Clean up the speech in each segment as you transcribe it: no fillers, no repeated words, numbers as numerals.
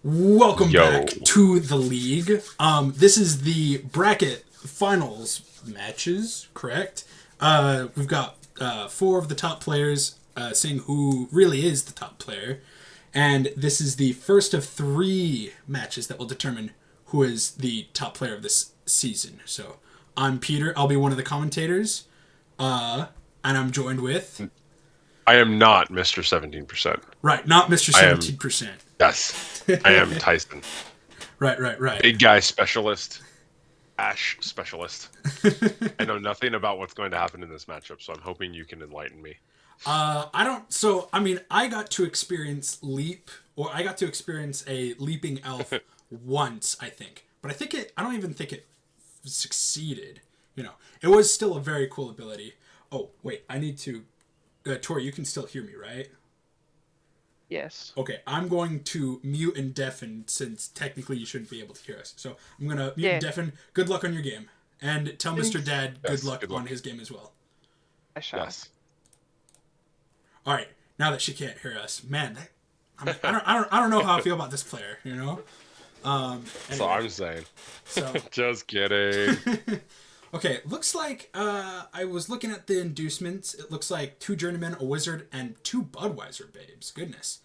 Welcome Yo. back to the league. This is the bracket finals matches, correct? We've got four of the top players seeing who really is the top player. And this is the first of three matches that will determine who is the top player of this season. So I'm Peter. I'll be one of the commentators. And I'm joined with... I am not Mr. 17%. Right, not Mr. I am, 17%. yes, I am Tyson. Right. Big guy specialist, Ash specialist. I know nothing about what's going to happen in this matchup, so I'm hoping you can enlighten me. I don't. So I mean, I got to experience leap, or I got to experience a leaping elf once, I think. But I think it. I don't even think it succeeded. It was still a very cool ability. Oh wait, I need to. Tori, you can still hear me, right? Yes. Okay, I'm going to mute and deafen since technically you shouldn't be able to hear us. So I'm gonna mute and Yeah. deafen. Good luck on your game, and tell Mr. Thanks. Dad Yes, good luck good luck. on his game as well. I shall. Yes. All right, now that she can't hear us, man, I don't know how I feel about this player. So I'm saying. So Just kidding. okay, looks like I was looking at the inducements. It looks like 2 journeymen, a wizard, and 2 Budweiser babes. Goodness.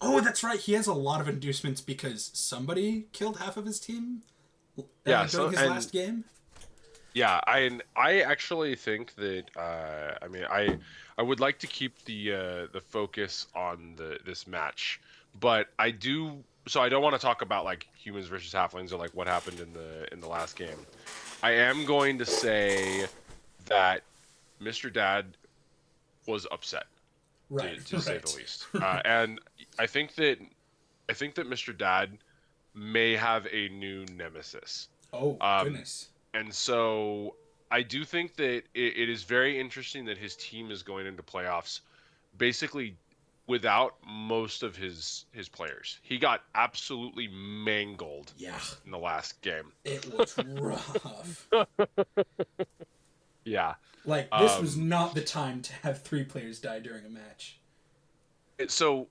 Oh, that's right. He has a lot of inducements because somebody killed half of his team Yeah, during his last game. Yeah, I actually think that I would like to keep the focus on this match, but I do so I don't want to talk about like humans versus halflings or like what happened in the last game. I am going to say that Mr. Dad was upset, Right. to say the least, and I think that Mr. Dad may have a new nemesis. Oh, Um, goodness. And so I do think that it is very interesting that his team is going into playoffs basically without most of his players. He got absolutely mangled Yeah, in the last game. it was rough. Yeah. Like, this was Um, not the time to have 3 players die during a match. so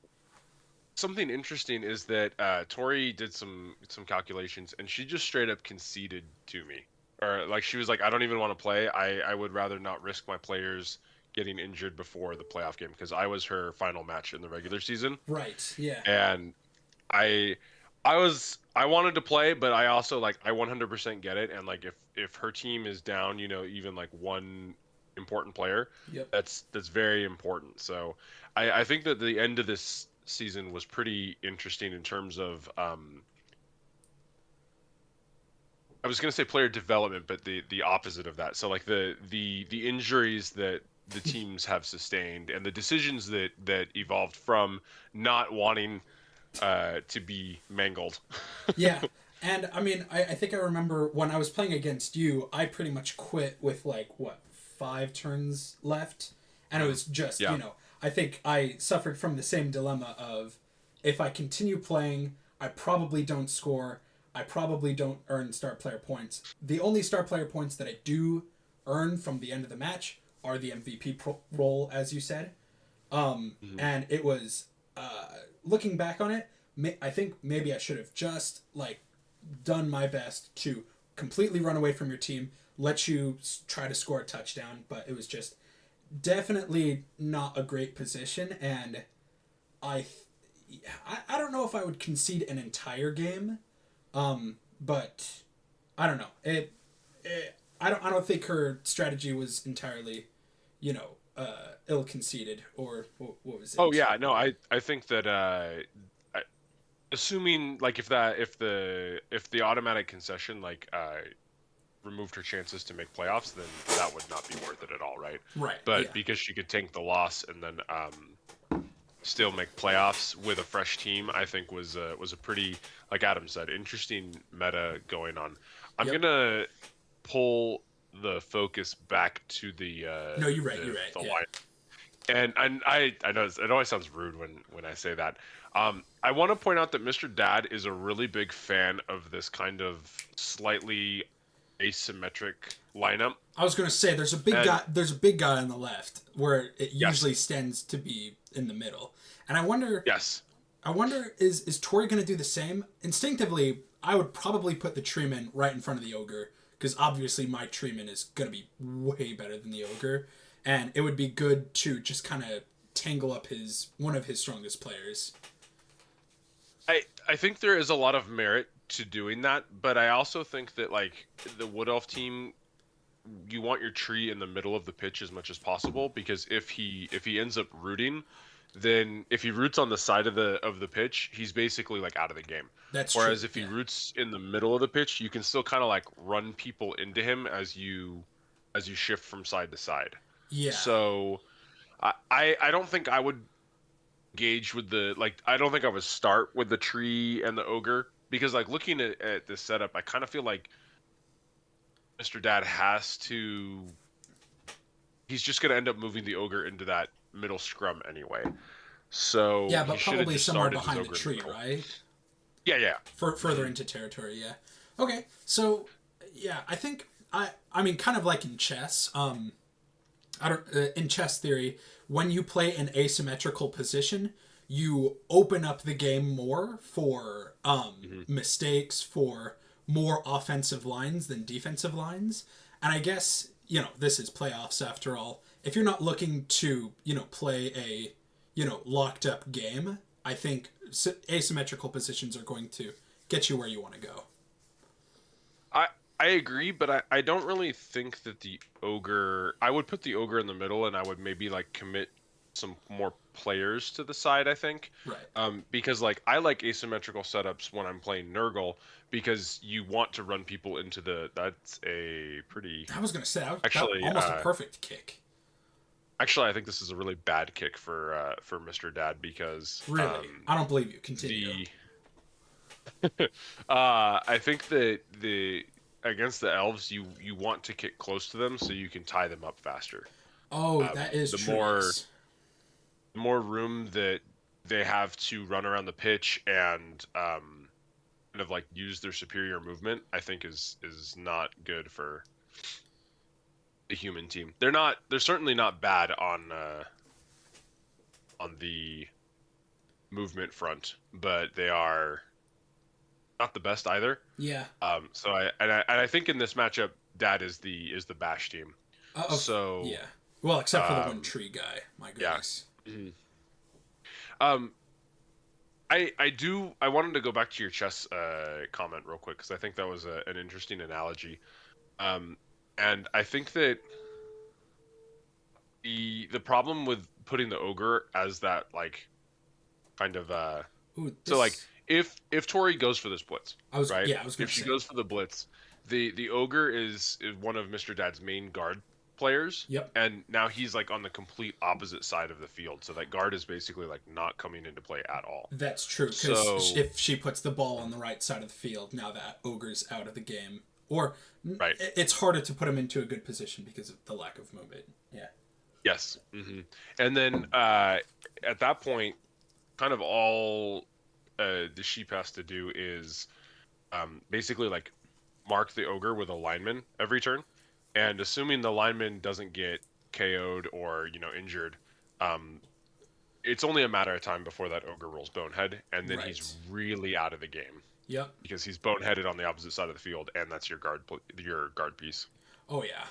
something interesting is that Tori did some calculations and she just straight up conceded to me. Or like she was like, I don't even want to play. I would rather not risk my players getting injured before the playoff game because I was her final match in the regular season. Right, yeah. And I I wanted to play, but I also like I 100% get it. And like if her team is down, even like one important player, Yep. that's very important. So I think that the end of this season was pretty interesting in terms of I was going to say player development, but the opposite of that. So like the injuries that the teams have sustained and the decisions that evolved from not wanting to be mangled. Yeah. And I mean, I think I remember when I was playing against you, I pretty much quit with like, what, 5 turns left? And it was just, Yeah. I think I suffered from the same dilemma of if I continue playing, I probably don't score. I probably don't earn star player points. The only star player points that I do earn from the end of the match are the MVP role, as you said. Mhm. And it was, looking back on it, I think maybe I should have just like done my best to completely run away from your team, let you try to score a touchdown, but it was just definitely not a great position, and I I don't know if I would concede an entire game, but I don't know. I don't think her strategy was entirely, ill conceded, or what was Oh it? yeah, no, I think that assuming like if the automatic concession like removed her chances to make playoffs, then that would not be worth it at all, right? Right. But Yeah. because she could tank the loss and then still make playoffs with a fresh team, I think was a pretty, like Adam said, interesting meta going on. I'm Yep. gonna pull the focus back to the No, you're right. You're right. the Yeah. line, and I know it always sounds rude when I say that. I want to point out that Mr. Dad is a really big fan of this kind of slightly asymmetric lineup. I was gonna say there's a big And guy. There's a big guy on the left where it yes, usually tends to be in the middle, and I wonder. yes, I wonder, is Tori going to do the same? Instinctively, I would probably put the Treeman right in front of the Ogre, because obviously my Treeman is going to be way better than the Ogre, and it would be good to just kind of tangle up one of his strongest players. I think there is a lot of merit to doing that, but I also think that like the Wood Elf team, you want your tree in the middle of the pitch as much as possible, because if he ends up rooting, then if he roots on the side of the pitch, he's basically like out of the game. That's true. Whereas if he Yeah. roots in the middle of the pitch, you can still kind of like run people into him as you shift from side to side. Yeah. So I don't think I would gauge with the like I don't think I would start with the tree and the ogre, because like looking at this setup, I kind of feel like Mr. Dad has to he's just going to end up moving the ogre into that middle scrum anyway. So Yeah, he but should have probably just somewhere started his behind the ogre in the tree, middle. right? Yeah, yeah. Further into territory, yeah. Okay, so yeah, I think I mean kind of like in chess. I don't in chess theory, when you play an asymmetrical position, you open up the game more for mistakes, for more offensive lines than defensive lines. And I guess, this is playoffs after all. If you're not looking to, play a, locked up game, I think asymmetrical positions are going to get you where you want to go. I I agree, but I don't really think that the ogre. I would put the ogre in the middle, and I would maybe like commit some more players to the side. I think, Right. because like I like asymmetrical setups when I'm playing Nurgle, because you want to run people into the. That's a pretty. I was going to say, that Actually, almost a perfect kick. actually, I think this is a really bad kick for Mr. Dad, because Really? I don't believe you. Continue. the I think that the against the elves, you want to kick close to them so you can tie them up faster. Oh, that is The true. more Yes. the more room that they have to run around the pitch and kind of like use their superior movement, I think is not good for the human team. They're certainly not bad on the movement front, but they are not the best either. Yeah. So I think in this matchup, Dad is the bash team. So Yeah. Well, except for the one um, tree guy. My yeah. goodness. Mhm. Um, I wanted to go back to your chess comment real quick, because I think that was an interesting analogy. Um, and I think that the problem with putting the ogre as that like kind of Ooh, so like this. if Tori goes for this blitz, right? I was If gonna she say. goes for the blitz, the ogre is one of Mr. Dad's main guard players, Yep. and now he's like on the complete opposite side of the field. So that guard is basically like not coming into play at all. That's true, because So if she puts the ball on the right side of the field, now that ogre's out of the game. Or right, it's harder to put him into a good position because of the lack of movement. Yeah. yes, and then at that point, kind of all the sheep has to do is basically like mark the ogre with a lineman every turn, and assuming the lineman doesn't get KO'd or injured, um, it's only a matter of time before that ogre rolls bonehead, and then he's Right. really out of the game, Yep. because he's boneheaded on the opposite side of the field, and that's your guard piece. Oh, yeah.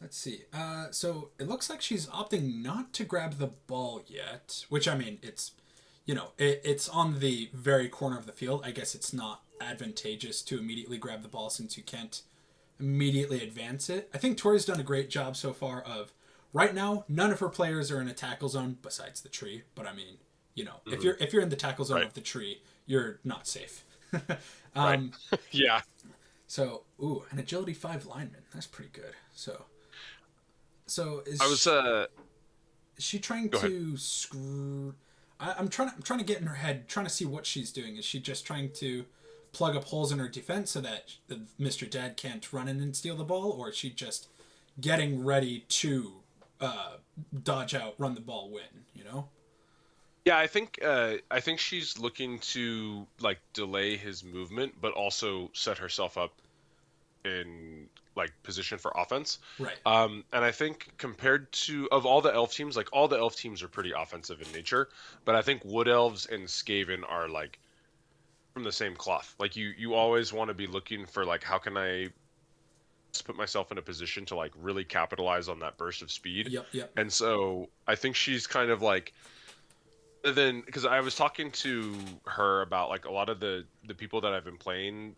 Let's see. So it looks like she's opting not to grab the ball yet, which I mean, it's on the very corner of the field. I guess it's not advantageous to immediately grab the ball since you can't immediately advance it. I think Tori's done a great job so far of right now. None of her players are in a tackle zone besides the tree, but I mean, if you're in the tackle zone Right, of the tree, you're not safe. right, yeah. So, an agility 5 lineman. That's pretty good. So I was is she trying Go ahead. to screw? I'm trying to get in her head, trying to see what she's doing. Is she just trying to plug up holes in her defense so that Mr. Dad can't run in and steal the ball, or is she just getting ready to uh, dodge out, run the ball, win? Yeah, I think she's looking to like delay his movement, but also set herself up in like position for offense. Right. And I think compared to of all the elf teams, like all the elf teams are pretty offensive in nature, but I think Wood Elves and Skaven are like from the same cloth. Like you always want to be looking for like how can I put myself in a position to like really capitalize on that burst of speed. Yep. Yep. And so I think she's kind of like then because I was talking to her about like a lot of the people that I've been playing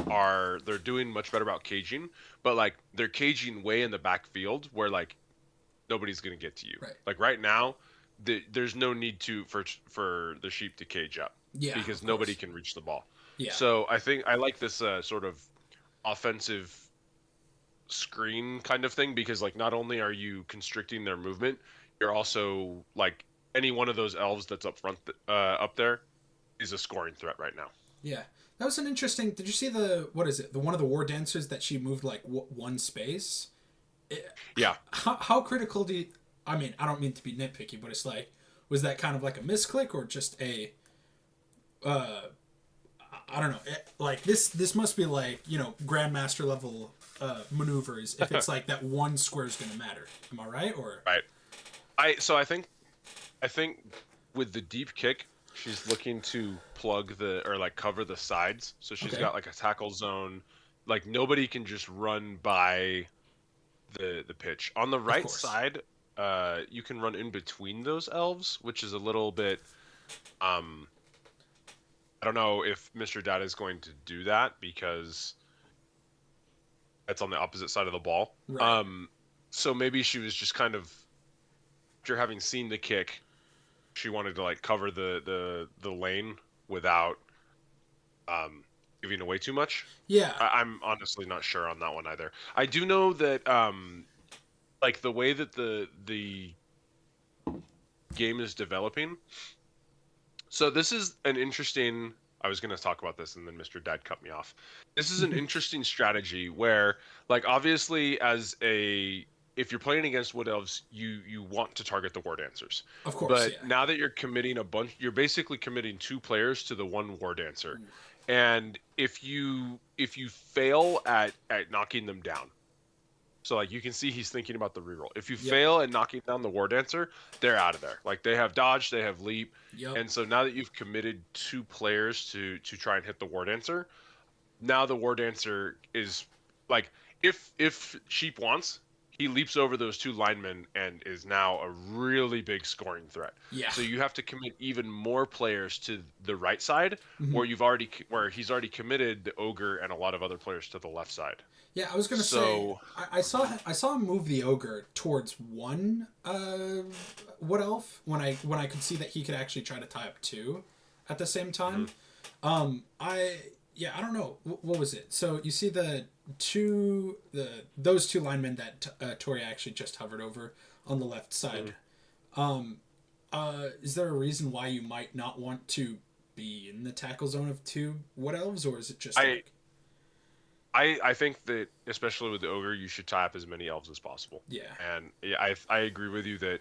they're doing much better about caging, but like they're caging way in the backfield where like nobody's gonna get to you. Right. Like right now, there's no need for the sheep to cage up Yeah. because Of nobody course. can reach the ball. Yeah. So I think I like this sort of offensive screen kind of thing because like not only are you constricting their movement, you're also like any one of those elves that's up front up there is a scoring threat right now. Yeah. That was an interesting. Did you see the what is it? The one of the war dancers that she moved like one space. It, Yeah. how critical do you? I mean, I don't mean to be nitpicky, but it's like, was that kind of like a misclick or just a? Uh, I don't know. Like this must be like grandmaster level maneuvers. If it's like that one square is gonna matter. Am I right or? Right. I think with the deep kick, she's looking to plug the or like cover the sides. So she's Okay. got like a tackle zone. Like nobody can just run by the pitch. On the Of right course. side, you can run in between those elves, which is a little bit um I don't know if Mr. Dad is going to do that because it's on the opposite side of the ball. Right. So maybe she was just kind of after having seen the kick, she wanted to like cover the lane without um, giving away too much. Yeah. I'm honestly not sure on that one either. I do know that like the way that the game is developing. So this is an interesting. I was going to talk about this, and then Mr. Dad cut me off. This is an interesting strategy where, like, obviously, as a if you're playing against Wood Elves, you want to target the War Dancers. Of course. But Yeah. now that you're committing you're basically committing two players to the one War Dancer, and if you fail at knocking them down, so like you can see he's thinking about the reroll. If you Yep. fail at knocking down the War Dancer, they're out of there. Like they have dodge, they have leap, Yep. and so now that you've committed two players to try and hit the War Dancer, now the War Dancer is like if Sheep wants, he leaps over those two linemen and is now a really big scoring threat. Yeah. So you have to commit even more players to the right side, Mhm. where he's already committed the ogre and a lot of other players to the left side. Yeah, I was gonna say So I saw him move the ogre towards one wood elf when I could see that he could actually try to tie up two at the same time. I don't know what was it. So you see those two linemen that Tori actually just hovered over on the left side. Is there a reason why you might not want to be in the tackle zone of two wood elves, or is it just I like I think that especially with the ogre, you should tie up as many elves as possible. yeah? And yeah, I agree with you that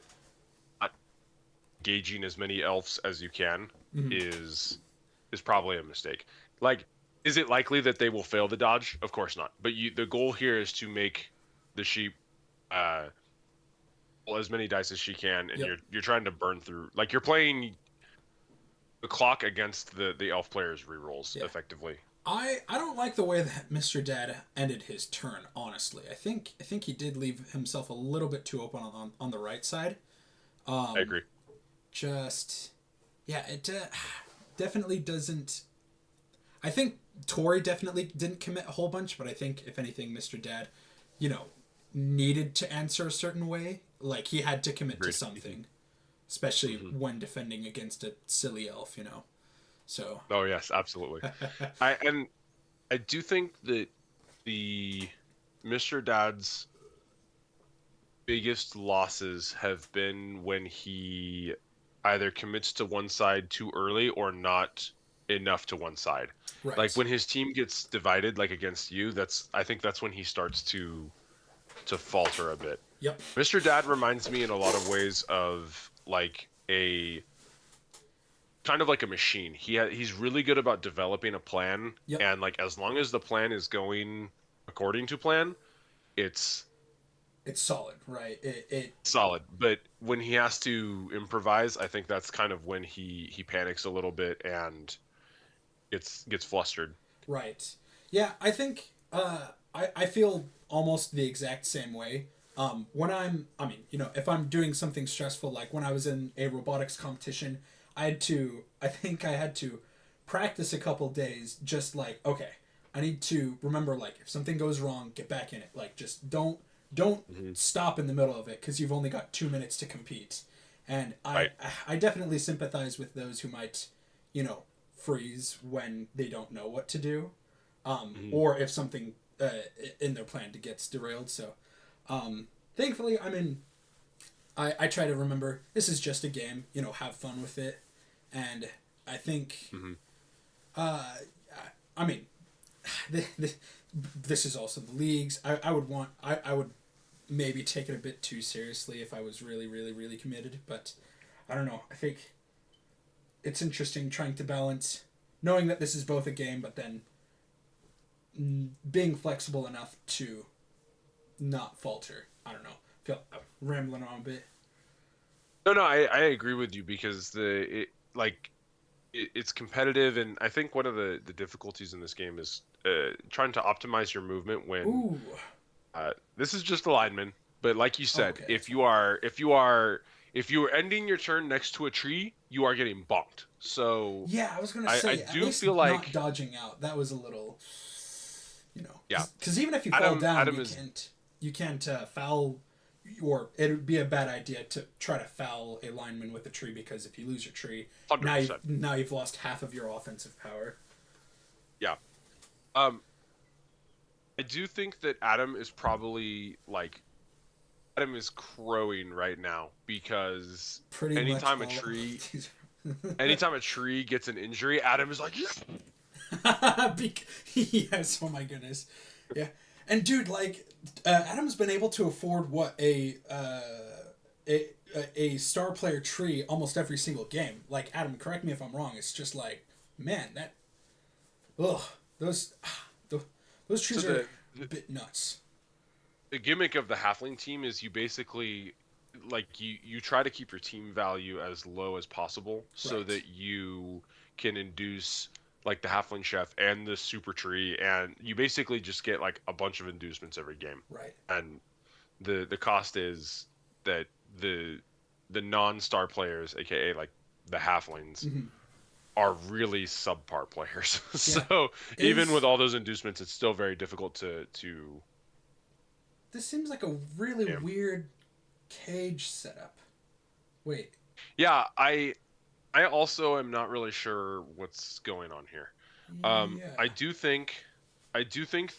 gauging as many elves as you can Mhm. is probably a mistake. Like, is it likely that they will fail the dodge? Of course not. But the goal here is to make the sheep uh roll as many dice as she can, and Yep. you're trying to burn through. Like you're playing the clock against the elf players' rerolls Yeah. effectively. I don't like the way that Mr. Dad ended his turn. Honestly, I think he did leave himself a little bit too open on the right side. I agree. Just yeah, it definitely doesn't. I think Tori definitely didn't commit a whole bunch, but I think if anything, Mr. Dad, you know, needed to answer a certain way. Like he had to commit to Agreed. something, especially Hmm. when defending against a silly elf. So Oh yes, absolutely. I do think that the Mr. Dad's biggest losses have been when he either commits to one side too early or not enough to one side. Like right. when his team gets divided, like against you, I think that's when he starts to falter a bit. Yep. Mr. Dad reminds me in a lot of ways of like a kind of like a machine. He's really good about developing a plan, Yep. and like as long as the plan is going according to plan, it's It's solid, right? It solid. But when he has to improvise, I think that's kind of when he panics a little bit and gets flustered. Right. Yeah, I think I feel almost the exact same way. When I mean, if I'm doing something stressful, like when I was in a robotics competition, I think I had to practice a couple days, just like, okay, I need to remember, like, if something goes wrong, get back in it. Like, just don't Hmm. stop in the middle of it because you've only got 2 minutes to compete. And Right. I definitely sympathize with those who might, you know, freeze when they don't know what to do, Hmm. or if something in their plan to gets derailed. So, thankfully, I mean, I try to remember this is just a game. Have fun with it, and I think, Hmm. I mean, this is also the leagues. I would maybe take it a bit too seriously if I was really, really, really committed. But I don't know. I think it's interesting trying to balance knowing that this is both a game, but then being flexible enough to not falter. I don't know. I feel I'm rambling on a bit. No, no, I agree with you because it's competitive, and I think one of the difficulties in this game is trying to optimize your movement when Ooh. this is just a lineman. But like you Oh, said, okay, that's if fine. you are ending your turn next to a tree, you are getting bonked. So Yeah, I was gonna I say at do feel least not like, dodging out. That was a little, yeah, because even if you fall Adam down, Adam is you can't foul, or it would be a bad idea to try to foul a lineman with a tree because if you lose your tree, 100%. now you've lost half of your offensive power. Yeah. Um, I do think that Adam is probably like Adam is crowing right now because Pretty much anytime a all of tree these. anytime a tree gets an injury, Adam is like, yeah. Yes, oh my goodness. Yeah. And dude, like, Adam's been able to afford what a a star player tree almost every single game. Like, Adam, correct me if I'm wrong. It's just like, man, that ugh, those those, those So trees are a bit nuts. the gimmick of the halfling team is you basically like you try to keep your team value as low as possible so Right. that you can induce like the halfling chef and the super tree, and you basically just get like a bunch of inducements every game. Right. And the cost is that the the non-star players, aka like the halflings, Mm-hmm. are really subpar players. Yeah. So even with Is all those inducements, it's still very difficult to this seems like a really game. weird cage setup. Wait. Yeah, I also am not really sure what's going on here. Yeah. I do think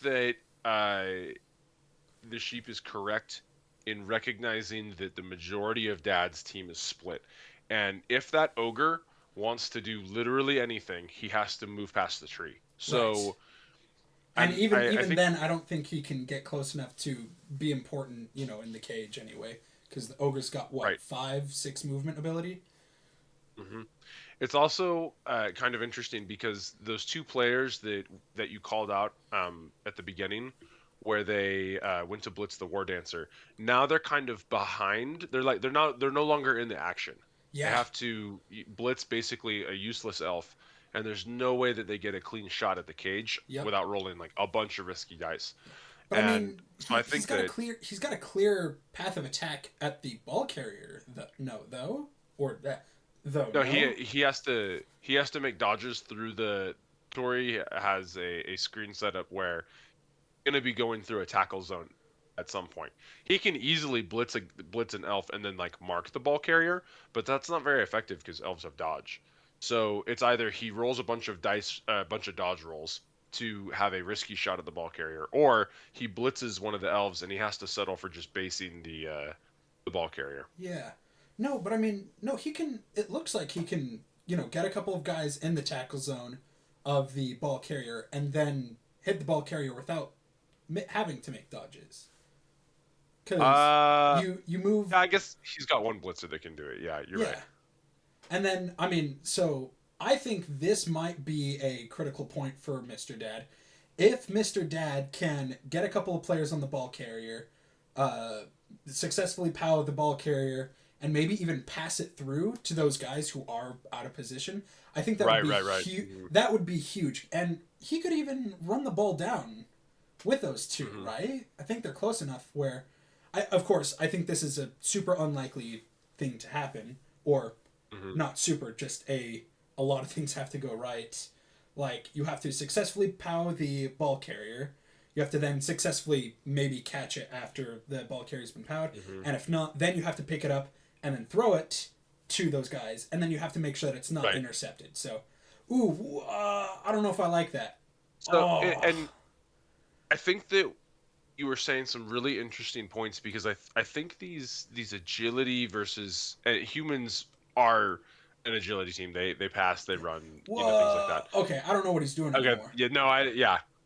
that the sheep is correct in recognizing that the majority of Dad's team is split, and if that ogre wants to do literally anything, he has to move past the tree. Right. So, And and even I even think then, I don't think he can get close enough to be important, in the cage anyway. Because the ogre's got what right. 5, 6 movement ability. Hmm. It's also kind of interesting because those two players that you called out at the beginning, where they went to blitz the war dancer, now they're kind of behind. They're no longer in the action. They Yeah. have to blitz basically a useless elf, and there's no way that they get a clean shot at the cage Yep. without rolling like a bunch of risky dice. But I And mean, so I he's think got a that clear path of attack at the ball carrier. No, though, or that though no, no. he has to make dodges through the Tori has a screen setup where going to be going through a tackle zone at some point. He can easily blitz an elf and then like mark the ball carrier, but that's not very effective because elves have dodge. So it's either he rolls a bunch of dice, a bunch of dodge rolls to have a risky shot at the ball carrier, or he blitzes one of the elves and he has to settle for just basing the ball carrier. Yeah. No, but I mean, no, he can. It looks like he can, get a couple of guys in the tackle zone of the ball carrier and then hit the ball carrier without having to make dodges. Because Uh, you move, yeah, I guess he's got one blitzer that can do it. Yeah, you're right. yeah, and then I mean, so I think this might be a critical point for Mr. Dad. if Mr. Dad can get a couple of players on the ball carrier, successfully power the ball carrier, and maybe even pass it through to those guys who are out of position, I think that would Right, be right. huge. Mm-hmm. That would be huge, and he could even run the ball down with those two, Mm-hmm. right? I think they're close enough where, of course, I think this is a super unlikely thing to happen, or Mm-hmm. not super, just a lot of things have to go right. Like, you have to successfully power the ball carrier. You have to then successfully maybe catch it after the ball carrier's been powered. Mm-hmm. And if not, then you have to pick it up and then throw it to those guys. And then you have to make sure that it's not Right. intercepted. So, I don't know if I like that. So, Oh, and I think that you were saying some really interesting points because I think these agility versus humans are an agility team. They pass, they run, things like that. Okay, I don't know what he's doing Okay, anymore. yeah, no,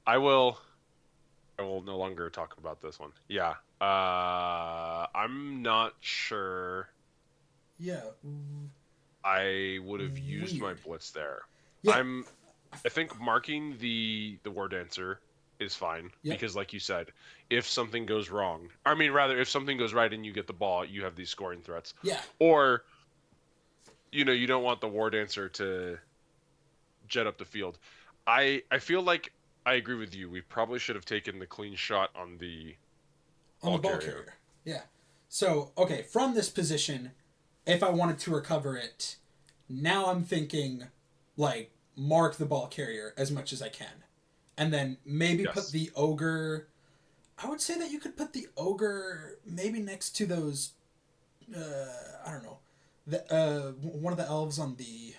I will no longer talk about this one. Yeah, I'm not sure Yeah, I would have used my weird. blitz there. Yeah, I think marking the war dancer is fine yep, because, like you said, if something goes wrong, I mean, rather, if something goes right and you get the ball, you have these scoring threats. yeah. Or, you don't want the war dancer to jet up the field. I feel like I agree with you. We probably should have taken the clean shot on the On the ball ball carrier. carrier. Yeah. So, okay, from this position, if I wanted to recover it, now I'm thinking, like, mark the ball carrier as much as I can. And then maybe put Yes. the ogre. I would say that you could put the ogre maybe next to those. I don't know. One of the elves on the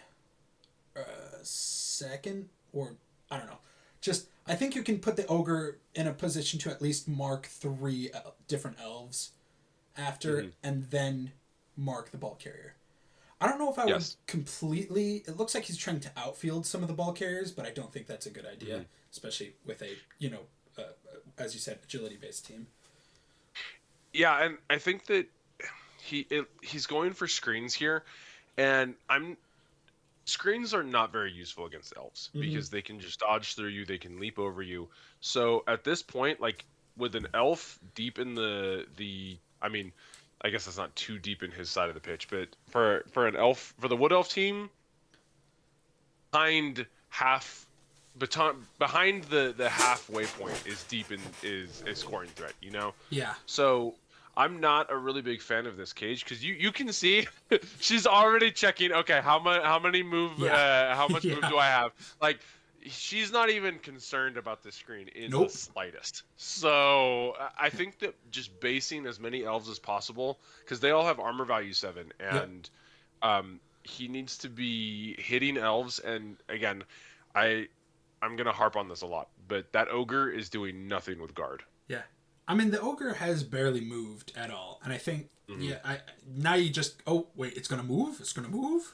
second, or I don't know. Just I think you can put the ogre in a position to at least mark three different elves after, Hmm. and then mark the ball carrier. I don't know if I would Yes. completely. It looks like he's trying to outfield some of the ball carriers, but I don't think that's a good idea, Hmm. especially with a as you said, agility based team. Yeah, and I think that he's going for screens here, and I'm screens are not very useful against elves Mm-hmm. because they can just dodge through you, they can leap over you. So at this point, like with an elf deep in the I mean, I guess that's not too deep in his side of the pitch, but for an elf for the wood elf team, behind half behind the halfway point is deep in is a scoring threat. Yeah. So I'm not a really big fan of this cage because you can see she's already checking. Okay, Yeah. how much move Yeah. do I have? Like she's not even concerned about the screen in the Nope. slightest. So I think that just basing as many elves as possible because they all have armor value 7 Yep. and he needs to be hitting elves. And again, I'm gonna harp on this a lot, but that ogre is doing nothing with guard. Yeah. I mean, the ogre has barely moved at all, and I think Mm-hmm. yeah. I now you just wait, it's gonna move. It's gonna move.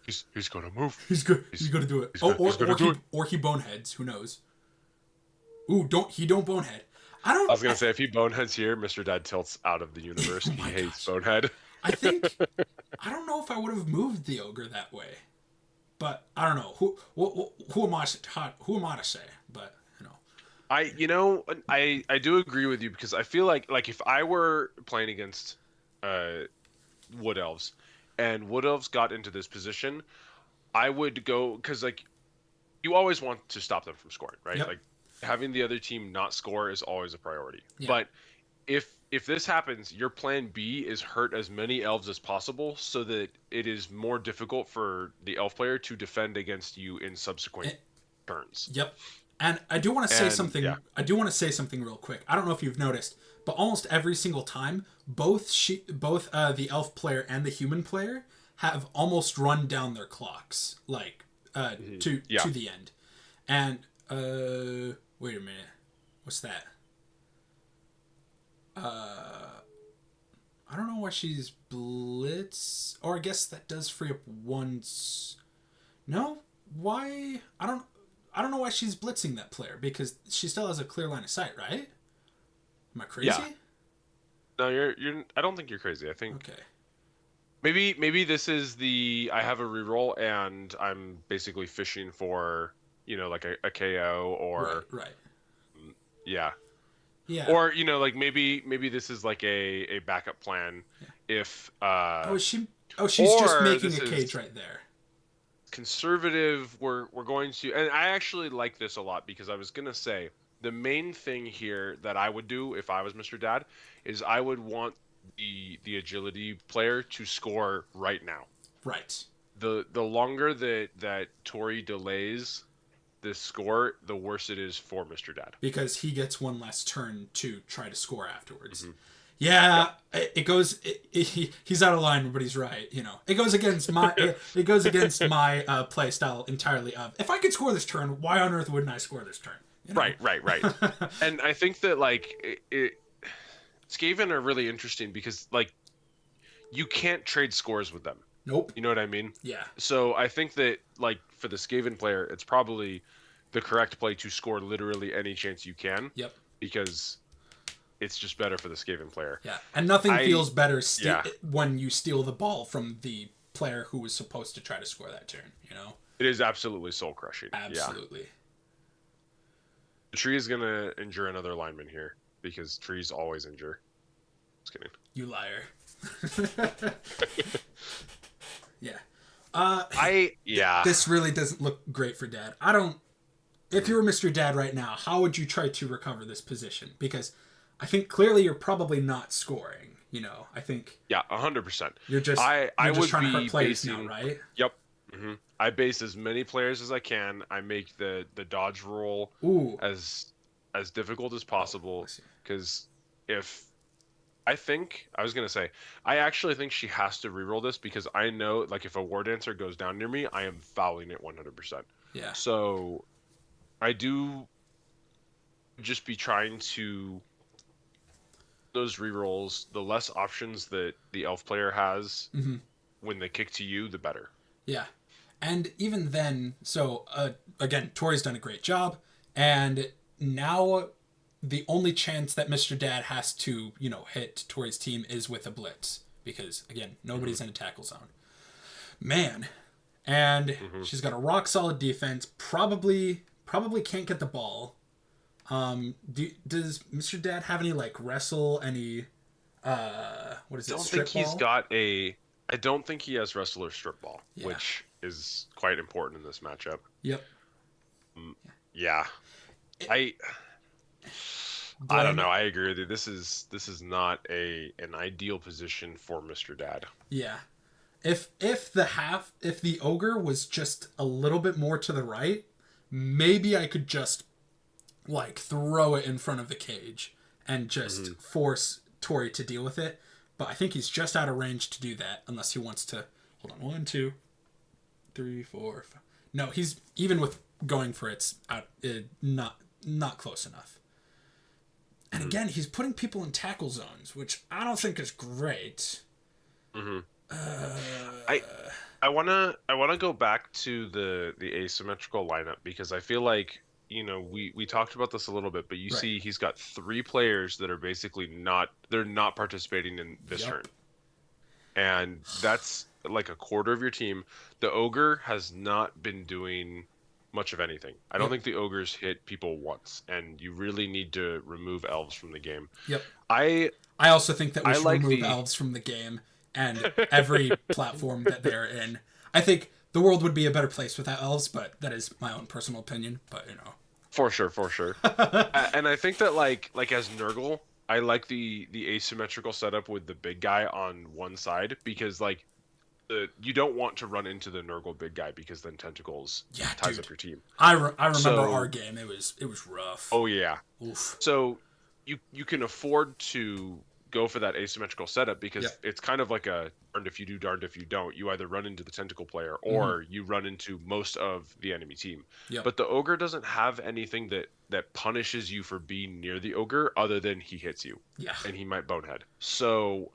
He's gonna move. He's good. He's He's gonna do it. he's gonna do it. Or he boneheads. Who knows? Ooh, don't bonehead. I I don't. was gonna say if he boneheads here, Mr. Dad tilts out of the universe. Oh He my hates gosh. bonehead. I think I don't know if I would have moved the ogre that way, but I don't know who am I who am I to say? But I do agree with you because I feel like if I were playing against uh wood elves and wood elves got into this position, I would go because like you always want to stop them from scoring, right? yep, Like having the other team not score is always a priority. yeah, But if this happens, your plan B is hurt as many elves as possible so that it is more difficult for the elf player to defend against you in subsequent eh, turns. yep. And I do want to say And yeah. something. I do want to say something real quick. I don't know if you've noticed, but almost every single time, both the elf player and the human player have almost run down their clocks, like Mhm. to Yeah. the end. And wait a minute, what's that? I don't know why she's blitz, or I guess that does free up once. No, why? I don't know why she's blitzing that player because she still has a clear line of sight, right? Am I crazy? Yeah. No, you're I don't think you're crazy. I think Okay. maybe this is the I have a reroll and I'm basically fishing for, like a KO Right. or Right. Yeah. Yeah. Or like maybe this is like a backup plan if Oh, is she? Oh, she's just or making this a cage is right there. conservative. We're going to, and I actually like this a lot because I was gonna say the main thing here that I would do if I was Mr. Dad is I would want the agility player to score right now. Right. The longer that Tori delays this score, the worse it is for Mr. Dad. Because he gets one less turn to try to score afterwards. Mm-hmm. Yeah, Yep. it goes. He's out of line, but he's right. It goes against my. It goes against my play style entirely. Of if I could score this turn, why on earth wouldn't I score this turn? Right. And I think that like Skaven are really interesting because like you can't trade scores with them. Nope. You know what I mean? Yeah. So I think that like for the Skaven player, it's probably the correct play to score literally any chance you can. Yep. Because it's just better for the Skaven player. Yeah, and nothing feels better yeah. when you steal the ball from the player who was supposed to try to score that turn. It is absolutely soul crushing. Absolutely. Yeah. The tree is gonna injure another lineman here because trees always injure. Just kidding. You liar. Yeah. This really doesn't look great for Dad. I don't. If you were Mr. Dad right now, how would you try to recover this position? Because I think clearly you're probably not scoring. I think. Yeah, 100%. You're just. I just would trying be to hurt players basing, now, right? Yep. Mm-hmm. I base as many players as I can. I make the dodge roll as difficult as possible because if I was gonna say I actually think she has to reroll this because I know like if a war dancer goes down near me, I am fouling it 100%. Yeah. So I do just be trying to those rerolls. The less options that the elf player has when they kick to you, the better. Yeah. And even then, so again, Tori's done a great job, and now the only chance that Mr. Dad has to, hit Tori's team is with a blitz because again, nobody's in a tackle zone. Man, and she's got a rock solid defense. Probably can't get the ball. Does Mr. Dad have any like wrestle? Any what is it? Strip ball? I don't think he has wrestler strip ball, which is quite important in this matchup. Yep. Yeah. I don't know. I agree with you. This is not an ideal position for Mr. Dad. Yeah. If the ogre was just a little bit more to the right, maybe I could just like throw it in front of the cage and just force Tori to deal with it. But I think he's just out of range to do that unless he wants to. Hold on, 1, 2, 3, 4, 5. No, he's even with going for it's out, not close enough. And again, he's putting people in tackle zones, which I don't think is great. I wanna go back to the asymmetrical lineup because I feel like we talked about this a little bit, but you see he's got 3 players that are basically not participating in this turn, and that's like a quarter of your team. The ogre has not been doing much of anything. I don't think the ogres hit people once, and you really need to remove elves from the game. Yep. I also think that we should remove elves from the game and every platform that they're in. I think the world would be a better place without elves, but that is my own personal opinion. But for sure. And I think that like as Nurgle, I like the asymmetrical setup with the big guy on one side because like you don't want to run into the Nurgle big guy because then tentacles ties up your team. I remember our game. It was rough. Oh yeah. Oof. So you can afford to go for that asymmetrical setup because it's kind of like a darned if you do, darned if you don't. You either run into the tentacle player or you run into most of the enemy team. Yep. But the ogre doesn't have anything that punishes you for being near the ogre other than he hits you. Yeah. And he might bonehead. So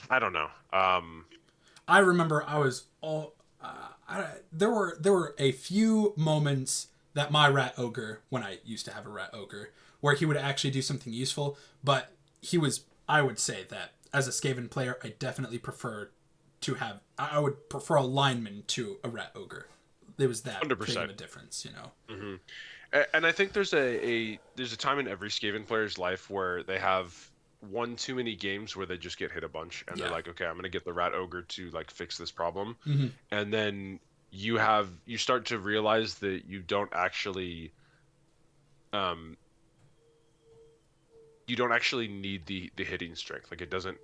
I don't know. I remember I was all. There were a few moments that my rat ogre, when I used to have a rat ogre, where he would actually do something useful, but he was. I would say that as a Skaven player, I definitely prefer to have. I would prefer a lineman to a rat ogre. There was that 100%. big of a difference, Mm-hmm. And I think there's a time in every Skaven player's life where they have one too many games where they just get hit a bunch, and they're Yeah. like, okay, I'm gonna get the rat ogre to like fix this problem, Hmm. and then you start to realize that um you don't actually need the hitting strength. Like it doesn't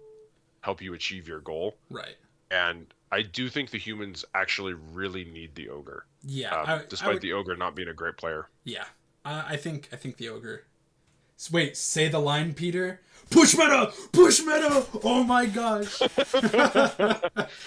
help you achieve your goal. Right. And I do think the humans actually really need the ogre, Yeah. I despite would. the ogre not being a great player. Yeah. I think the ogre. Wait, say the line, Peter. Push meta! Push meta! Oh my gosh!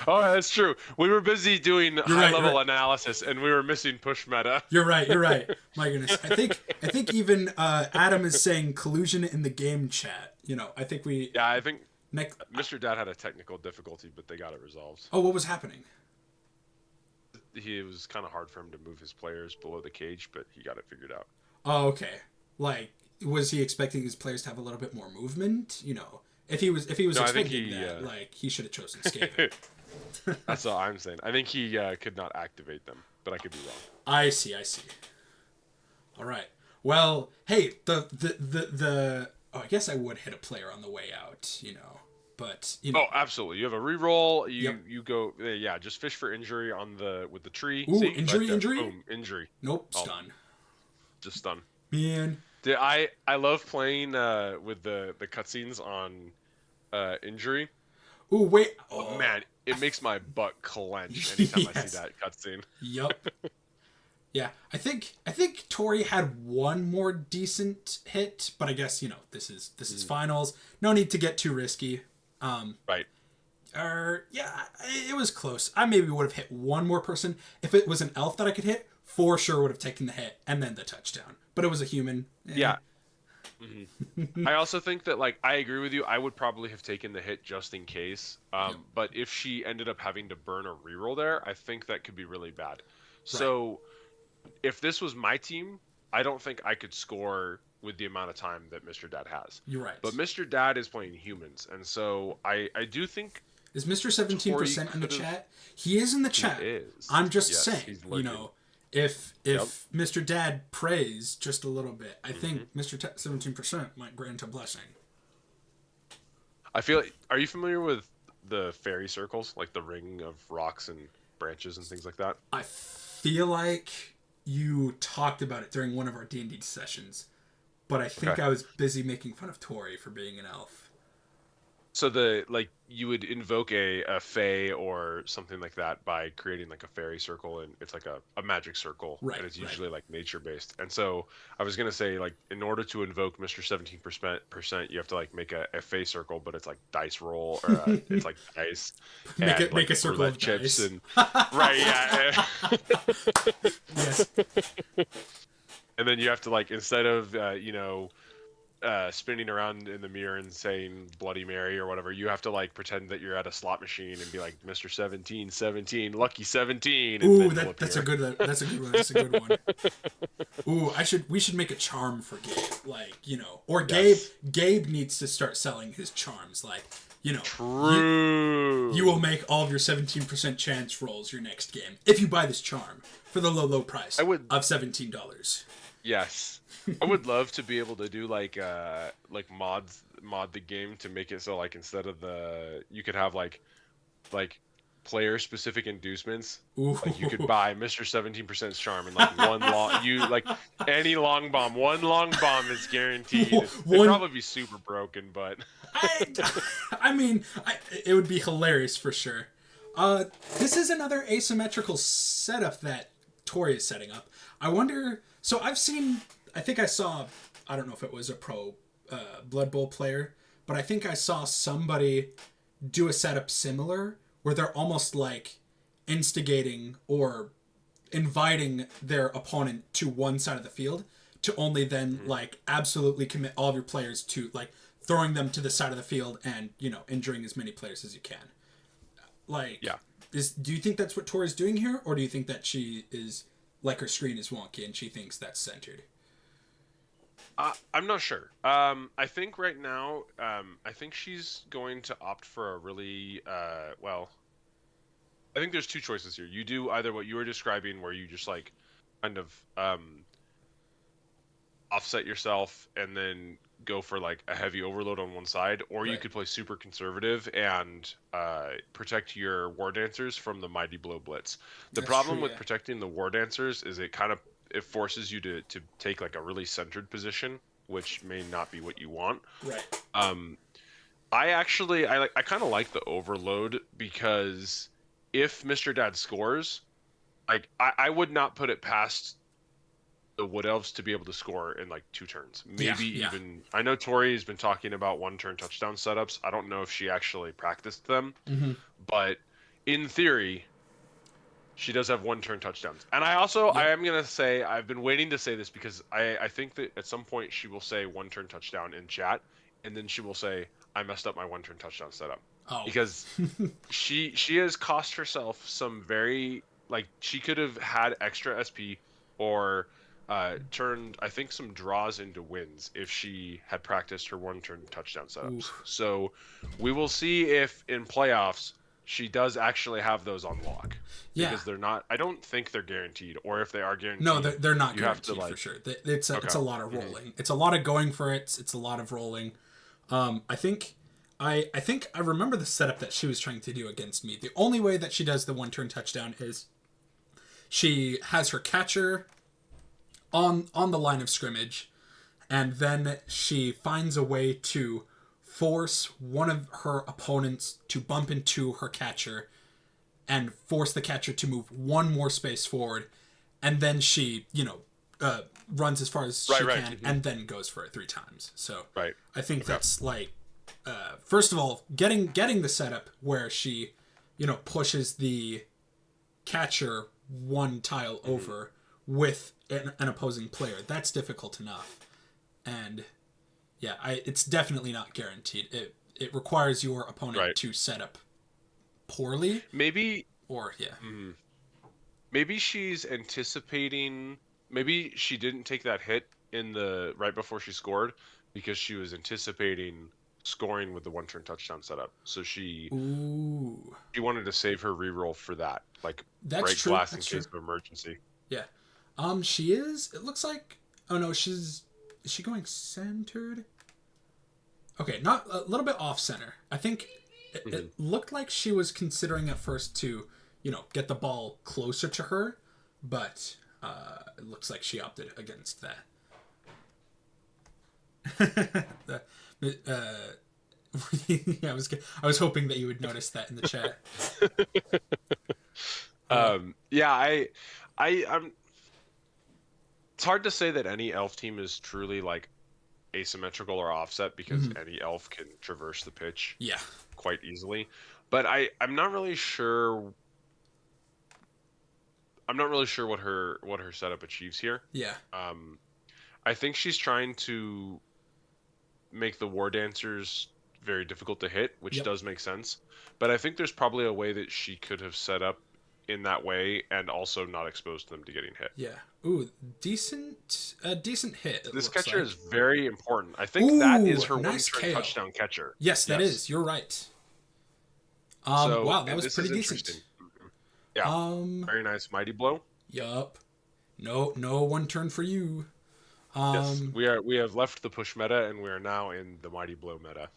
Oh, that's true. We were busy doing You're right, high-level you're right. analysis, and we were missing push meta. You're right. You're right. My goodness. I think even Adam is saying collusion in the game chat. I think we Yeah, I think next. Mr. Dad had a technical difficulty, but they got it resolved. Oh, what was happening? It was kind of hard for him to move his players below the cage, but he got it figured out. Oh, okay. Like, was he expecting his players to have a little bit more movement? If he was No, I think expecting that, like he should have chosen Skaven. That's all I'm saying. I think he could not activate them, but I could be wrong. I see. All right. Well, hey, the oh, I guess I would hit a player on the way out, but Oh, absolutely. You have a reroll. Yep. You go. Yeah, just fish for injury with the tree. Ooh, See? injury, Right there. injury? Boom, injury. Nope, Oh. stun. Just stun. Man. Dude, I love playing with the cutscenes on injury. Ooh, wait. Oh man, it makes my butt clench anytime I see that cutscene. Yup. Yeah, I think Tori had one more decent hit, but I guess this is finals. No need to get too risky. Right. Yeah, it was close. I maybe would have hit one more person. If it was an elf that I could hit, for sure would have taken the hit and then the touchdown. But it was a human. Yeah. Mm-hmm. I also think that I agree with you. I would probably have taken the hit just in case. But if she ended up having to burn a reroll there, I think that could be really bad. So if this was my team, I don't think I could score with the amount of time that Mr. Dad has. You're right. But Mr. Dad is playing humans, and so I do think is Mr. 17% in the chat? He is in the chat. He is. I'm just Yes, saying, he's if Mr. Dad prays just a little bit, I think Mr. 17% might grant a blessing. I feel. Are you familiar with the fairy circles, like the ring of rocks and branches and things like that? I feel like you talked about it during one of our D&D sessions, but I think I was busy making fun of Tori for being an elf. So you would invoke a fae or something like that by creating a fairy circle, and it's like a magic circle, and it's usually nature based. And so I was gonna say in order to invoke Mr. 17%, you have to make a fae circle, but it's dice roll or it's dice. Make a circle of chips dice. And right, yeah. Yes. And then you have to instead of spinning around in the mirror and saying Bloody Mary or whatever, you have to pretend that you're at a slot machine and be like Mr. 17, lucky 17. And ooh, that's a good one. That's a good one. Ooh, we should make a charm for Gabe, or Yes. Gabe needs to start selling his charms, True. You will make all of your 17% chance rolls your next game if you buy this charm for the low price of $17. Yes. I would love to be able to do mod the game to make it so instead of you could have player specific inducements. Ooh. You could buy Mr. 17%'s charm and one long any long bomb. One long bomb is guaranteed. It'd probably be super broken, but I mean, it would be hilarious for sure. This is another asymmetrical setup that Tori is setting up. I wonder. So I think I saw. I don't know if it was a pro Blood Bowl player, but I think I saw somebody do a setup similar where they're almost instigating or inviting their opponent to one side of the field to only then absolutely commit all of your players to throwing them to the side of the field and injuring as many players as you can. Do you think that's what Tori's doing here, or do you think that she is her screen is wonky and she thinks that's centered? I'm not sure. I think right now, I think she's going to opt for a really I think there's two choices here. You do either what you were describing, where you just kind of offset yourself and then go for like a heavy overload on one side, or you Right. could play super conservative and protect your war dancers from the mighty blow blitz. The That's true. problem with Yeah. protecting the war dancers is it forces you to take like a really centered position, which may not be what you want. Right. Um, I kind of like the overload because if Mr. Dad scores, like I would not put it past the Wood Elves to be able to score in like 2 turns. Yeah. Maybe Yeah. even I know Tori's been talking about 1 turn touchdown setups. I don't know if she actually practiced them, Mm-hmm. but in theory, she does have 1 turn touchdowns. And I Yep. am gonna say I've been waiting to say this because I think that at some point she will say 1 turn touchdown in chat, and then she will say I messed up my 1 turn touchdown setup Oh. because she has cost herself some very like she could have had extra SP or turned I think some draws into wins if she had practiced her 1 turn touchdown setups. Oof. So we will see if in playoffs she does actually have those on lock Yeah. because they're not. I don't think they're guaranteed, or if they are No, guaranteed, they're not you have to guaranteed for like sure. It's okay. a lot of Mhm. rolling. It's a lot of going for it. It's a lot of rolling. I think I think I remember the setup that she was trying to do against me. The only way that she does the 1 turn touchdown is she has her catcher on the line of scrimmage, and then she finds a way to force one of her opponents to bump into her catcher and force the catcher to move one more space forward, and then she, runs as far as Right, she right, can mhm, and then goes for it 3 times. So right. I think Okay. that's like, first of all, getting the setup where she, pushes the catcher one tile Mhm. over with an opposing player. That's difficult enough, and yeah, it's definitely not guaranteed. It requires your opponent Right. to set up poorly, Maybe. or yeah, Mhm. Maybe she's anticipating. Maybe she didn't take that hit in the right before she scored because she was anticipating scoring with the 1 turn touchdown setup. So ooh, she wanted to save her reroll for that, like that's break true. glass in That's true. case of emergency. Yeah. She is. It looks like. Oh no, she's. Is she going centered? Okay, not a little bit off center. I think Hmm. it looked like she was considering at first to, get the ball closer to her, but it looks like she opted against that. Yeah, I was hoping that you would notice that in the chat. Uh, Yeah, I'm. It's hard to say that any elf team is truly like asymmetrical or offset because mhm. any elf can traverse the pitch Yeah, quite easily. But I'm not really sure. I'm not really sure what her setup achieves here. yeah, Um, I think she's trying to make the war dancers very difficult to hit, which yep, does make sense. But I think there's probably a way that she could have set up in that way and also not exposed them to getting hit. yeah. Ooh, decent hit. It This looks catcher is like. very important. I think that is Ooh, her one nice turn KO. touchdown catcher. Yes, that Yes. is. You're right. So Wow, that was this pretty is interesting. decent. Mhm. Yeah. Um, Very nice. Mighty blow. yup. No 1 turn for you. Yes. Um, We have left the push meta and we are now in the mighty blow meta.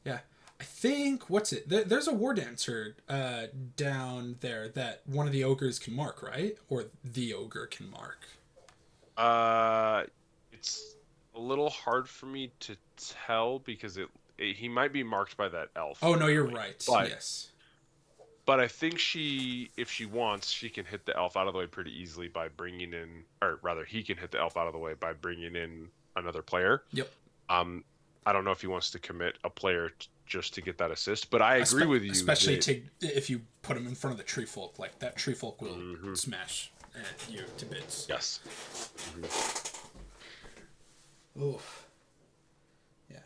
yeah. I think what's it? There's a war dancer down there that one of the ogres can mark, right? Or the ogre can mark. Uh, it's a little hard for me to tell because he might be marked by that elf Oh no, you're currently. right. But Yes. but I think if she wants, she can hit the elf out of the way pretty easily by bringing in, or rather, he can hit the elf out of the way by bringing in another player. Yep. Um, I don't know if he wants to commit a player just to get that assist, but I agree with you Especially that. if you put him in front of the tree folk, like that tree folk will Mhm. smash you to bits. Yes. Oh, yeah.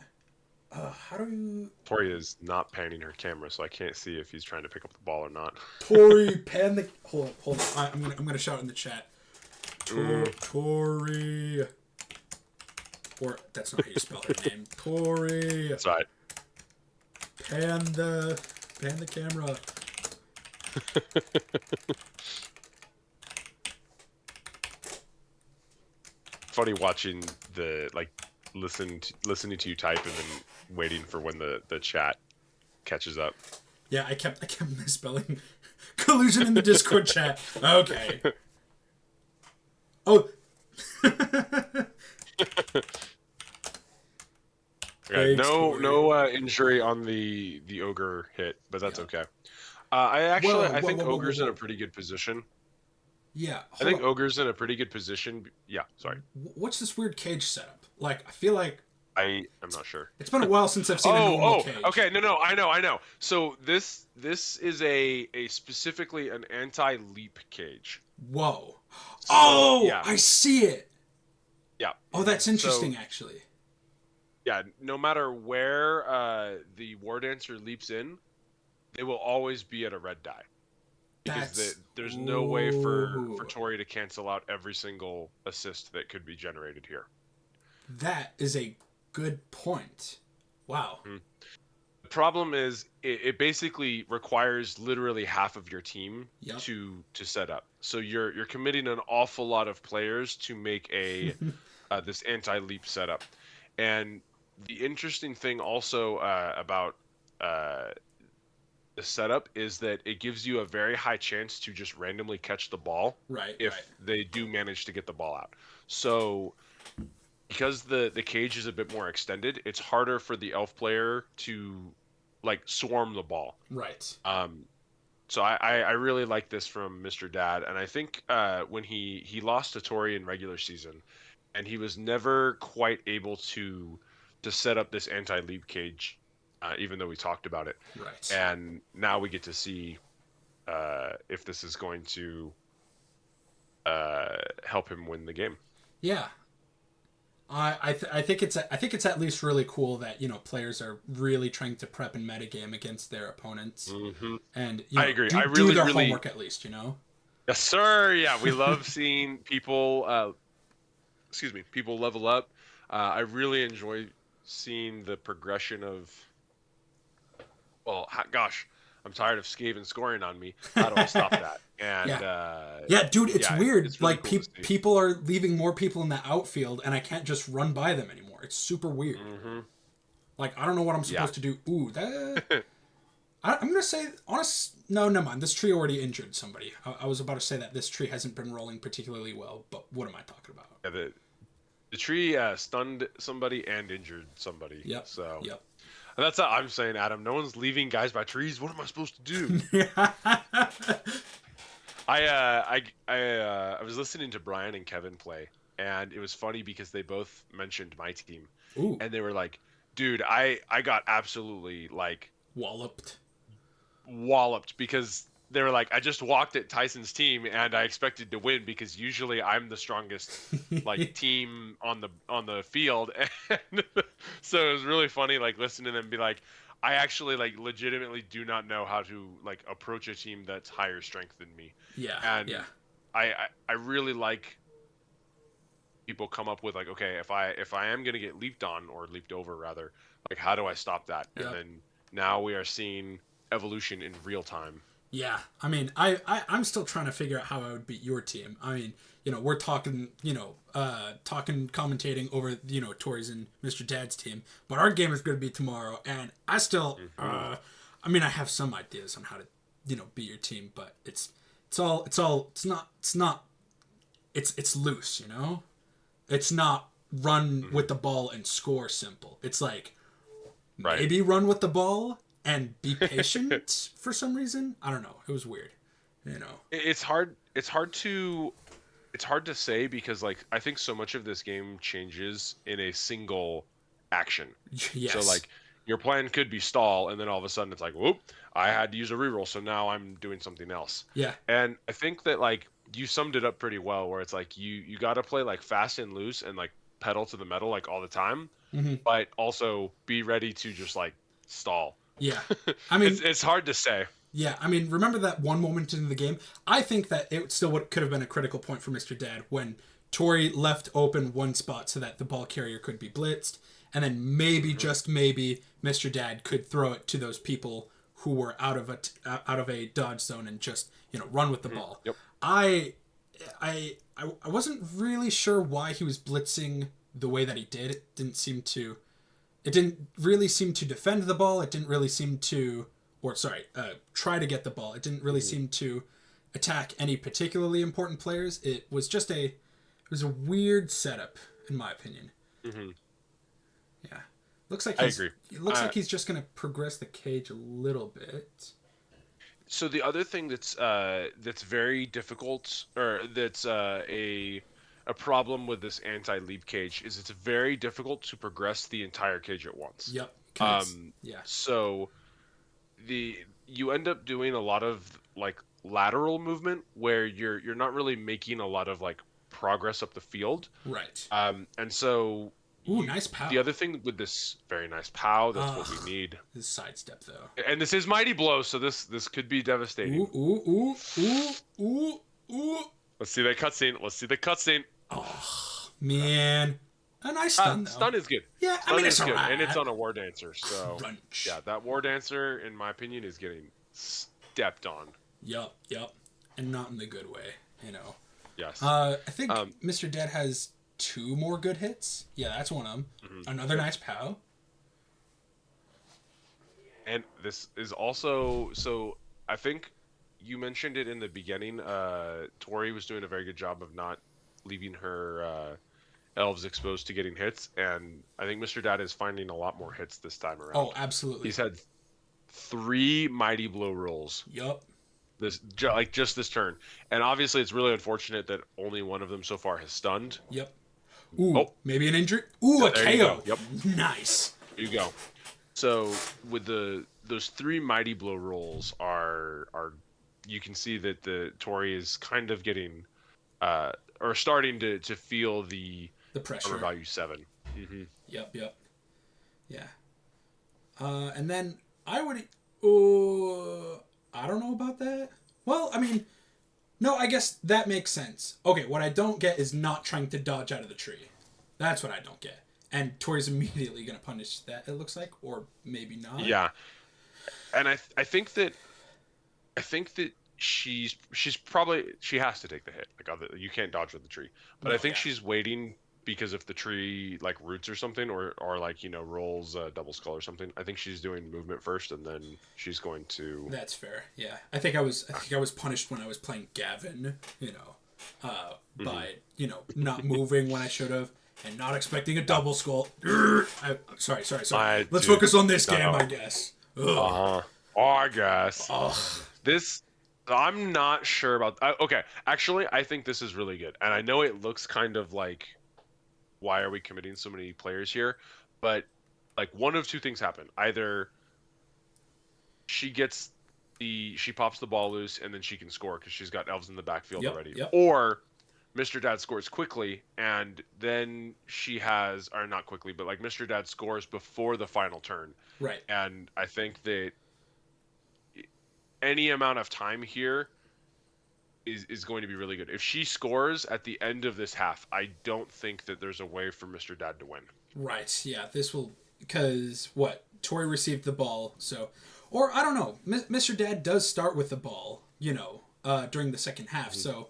How do you Tori is not panning her camera, so I can't see if he's trying to pick up the ball or not. Tori pan the hold on. I'm gonna shout in the chat. Mm. Tori. Or that's not how you spell her name. Tori. That's right. Pan the camera. funny watching the listening to you type and then waiting for when the chat catches up. Yeah, I kept misspelling collusion in the Discord chat. Okay. Oh. Okay, Thanks, Tori. no injury on the ogre hit, but that's okay. I think ogre's in a pretty good position. Yeah, I think ogre's in a pretty good position. Yeah, sorry. What's this weird cage setup? Like, I feel like I'm not sure. it's been a while since I've seen a normal cage. Okay, no, I know. So this is a specifically an anti-leap cage. Whoa. So, yeah. I see it. Yeah. Oh, that's interesting, So, actually. yeah, no matter where the war dancer leaps in, they will always be at a red die. Because there's no way for Tori to cancel out every single assist that could be generated here. That is a good point. Wow. Mm-hmm. The problem is it basically requires literally half of your team to set up. So you're committing an awful lot of players to make a this anti-leap setup. And the interesting thing also about the setup is that it gives you a very high chance to just randomly catch the ball if they do manage to get the ball out. So because the cage is a bit more extended, it's harder for the elf player to like swarm the ball. Right. So I really like this from Mr. Dad, and I think when he lost to Tori in regular season, and he was never quite able to set up this anti-leap cage, even though we talked about it. Right. And now we get to see if this is going to help him win the game. Yeah. I think it's at least really cool that players are really trying to prep and metagame against their opponents, and I agree. Do, I really do their homework at least. Yes, sir. Yeah, we love seeing people. People level up. I really enjoy seeing the progression of. Well, gosh, I'm tired of Skaven scoring on me. How do I stop that? And dude, it's weird. It's really like cool people are leaving more people in the outfield, and I can't just run by them anymore. It's super weird. Mm-hmm. Like I don't know what I'm supposed to do. Ooh, that. I'm gonna say No, never mind. This tree already injured somebody. I was about to say that this tree hasn't been rolling particularly well, but what am I talking about? Yeah, the tree stunned somebody and injured somebody. Yep. So. Yep. And that's how I'm saying, Adam. No one's leaving guys by trees. What am I supposed to do? I was listening to Brian and Kevin play, and it was funny because they both mentioned my team. Ooh. And they were like, "Dude, I got absolutely like walloped because they were like, I just walked at Tyson's team and I expected to win because usually I'm the strongest like team on the field." And so it was really funny like listening to them be like, I actually like legitimately do not know how to like approach a team that's higher strength than me. Yeah. And yeah. I really like people come up with like, okay, if I am gonna get leaped on or leaped over rather, like how do I stop that? Yep. And then now we are seeing evolution in real time. Yeah, I mean, I'm still trying to figure out how I would beat your team. I mean, we're talking, commentating over, Tori's and Mr. Dad's team, but our game is going to be tomorrow, and I still, I have some ideas on how to, beat your team, but it's loose, It's not run with the ball and score simple. It's like, maybe run with the ball and be patient for some reason. I don't know. It was weird. It's hard to say because like I think so much of this game changes in a single action. Yes. So like your plan could be stall and then all of a sudden it's like, whoop, I had to use a reroll, so now I'm doing something else. Yeah. And I think that like you summed it up pretty well where it's like you got to play like fast and loose and like pedal to the metal like all the time, but also be ready to just like stall. Yeah, I mean, it's hard to say. Yeah, I mean, remember that one moment in the game? I think that it still could have been a critical point for Mr. Dad when Tori left open one spot so that the ball carrier could be blitzed, and then maybe, just maybe, Mr. Dad could throw it to those people who were out of a dodge zone and just run with the ball. Yep. I I wasn't really sure why he was blitzing the way that he did. It didn't really seem to defend the ball. It didn't really seem to, try to get the ball. It didn't really seem to attack any particularly important players. It was a weird setup, in my opinion. Mm-hmm. Yeah, looks like I agree. It looks like he's just gonna progress the cage a little bit. So the other thing that's very difficult, or that's a problem with this anti-leap cage, is it's very difficult to progress the entire cage at once. Yep. Yeah. So you end up doing a lot of like lateral movement where you're not really making a lot of like progress up the field. Right. And so Nice pow. the other thing with this very nice pow, that's what we need. This sidestep though. And this is mighty blow, so this could be devastating. Ooh. Let's see that cutscene. Oh man, a nice stun though. Stun is good. Yeah, stun is it's good, alright. and it's on a war dancer. So Crunch. yeah, that war dancer, in my opinion, is getting stepped on. Yup, and not in the good way, you know. Yes. I think Mr. Dead has 2 more good hits. Yeah, that's one of them. Mm-hmm. Another nice pow. And this is also, so I think you mentioned it in the beginning. Tori was doing a very good job of not leaving her elves exposed to getting hits, and I think Mr. Dad is finding a lot more hits this time around. Oh, absolutely. He's had 3 mighty blow rolls. Yup. Just this turn, and obviously it's really unfortunate that only one of them so far has stunned. Yep. Ooh, maybe an injury. Ooh, a KO. Yep. Nice. There you go. So with those 3 mighty blow rolls are you can see that the Tori is kind of getting or starting to feel the pressure. Armor value 7. Mm-hmm. Yep. Yeah. And then I would. I don't know about that. Well, I mean, no, I guess that makes sense. Okay, what I don't get is not trying to dodge out of the tree. That's what I don't get. And Tori's immediately going to punish that, it looks like, or maybe not. Yeah. And I think that she has to take the hit. Like, you can't dodge with the tree. But I think she's waiting because if the tree like roots or something, or like, you know, rolls a double skull or something, I think she's doing movement first, and then she's going to. That's fair. Yeah, I think I was punished when I was playing Gavin. You know, by not moving when I should have, and not expecting a double skull. Sorry. Let's focus on this game, I guess. I guess. Ugh. This. I'm not sure about. Okay, actually, I think this is really good, and I know it looks kind of like, why are we committing so many players here? But like, one of 2 things happen. Either she pops the ball loose and then she can score because she's got elves in the backfield already. Yep. Or Mr. Dad scores quickly, and then she has, or not quickly, but like Mr. Dad scores before the final turn. Right. And I think that any amount of time here is going to be really good. If she scores at the end of this half, I don't think that there's a way for Mr. Dad to win. Right. Yeah. This will, because Tori received the ball, so, or I don't know. Mr. Dad does start with the ball, during the second half. Mm-hmm. So,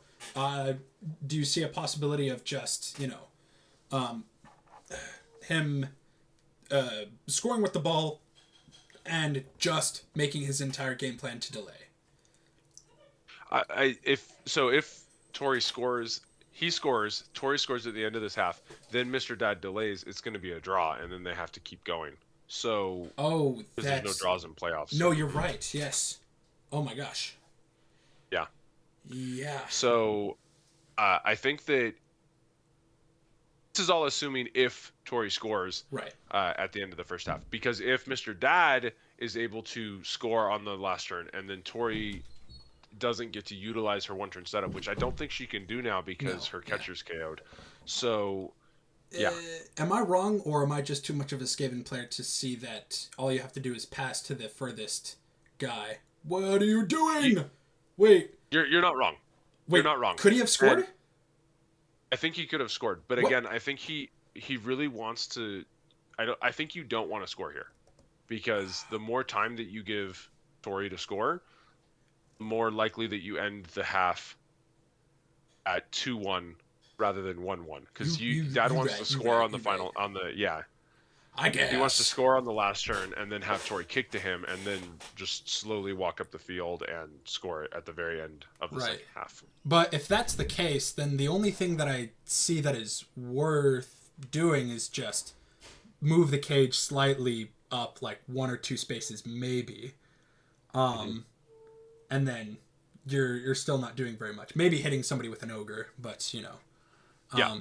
do you see a possibility of just him scoring with the ball and just making his entire game plan to delay? If Tori scores, Tori scores at the end of this half, then Mr. Dad delays, it's going to be a draw, and then they have to keep going. So, because there's no draws in playoffs. No, you're right. Yes. Oh my gosh. Yeah. Yeah. So, I think that this is all assuming if Tori scores at the end of the first half, because if Mr. Dad is able to score on the last turn, and then Tori doesn't get to utilize her 1-turn setup, which I don't think she can do now because her catcher's KO'd. So, yeah. Am I wrong, or am I just too much of a Skaven player to see that all you have to do is pass to the furthest guy? What are you doing? Wait. You're not wrong. You're not wrong. Could he have scored? And I think he could have scored, but again, I think he really wants to. I think you don't want to score here, because the more time that you give Tori to score, more likely that you end the half at 2-1 rather than 1-1 because You Dad wants right, to you score right, on the you final right. on the yeah. I He wants to guess. score on the last turn and then have Tori kick to him and then just slowly walk up the field and score it at the very end of the Right. second half. But if that's the case, then the only thing that I see that is worth doing is just move the cage slightly up, like 1 or 2 spaces, maybe. And then you're still not doing very much. Maybe hitting somebody with an ogre, but Yeah.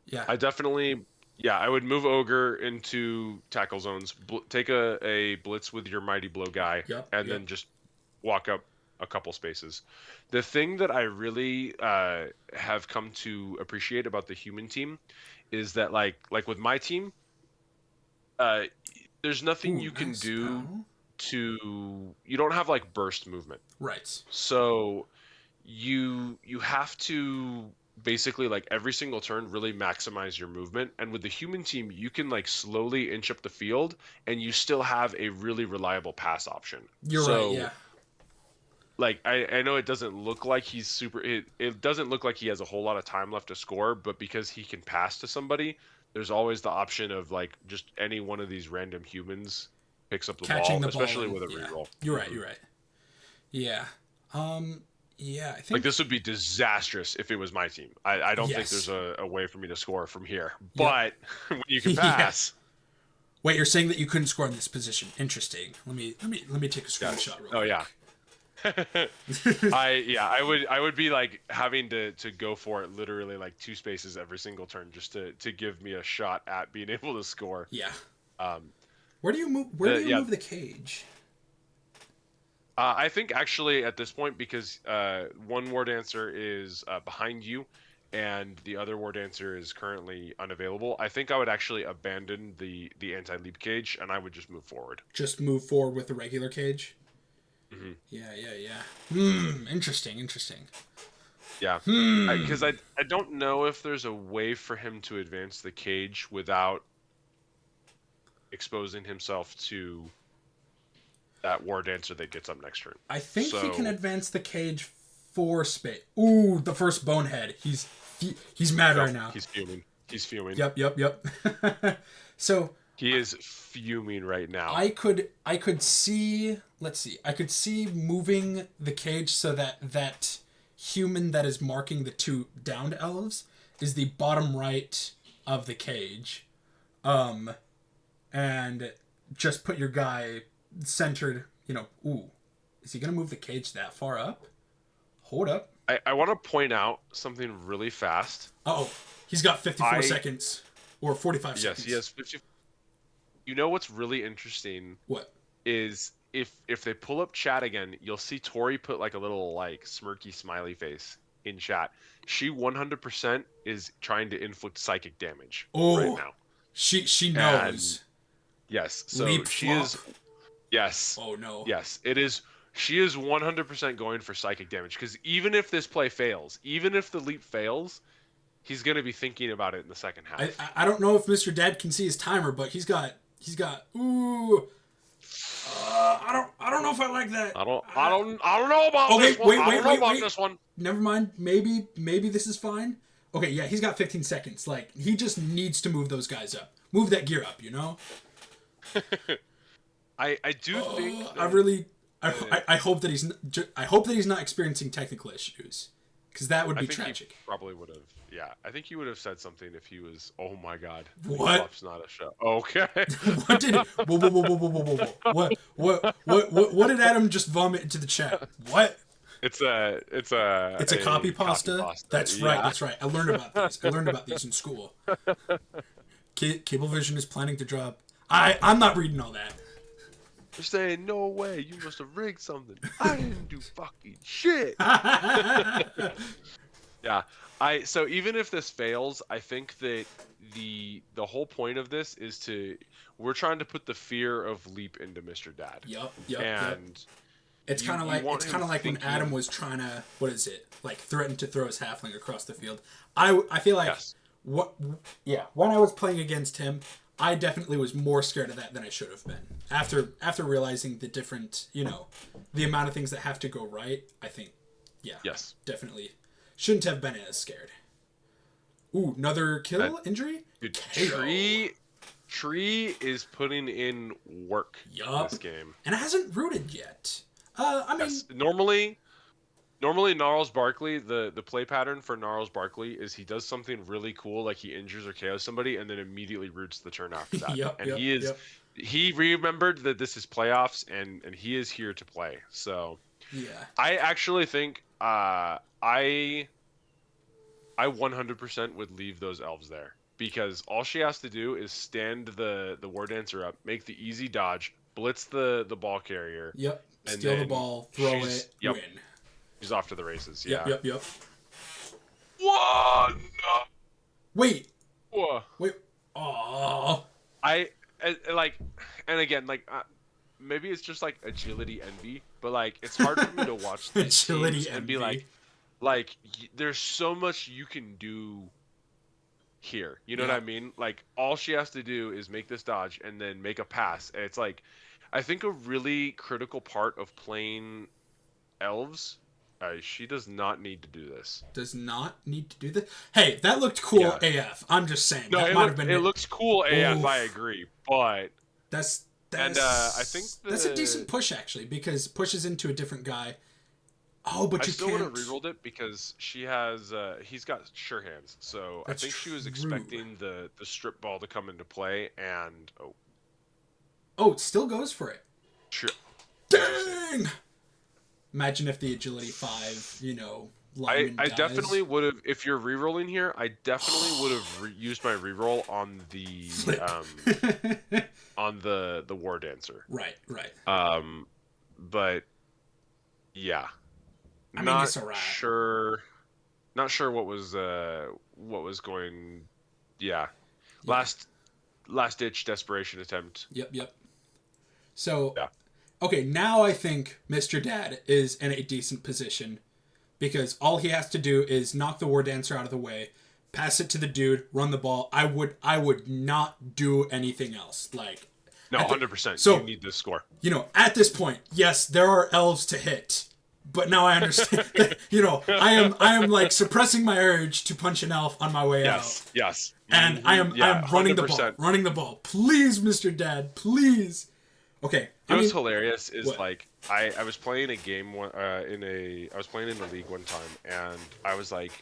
yeah, I definitely, yeah, I would move Ogre into tackle zones, take a blitz with your Mighty Blow guy, yep, and yep. then just walk up a couple spaces. The thing that I really have come to appreciate about the human team is that, like with my team, uh, there's nothing Ooh, you can nice do bow. you don't have like burst movement. Right. So you have to basically like every single turn really maximize your movement, and with the human team you can like slowly inch up the field and you still have a really reliable pass option. You're right. So Yeah. like I know it doesn't look like it doesn't look like he has a whole lot of time left to score, but because he can pass to somebody, there's always the option of like just any one of these random humans picks up the Catching ball, the ball especially and with a yeah. reroll. You're right. You're right. Yeah. Yeah. I Like think this would be disastrous if it was my team. I don't think there's yes. a way for me to score from here. Yep. But when you can Yeah. pass, Wait, you're saying that you couldn't score in this position? Interesting. Let me take a yes. screenshot real Oh yeah. quick. I would be like having to go for it literally like 2 spaces every single turn just to give me a shot at being able to score. Yeah. Um Where do you move? Where do the you yeah move the cage? I think actually at this point, because one war dancer is behind you and the other war dancer is currently unavailable, I think I would actually abandon the anti-leap cage and I would just move forward. Just move forward with the regular cage. Hmm. Yeah. Yeah. Yeah. Interesting. Interesting. Yeah, because I don't know if there's a way for him to advance the cage without exposing himself to that war dancer that gets up next turn. I think he can So advance the cage 4 space. Ooh, the first bonehead. He's mad no, right now. he's fuming. He's fuming. Yep. Yep. Yep. So He is fuming right now. I could see, let's see, I could see moving the cage so that human that is marking the 2 downed elves is the bottom right of the cage, and just put your guy centered. Ooh, is he gonna move the cage that far up? Hold up. I want to point out something really fast. Oh, he's got 54 I seconds or 45 Yes, seconds. he has 50. You know what's really interesting What? is if they pull up chat again, you'll see Tori put like a little like smirky smiley face in chat. She 100% is trying to inflict psychic damage right Oh, now. she And knows. yes, so Leap she flop. is yes. Oh no. Yes, it is. She is 100% going for psychic damage because even if this play fails, even if the leap fails, he's going to be thinking about it in the second I, half. I I don't know if Mr. Dad can see his timer, but he's got ooh. I don't know if I like that. I don't know about Okay, this one. wait, I wait, don't know wait, about wait. this one. Never mind. Maybe this is fine. Okay, yeah, he's got 15 seconds. Like he just needs to move those guys up. Move that gear up, I do think I that really I hope that I hope that he's not experiencing technical issues, because that would I be think tragic. he probably would have. Yeah, I think he would have said something if he was. Oh my God, What? Flop's not a show. Okay. What did whoa whoa whoa whoa whoa whoa whoa what did Adam just vomit into the chat? What? It's a It's a copy copy pasta. pasta. That's right. Yeah. That's right. I learned about these. I learned about these in school. Cablevision is planning to drop. I'm not reading all that. They're saying no way. You must have rigged something. I didn't do fucking shit. Yeah. So even if this fails, I think that the whole point of this is we're trying to put the fear of leap into Mr. Dad. Yep. Yep. Yep. And It's you kind of like want him when thinking- Adam was trying to threaten to throw his halfling across the field. I feel like Yes. when I was playing against him, I definitely was more scared of that than I should have been. After realizing the different, the amount of things that have to go right, I think, yeah, Yes. definitely shouldn't have been as scared. Ooh, another That kill injury? dude, KO. Tree is putting in work Yup. this game. And it hasn't rooted yet. I mean, Yes. Normally Gnarls Barkley, the play pattern for Gnarls Barkley is he does something really cool, like he injures or KOs somebody, and then immediately roots the turn after that. yep, And yep, yep. he remembered that this is playoffs, and he is here to play. So Yeah. I actually think I 100% would leave those elves there because all she has to do is stand the war dancer up, make the easy dodge, blitz the ball carrier, Yep. and Steal the then ball, throw it, yep, win. she's off to the races. Yep, Yeah. yep, yep. One. Wait. Whoa. Wait. Oh. Like, and again, like maybe it's just like agility envy, but like it's hard for me to watch these Agility teams and be envy. like there's so much you can do here. You know what Yeah. I mean? Like all she has to do is make this dodge and then make a pass. And it's like I think a really critical part of playing elves, she does not need to do this. Does not need to do this. Hey, that looked cool Yeah. AF. I'm just saying. No, That might have been it looks cool AF, I Oof. agree. But That's I think that's a decent push actually because pushes into a different guy. Oh, but I you still can't. would have rerolled it because she has he's got sure hands. So That's I think she was true. expecting the strip ball to come into play and Oh, it still goes for it. sure. Dang! Imagine if the agility 5, lineman I dies. definitely would have if you're rerolling here. I definitely would have used my reroll on the Flip. on the war dancer. Right. But yeah, I mean, not it's alright. sure. Not sure what was going. Yeah, last ditch desperation attempt. Yep. So, Yeah. okay, now I think Mr. Dad is in a decent position because all he has to do is knock the war dancer out of the way, pass it to the dude, run the ball. I would not do anything else. Like, No, 100%. So you need this score. At this point, yes, there are elves to hit. But now I understand that, I am like suppressing my urge to punch an elf on my way out. Yes. And I am running 100%. the ball. Please, Mr. Dad, please. Okay. What's hilarious is what? like I was playing a game I was playing in the league one time and I was like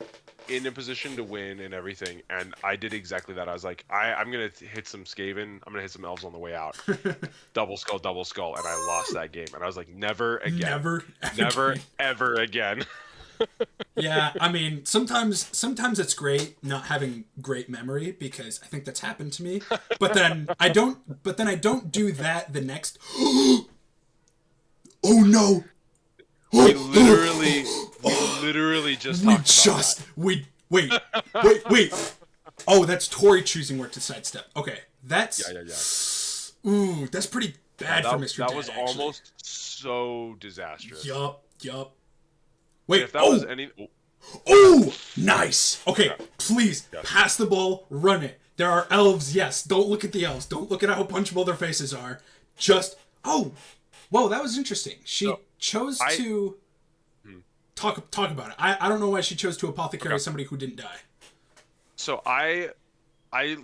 in a position to win and everything and I did exactly that. I was like I'm gonna hit some Skaven, I'm gonna hit some elves on the way out. double skull, and I lost that game and I was like never again. Never ever again. Yeah, I mean, sometimes it's great not having great memory because I think that's happened to me. But then I don't do that the next. Oh no! We literally just talked about that. Wait. Oh, that's Tori choosing where to sidestep. Okay, that's Yeah. Ooh, that's pretty bad for Mr. Dad. That was actually. almost so disastrous. Yup. Wait, If that was any. Oh, nice. Okay, Yeah. please pass the ball, run it. There are elves. Yes, don't look at the elves. Don't look at how punchable their faces are. Just whoa, that was interesting. She chose to talk about it. I don't know why she chose to apothecary somebody who didn't die. So I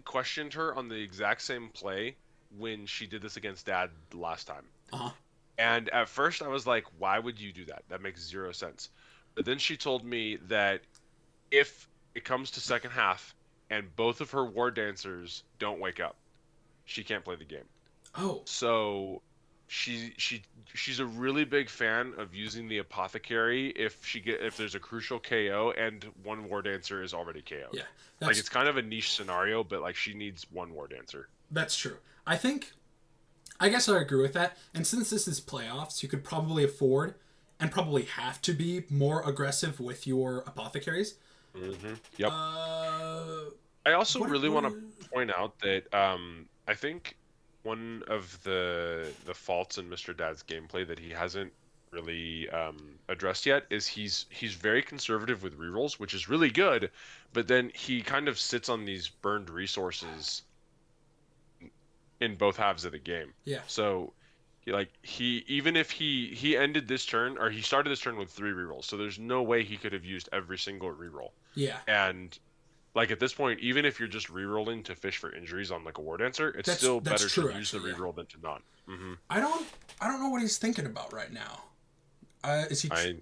questioned her on the exact same play when she did this against Dad last time. And at first I was like, why would you do that? That makes zero sense. But then she told me that if it comes to second half and both of her war dancers don't wake up, she can't play the game. Oh. So she's a really big fan of using the apothecary if there's a crucial KO and one war dancer is already KO'd. Yeah. Like it's kind of a niche scenario, but like she needs one war dancer. That's true. I guess I agree with that. And since this is playoffs, you could probably afford and probably have to be more aggressive with your apothecaries. Mm-hmm. Yep. I also really want to point out that I think one of the faults in Mr. Dad's gameplay that he hasn't really addressed yet is he's very conservative with rerolls, which is really good, but then he kind of sits on these burned resources in both halves of the game. Yeah. So Even if he ended this turn, or he started this turn with 3 rerolls, so there's no way he could have used every single reroll. Yeah. And like at this point, even if you're just rerolling to fish for injuries on like a War Dancer, it's That's still better true, to use the actually, yeah. reroll than to not. Mm-hmm. I don't know what he's thinking about right now. Is he? I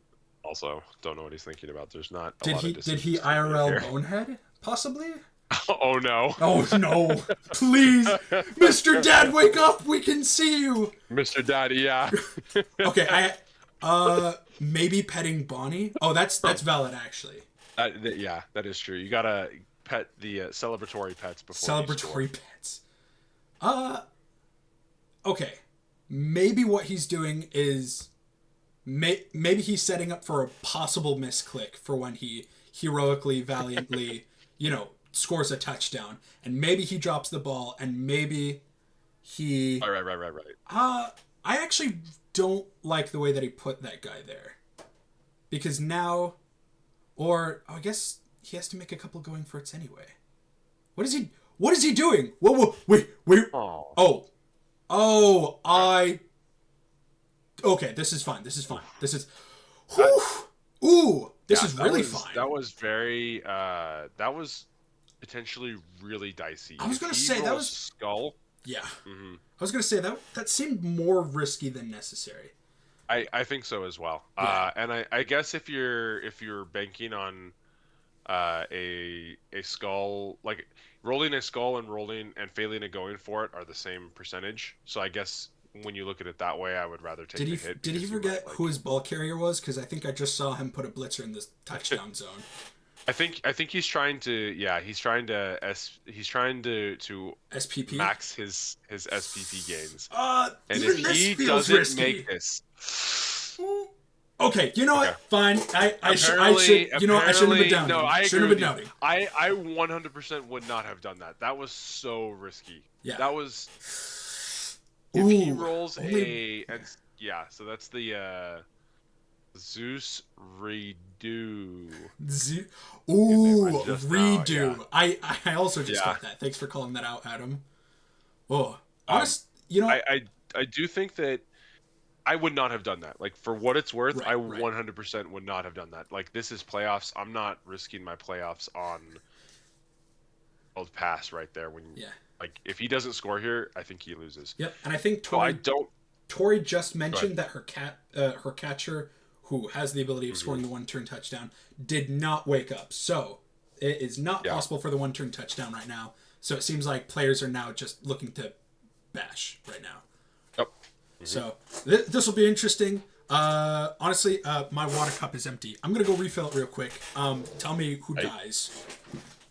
also don't know what he's thinking about. There's not a Did lot he? of Did decisions he to be made IRL here. bonehead? Possibly. Oh no. Oh no! Please, Mr. Dad, wake up! We can see you. Mr. Daddy, yeah. Okay, maybe petting Bonnie. Oh, that's valid actually. Yeah, that is true. You gotta pet the celebratory pets before you score. Celebratory pets. Okay. Maybe what he's doing is maybe he's setting up for a possible misclick for when he heroically, valiantly, scores a touchdown, and maybe he drops the ball, and maybe he. Right. I actually don't like the way that he put that guy there, because now, I guess he has to make a couple going for it anyway. What is he? What is he doing? Whoa, wait. Oh. Okay, this is fine. This is. Whew, this is really fine. That was very. That was potentially really dicey. I was gonna say that was skull. Yeah. Mm-hmm. I was gonna say that seemed more risky than necessary. I think so as well. Yeah. And I guess if you're banking on a skull, like rolling a skull and rolling and failing and going for it are the same percentage. So I guess when you look at it that way, I would rather take the hit. Did he forget who his ball carrier was? Because I think I just saw him put a blitzer in the touchdown zone. I think he's trying to he's trying to SPP max his SPP gains. And even if this he feels doesn't risky. make this, okay, you know what? Fine. I should I shouldn't have been doubting. No, I shouldn't have been doubting. I 100% would not have done that. That was so risky. Yeah. That was. If he rolls so that's the Zeus redo. Redo. Yeah. I also just got that. Thanks for calling that out, Adam. Oh, honest, I do think that I would not have done that. Like, for what it's worth, I 100% would not have done that. Like, this is playoffs. I'm not risking my playoffs on old pass right there. Like, if he doesn't score here, I think he loses. Yep, and I think Tori just mentioned that her catcher, who has the ability of scoring the one-turn touchdown, did not wake up. So it is not possible for the one-turn touchdown right now. So it seems like players are now just looking to bash right now. Yep. Mm-hmm. So this will be interesting. Honestly, my water cup is empty. I'm gonna go refill it real quick. Tell me who dies.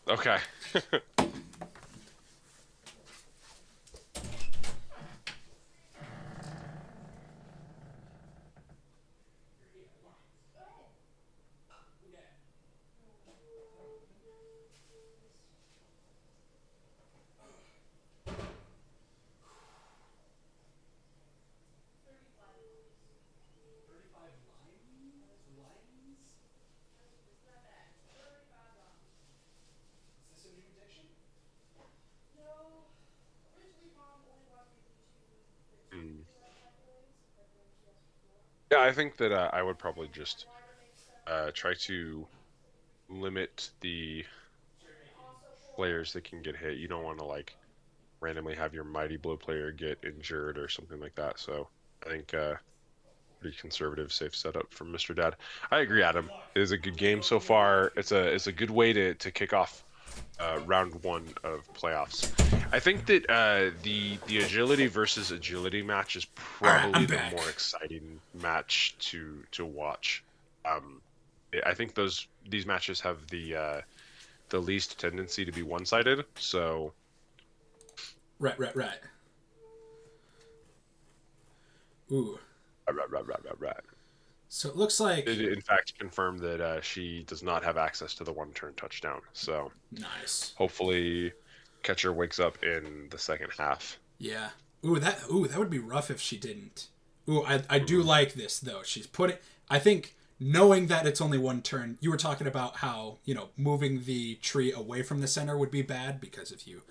Okay. Yeah, I think that I would probably just try to limit the players that can get hit. You don't want to like randomly have your Mighty Blow player get injured or something like that. So I think pretty conservative, safe setup from Mr. Dad. I agree, Adam. It is a good game so far. It's a good way to kick off round 1 of playoffs. I think that the agility versus agility match is probably the more exciting match to watch. I think these matches have the least tendency to be one-sided. So. Right. Ooh. Right. So it looks like it in fact confirmed that she does not have access to the one-turn touchdown. So nice. Hopefully, catcher wakes up in the second half. Yeah. That would be rough if she didn't. I do like this though. She's putting. I think knowing that it's only one turn. You were talking about how moving the tree away from the center would be bad because if you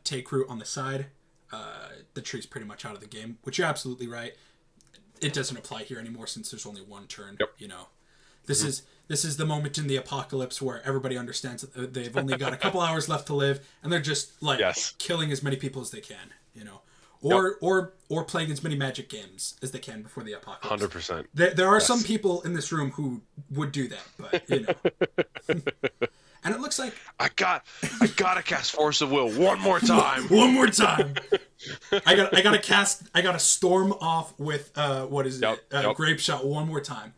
take root on the side. the tree's pretty much out of the game, which you're absolutely right. It doesn't apply here anymore since there's only one turn. Yep. You know, this is the moment in the apocalypse where everybody understands that they've only got a couple hours left to live, and they're just like killing as many people as they can. You know, or playing as many Magic games as they can before the apocalypse. 100%. There are some people in this room who would do that, but you know. And it looks like I gotta cast Force of Will one more time. One more time. I gotta storm off with Grape Shot one more time.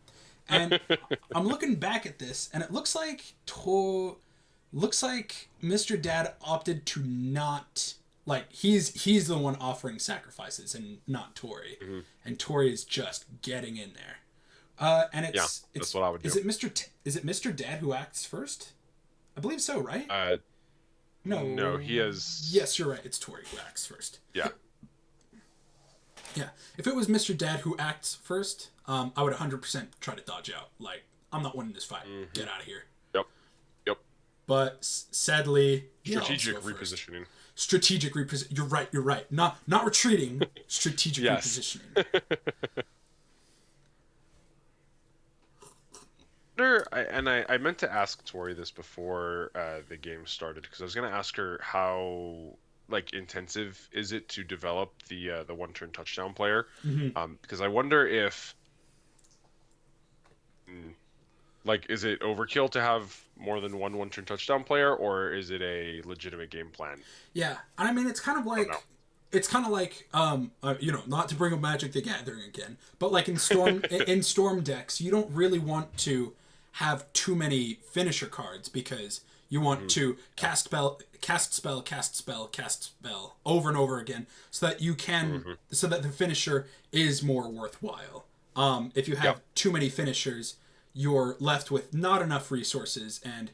And I'm looking back at this, and it looks like Mr. Dad opted to not, like, he's the one offering sacrifices and not Tori. Mm-hmm. And Tori is just getting in there. And it's that's what I would do. Is it Mr. Dad who acts first? I believe so, right? No, he has... Yes, you're right. It's Tori who acts first. Yeah. Yeah. If it was Mr. Dad who acts first, I would 100% try to dodge out. Like, I'm not winning this fight. Mm-hmm. Get out of here. Yep. But sadly... Strategic repositioning. Strategic repositioning. You're right. Not retreating. Strategic repositioning. I meant to ask Tori this before the game started, because I was going to ask her how intensive is it to develop the one-turn touchdown player, because I wonder if is it overkill to have more than one-turn touchdown player, or is it a legitimate game plan? Yeah, I mean it's kind of like not to bring up Magic the Gathering again, but like in Storm decks, you don't really want to have too many finisher cards, because you want to cast spell over and over again, so that you can so that the finisher is more worthwhile. If you have too many finishers, you're left with not enough resources and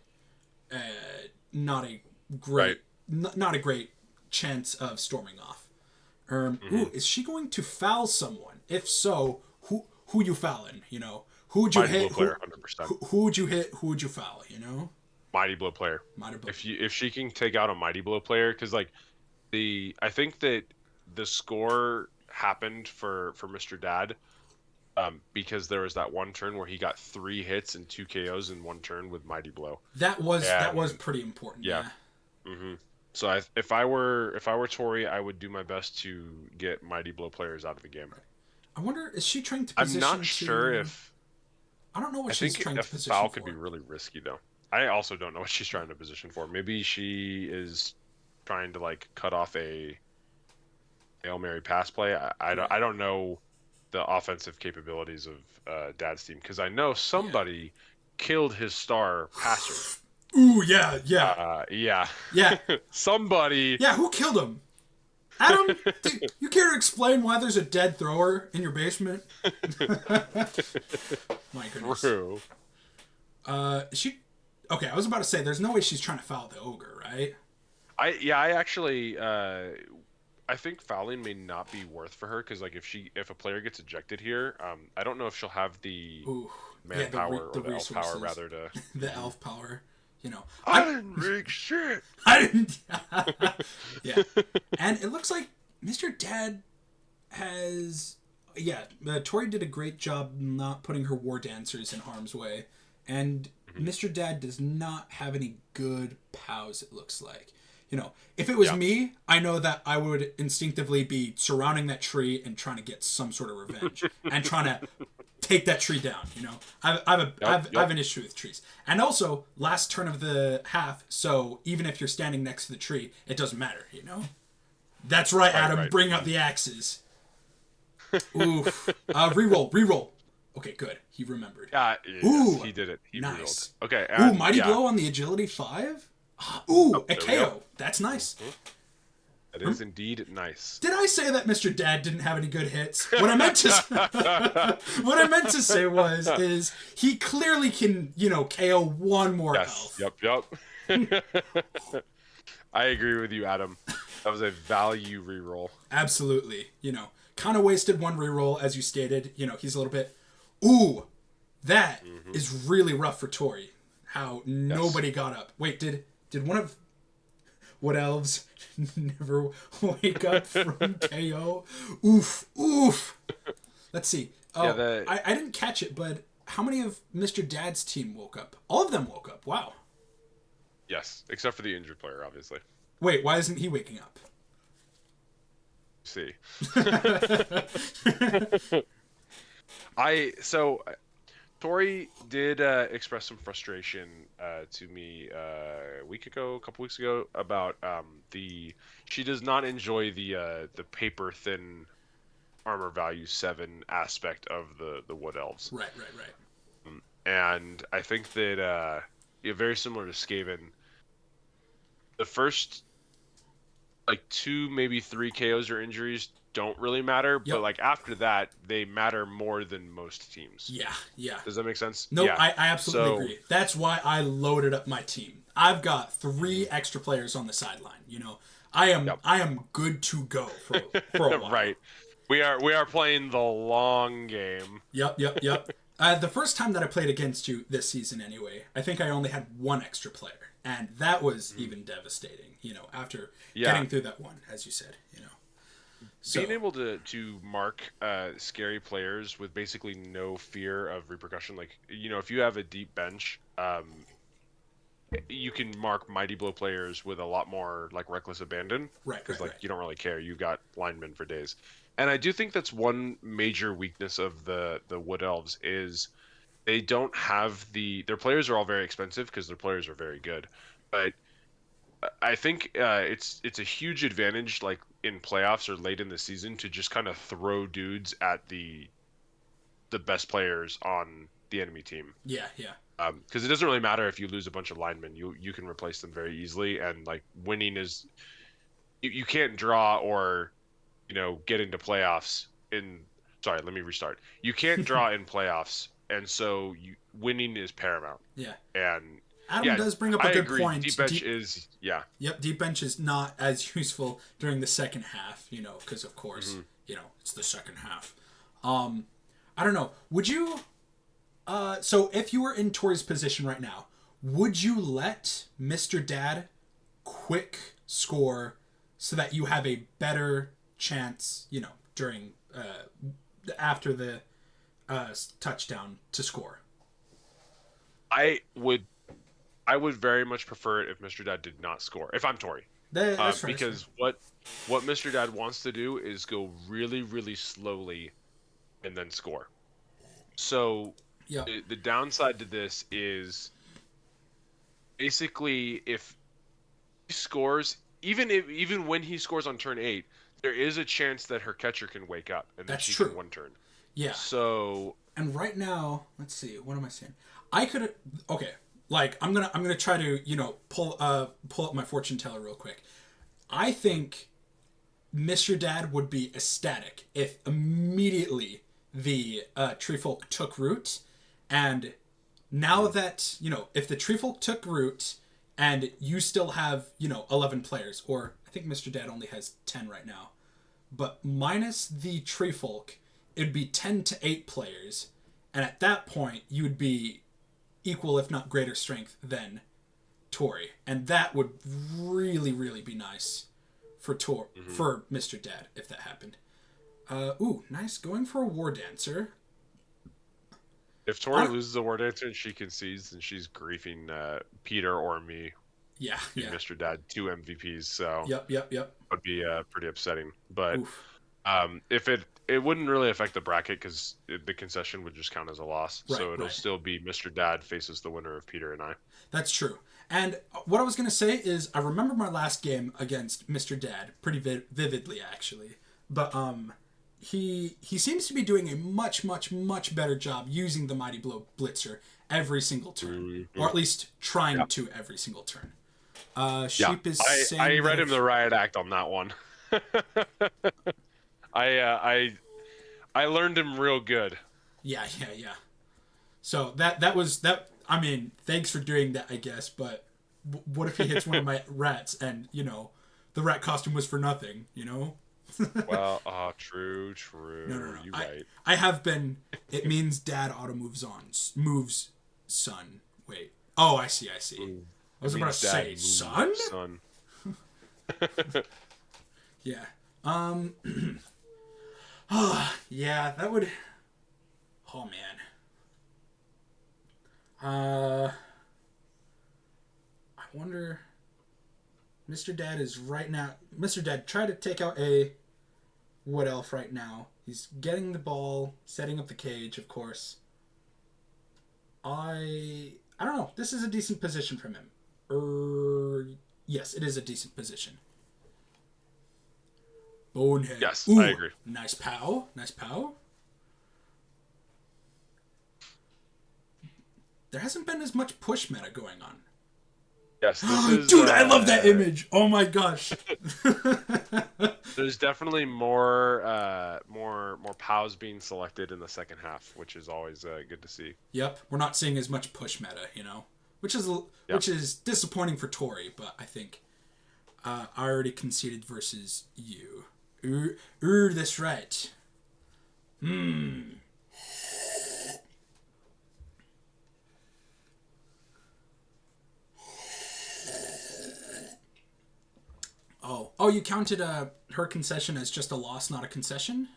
not a great chance of storming off. Ooh, is she going to foul someone? If so, who you fouling? You know, who would you hit? Player, 100%. Who would you hit? Who would you foul? You know, Mighty Blow player. If she can take out a Mighty Blow player, because I think that the score happened for Mr. Dad, because there was that one turn where he got 3 hits and 2 KOs in one turn with Mighty Blow. That was pretty important. Yeah. Mm-hmm. So if I were Tori, I would do my best to get Mighty Blow players out of the game. I wonder, is she trying to position? I'm not sure if. I don't know what she's trying to position foul for. Could be really risky though. I also don't know what she's trying to position for. Maybe she is trying to cut off a Hail Mary pass play. I don't know the offensive capabilities of Dad's team, because I know somebody killed his star passer. Ooh, yeah. Somebody. Yeah, who killed him? Adam, you care to explain why there's a dead thrower in your basement? My goodness. True. She... Okay, I was about to say, there's no way she's trying to foul the ogre, right? I actually... I think fouling may not be worth for her, because if a player gets ejected here, I don't know if she'll have the manpower or the elf power rather to... The elf power. You know, I didn't make shit. I didn't. Yeah, and it looks like Mr. Dad has. Yeah, Tori did a great job not putting her war dancers in harm's way, and Mr. Dad does not have any good POWs. It looks like. You know, if it was me, I know that I would instinctively be surrounding that tree and trying to get some sort of revenge and trying to take that tree down. You know, I have an issue with trees. And also, last turn of the half, so even if you're standing next to the tree, it doesn't matter, you know? That's right, Adam. Right. Bring out the axes. Oof. Reroll. Okay, good. He remembered. Yes, ooh, he did it. He nice. Rerolled. Okay. Ooh, Mighty Blow on the agility 5? Ooh, a KO. That's nice. That is indeed nice. Did I say that Mr. Dad didn't have any good hits? What I meant to say is he clearly can, KO one more elf. Yep. I agree with you, Adam. That was a value reroll. Absolutely. Kind of wasted one reroll, as you stated. He's a little bit... Ooh, that is really rough for Tori. How nobody got up. Wait, did one of Woodelves never wake up from KO. Oof, oof. Let's see. Oh, I didn't catch it, but how many of Mr. Dad's team woke up? All of them woke up. Wow. Yes, except for the injured player, obviously. Wait, why isn't he waking up? See. Tori did express some frustration to me a couple weeks ago, about she does not enjoy the paper thin armor value 7 aspect of the Wood Elves. Right. And I think that very similar to Skaven, the first like 2, maybe 3 KOs or injuries don't really matter, Yep. but like after that, they matter more than most teams. Yeah. Does that make sense? No, yeah. I absolutely agree. That's why I loaded up my team. I've got 3 extra players on the sideline. You know, I am good to go for a while. Right. We are playing the long game. Yep. The first time that I played against you this season, anyway, I think I only had 1 extra player, and that was even devastating. You know, after getting through that one, as you said. You know. So, being able to mark scary players with basically no fear of repercussion, like, you know, if you have a deep bench, you can mark Mighty Blow players with a lot more like reckless abandon, because you don't really care. You've got linemen for days, and I do think that's one major weakness of the Wood Elves is they don't have their players are all very expensive because their players are very good, but I think it's a huge advantage, like in playoffs or late in the season, to just kind of throw dudes at the best players on the enemy team. Yeah. Because it doesn't really matter if you lose a bunch of linemen, you can replace them very easily, and like winning is you can't draw or get into playoffs in. Sorry, let me restart. You can't draw in playoffs, and so winning is paramount. Yeah. And Adam does bring up a good point. Deep bench is Yep, deep bench is not as useful during the second half, because of course, it's the second half. I don't know. Would you so if you were in Tori's position right now, would you let Mr. Dad quick score so that you have a better chance, during after the touchdown to score? I would very much prefer it if Mr. Dad did not score. If I'm Tori, because what Mr. Dad wants to do is go really, really slowly and then score. So the downside to this is basically if he scores, even when he scores on turn 8, there is a chance that her catcher can wake up and then she can one turn. Yeah. So and right now, let's see, what am I saying? I could like I'm gonna try to pull up my fortune teller real quick. I think Mr. Dad would be ecstatic if immediately the tree folk took root, and now that if the tree folk took root and you still have 11 players, or I think Mr. Dad only has 10 right now, but minus the tree folk, it'd be 10 to 8 players, and at that point you would be equal, if not greater strength than Tori, and that would really, really be nice for for Mr. Dad if that happened. Ooh, nice, going for a War Dancer. If Tori loses a War Dancer and she concedes, then she's griefing Peter or me. Yeah. Mr. Dad, 2 MVPs, so Yep. would be pretty upsetting. But if it wouldn't really affect the bracket because the concession would just count as a loss. So it'll still be Mr. Dad faces the winner of Peter and I. That's true. And what I was going to say is I remember my last game against Mr. Dad pretty vividly, actually. But he seems to be doing a much, much, much better job using the Mighty Blow Blitzer every single turn. Or at least trying to every single turn. Sheep is saying I read him the riot act on that one. I learned him real good. Yeah. So that was that. I mean, thanks for doing that, I guess. But what if he hits one of my rats and the rat costume was for nothing? Well, true. No. You're right. I have been. It means Dad auto moves son. Wait. Oh, I see. I was about to say son. Yeah. Yeah, that would. Oh man. I wonder. Mr. Dad is right now. Mr. Dad, try to take out a Wood Elf right now. He's getting the ball, setting up the cage, of course. I don't know. This is a decent position from him. Yes, it is a decent position. Bonehead. Yes, Ooh, I agree. nice pow. Nice pow. There hasn't been as much push meta going on. Yes, this is. Dude, I love that image. Oh my gosh. There's definitely more POWs being selected in the second half, which is always good to see. Yep, we're not seeing as much push meta, you know, which is disappointing for Tori, but I think I already conceded versus you. That's right. Oh, you counted her concession as just a loss, not a concession?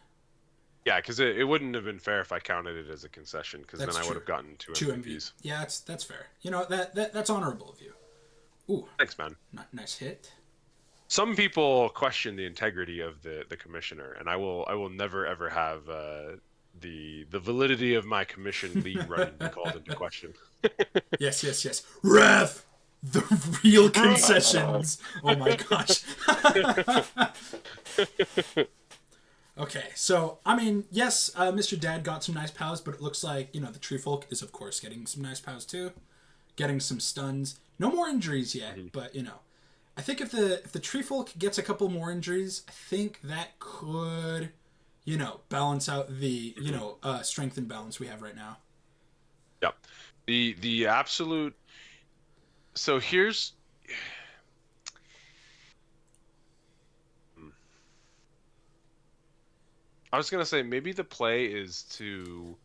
Yeah, because it wouldn't have been fair if I counted it as a concession, because then I would have gotten two MVPs. MVPs. Yeah, that's fair. You know, that's honorable of you. Ooh. Thanks, man. Nice hit. Some people question the integrity of the commissioner, and I will never ever have the validity of my commission league running be called into question. Yes. Ref! The real concessions. Oh my gosh. Okay, so, I mean, yes, Mr. Dad got some nice pows, but it looks like, you know, the Tree Folk is, of course, getting some nice pows, too. Getting some stuns. No more injuries yet, but, you know. I think if the Tree Folk gets a couple more injuries, I think that could, you know, balance out the, you know, strength and balance we have right now. Yep. The absolute... So here's... I was going to say, maybe the play is to,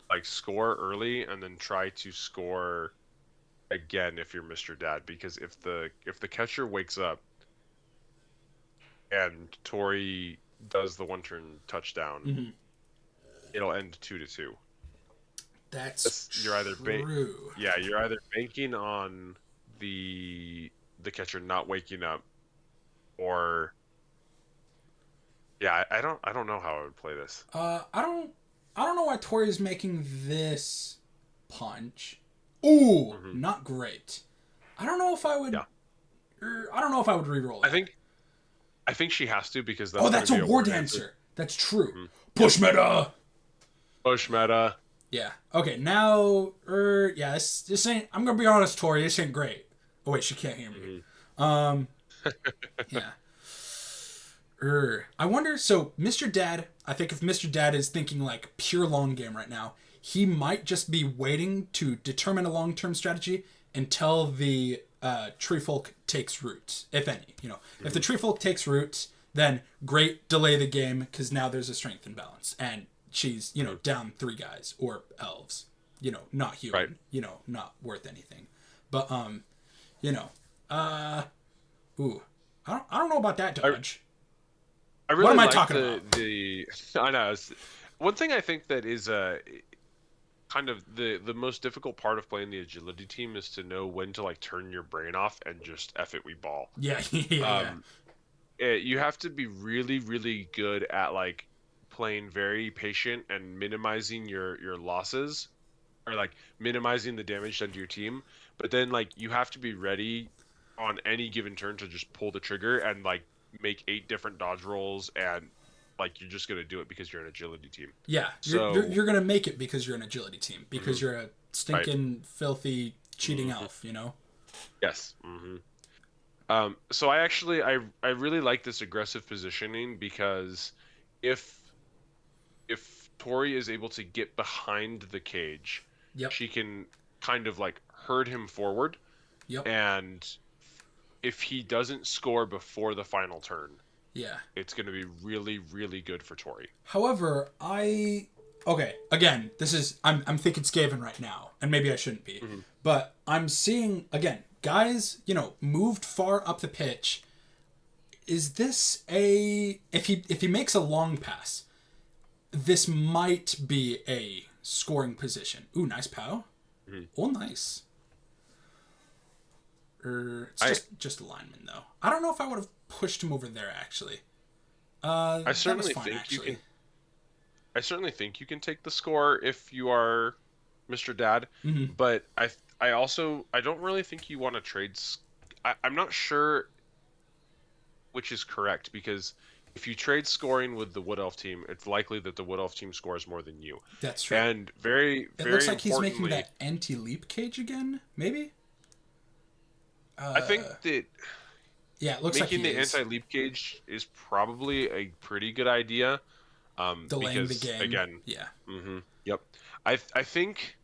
like, score early and then try to score again if you're Mr. Dad, because if the catcher wakes up and Tori does the one-turn touchdown, it'll end 2-2. That's you're either true. you're either banking on the catcher not waking up, or I don't know how I would play this. I don't know why Tori is making this punch. Ooh, not great. I don't know if I would. Yeah. I don't know if I would re-roll it. I think she has to, because that's that's a war dancer. That's true. Mm-hmm. Push meta. Push meta. Yeah. Okay. Now, yeah. This ain't. I'm gonna be honest, Tori. This ain't great. Oh wait, she can't hear me. Yeah. I wonder. So, Mr. Dad. I think if Mr. Dad is thinking like pure long game right now, he might just be waiting to determine a long-term strategy until the Tree Folk takes root, if any. You know, if the Tree Folk takes root, then great, delay the game, because now there's a strength imbalance, and she's, you know, down 3 guys or elves. You know, not human. Right. You know, not worth anything. But you know, I don't know about that dodge. I really what am I like talking about? I know. One thing I think that is kind of the most difficult part of playing the agility team is to know when to, like, turn your brain off and just F it, we ball. Yeah. You have to be really, really good at, like, playing very patient and minimizing your losses, or, like, minimizing the damage done to your team. But then, like, you have to be ready on any given turn to just pull the trigger and, like, make 8 different dodge rolls, and, like, you're just gonna do it because you're an agility team. Yeah, you're gonna make it because you're an agility team, because you're a stinking, filthy, cheating elf, you know? Yes. So I really like this aggressive positioning, because if Tori is able to get behind the cage, she can kind of, like, herd him forward. And if he doesn't score before the final turn, it's going to be really, really good for Tori. However, okay, again, this is I'm thinking Skaven right now, and maybe I shouldn't be, but I'm seeing, again, guys, you know, moved far up the pitch. is this a if he makes a long pass, this might be a scoring position. Ooh, nice pow. Mm-hmm. Oh, nice. It's just a lineman though. I don't know if I would have pushed him over there actually. I certainly think you can take the score if you are Mr. Dad, Mm-hmm. but I also I don't really think you want to trade. I'm not sure which is correct, because if you trade scoring with the Wood Elf team, it's likely that the Wood Elf team scores more than you. That's true. And very it very looks like he's importantly, making that anti-leap cage again. Maybe. I think that yeah, it looks making like the anti-leap cage is probably a pretty good idea. Delaying because the game. Again, yeah. Mm-hmm, yep. I think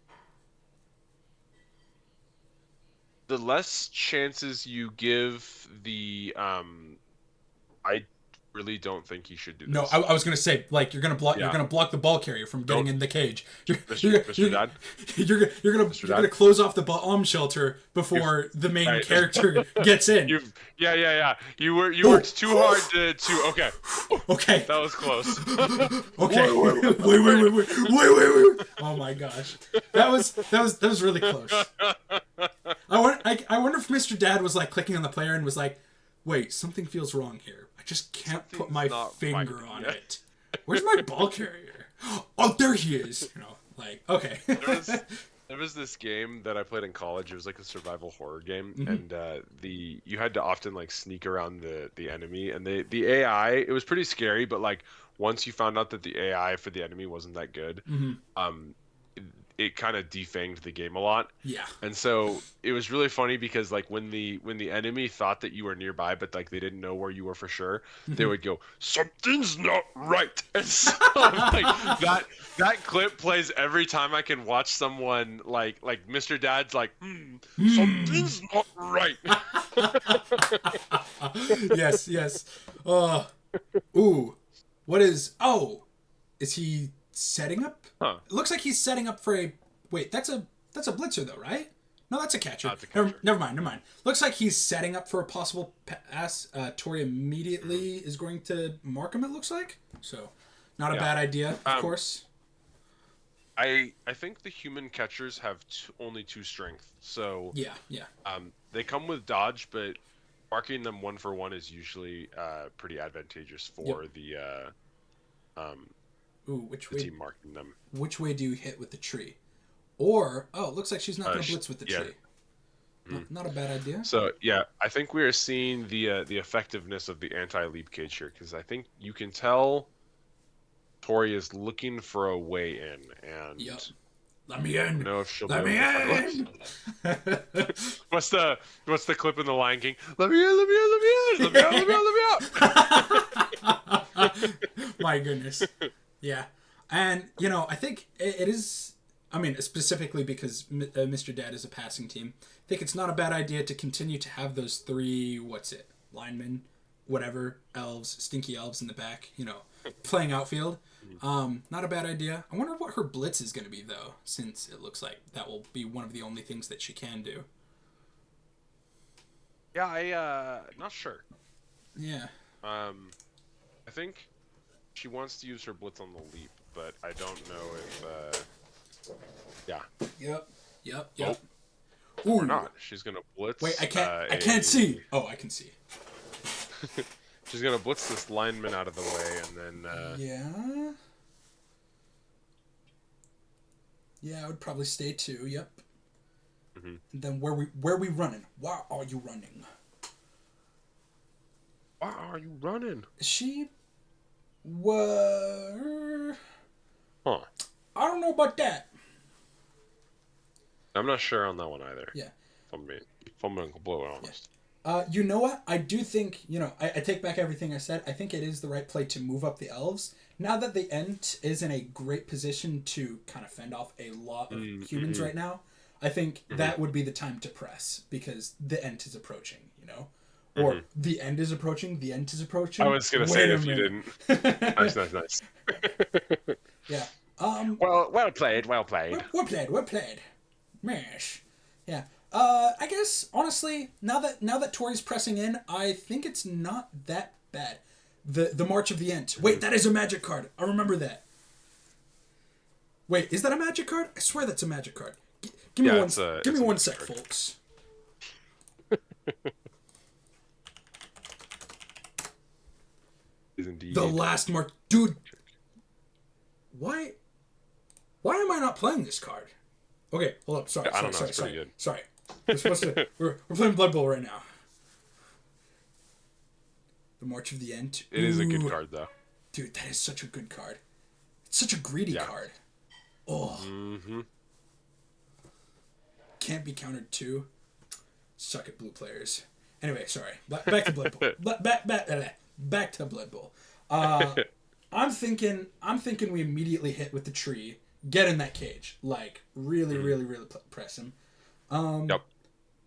the less chances you give the I really don't think you should do this. No, I was gonna say, like, you're gonna block the ball carrier from getting in the cage. Mr. Dad. You're gonna close off the bomb shelter before the main character gets in. You worked too hard to okay. Okay. That was close. Okay. Wait. Oh my gosh. That was really close. I wonder if Mr. Dad was like clicking on the player and was like, wait, something feels wrong here. I just can't put my finger on it. Where's my ball carrier? Oh, there he is. Like, okay. There was this game that I played in college. It was like a survival horror game, and you had to often like sneak around the enemy, and the AI. It was pretty scary, but like once you found out that the AI for the enemy wasn't that good, it kind of defanged the game a lot. Yeah. And so it was really funny because like when the enemy thought that you were nearby, but like they didn't know where you were for sure, they would go, "Something's not right." And so like that clip plays every time I can watch someone like Mr. Dad's like, "Something's not right." Yes. Ooh. What is? Oh, is he setting up? Huh. It looks like he's setting up for a. Wait, that's a blitzer though, right? No, that's a catcher. That's a catcher. Never mind. Looks like he's setting up for a possible pass. Tori immediately is going to mark him. It looks like so. Not a bad idea, of course. I think the human catchers have only 2 strength, so yeah. They come with dodge, but marking them 1-for-1 is usually pretty advantageous for the team marking them. Which way do you hit with the tree? Or it looks like she's not going to blitz with the tree. Not a bad idea. So yeah, I think we are seeing the effectiveness of the anti-leap cage here, because I think you can tell Tori is looking for a way in, and let me in. I don't know if she'll let me in. What's the clip in The Lion King? Let me in. Let me out. My goodness. Yeah. And, I think it is, specifically because Mr. Dad is a passing team, I think it's not a bad idea to continue to have those 3, linemen, whatever, elves, stinky elves in the back, playing outfield. Not a bad idea. I wonder what her blitz is going to be, though, since it looks like that will be one of the only things that she can do. Yeah, not sure. Yeah. I think she wants to use her blitz on the leap, but I don't know if. Yep. Oh, or not. She's gonna blitz. Wait, I can't see. Oh, I can see. She's gonna blitz this lineman out of the way, and then. Yeah, I would probably stay too. Yep. And then where we running? Why are you running? Why are you running? She were. Huh. I don't know about that. I'm not sure on that one either. Yeah. If I'm being completely honest. You know what? I do think, I take back everything I said. I think it is the right play to move up the elves. Now that the Ent is in a great position to kind of fend off a lot of humans right now, I think that would be the time to press, because the Ent is approaching, Or the end is approaching, the Ent is approaching. I was going to say if you didn't. Nice. Yeah. Well played. Well played. Mash. Yeah. I guess honestly, now that Tori's pressing in, I think it's not that bad. The March of the Ent. Wait, that is a magic card. I remember that. Wait, is that a magic card? I swear that's a magic card. Give me Yeah, one. Give me it's a one magic sec, card. folks. Is indeed. The last mark, dude. Why? Why am I not playing this card? Okay, hold up. Sorry, I don't know. sorry, It's sorry, pretty good. sorry. We're supposed to. We're playing Blood Bowl right now. The March of the Ent. It is a good Ooh, card, though. dude. That is such a good card. It's such a greedy Yeah. card. Oh, Mm-hmm. can't be countered too. Suck at blue players. Anyway, sorry. Back to Blood Bowl. Back to Blood Bowl. I'm thinking we immediately hit with the tree, get in that cage, like really, really, really press him. Yep.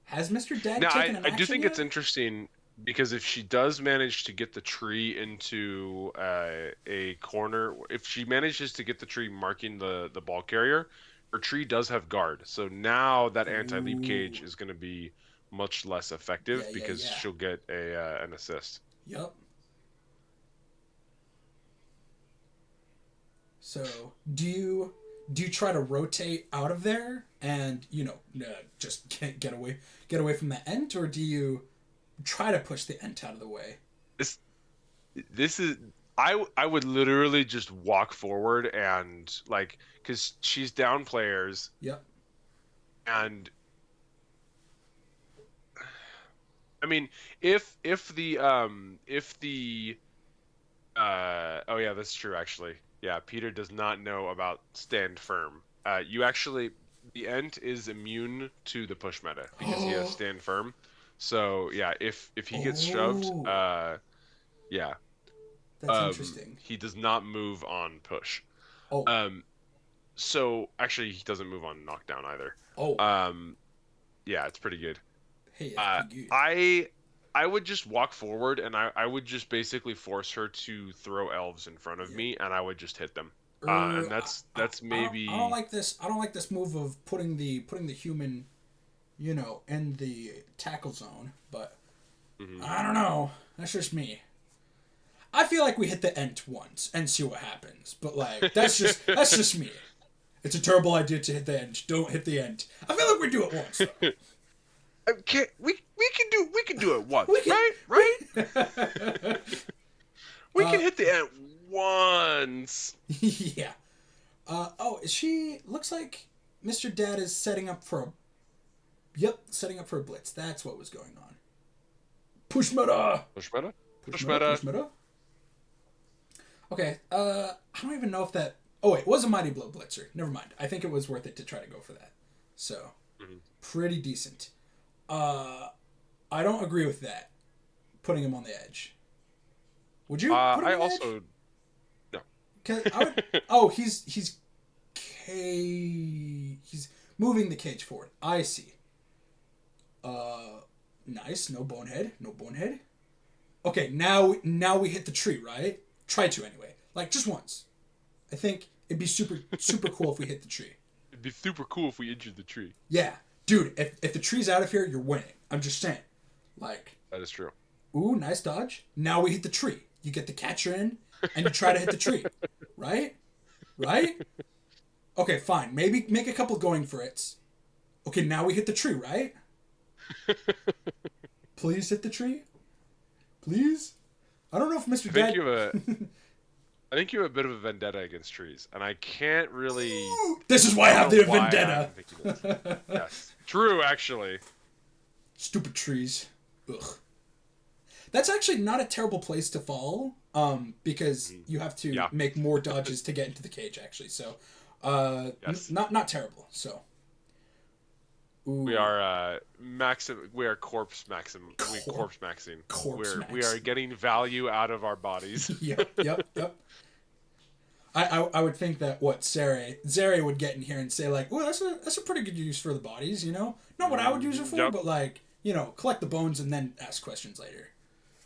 Has Mr. Dad Now, taken an I action do think yet? it's interesting because if she does manage to get the tree into a corner, if she manages to get the tree marking the ball carrier, her tree does have guard. So now that anti-leap cage Ooh. is going to be much less effective Yeah, because yeah. she'll get an assist. Yep. So do you try to rotate out of there and just get away from the Ent, or do you try to push the Ent out of the way? This is I would literally just walk forward and like because she's down players Yep. and I mean if the oh yeah, that's true actually. Yeah, Peter does not know about stand firm. You actually the Ent is immune to the push meta because he has Oh. stand firm. So yeah, if he gets shoved, Oh. yeah, That's interesting. he does not move on push. Oh. Um, so actually he doesn't move on knockdown either. Oh. Um, yeah, it's pretty good. Hey, that's Uh, pretty good. I would just walk forward and I would just basically force her to throw elves in front of Yeah. me and I would just hit them. Er, And that's I don't maybe like this. I don't like this move of putting the human, in the tackle zone. But mhm. I don't know. That's just me. I feel like we hit the Ent once and see what happens. But like that's just me. It's a terrible idea to hit the Ent. Don't hit the Ent. I feel like we do it once. Though. We can do it once, We can- right? We Uh, can hit the end once. Yeah. Is she? Looks like Mr. Dad is setting up for a. Yep, setting up for a blitz. That's what was going on. Push meta. Push meta. Push meta. Okay. I don't even know if that. Oh wait, it was a Mighty Blow blitzer. Never mind. I think it was worth it to try to go for that. So, pretty decent. I don't agree with that. Putting him on the edge. Would you? Put him I on the also edge? no. 'Cause I would, oh, he's moving the cage forward. I see. Nice. No bonehead. No bonehead. Okay, now we hit the tree, right? Try to anyway. Like just once. I think it'd be super cool if we hit the tree. It'd be super cool if we injured the tree. Yeah, dude. If the tree's out of here, you're winning. I'm just saying. Like, That is true. ooh, nice dodge. Now we hit the tree. You get the catcher in, and you try to hit the tree, right? Right? Okay, fine. Maybe make a couple going for it. Okay, now we hit the tree, right? Please hit the tree. Please. I don't know if Mr. I Dad. think you have I think you have a bit of a vendetta against trees, and I can't really. This is why I have the know why vendetta. I'm thinking this. Yes, true. Actually, Stupid trees. Ugh. That's actually not a terrible place to fall. Because you have to Yeah. make more dodges to get into the cage. Actually, so, Yes. not terrible. So. Ooh. we are We are corpse maxing. Corpse maxing. We are maxing. getting value out of our bodies. Yep. I would think that Zere would get in here and say like, "Oh, that's a pretty good use for the bodies, Not what I would use it for, Yep. but like, collect the bones and then ask questions later."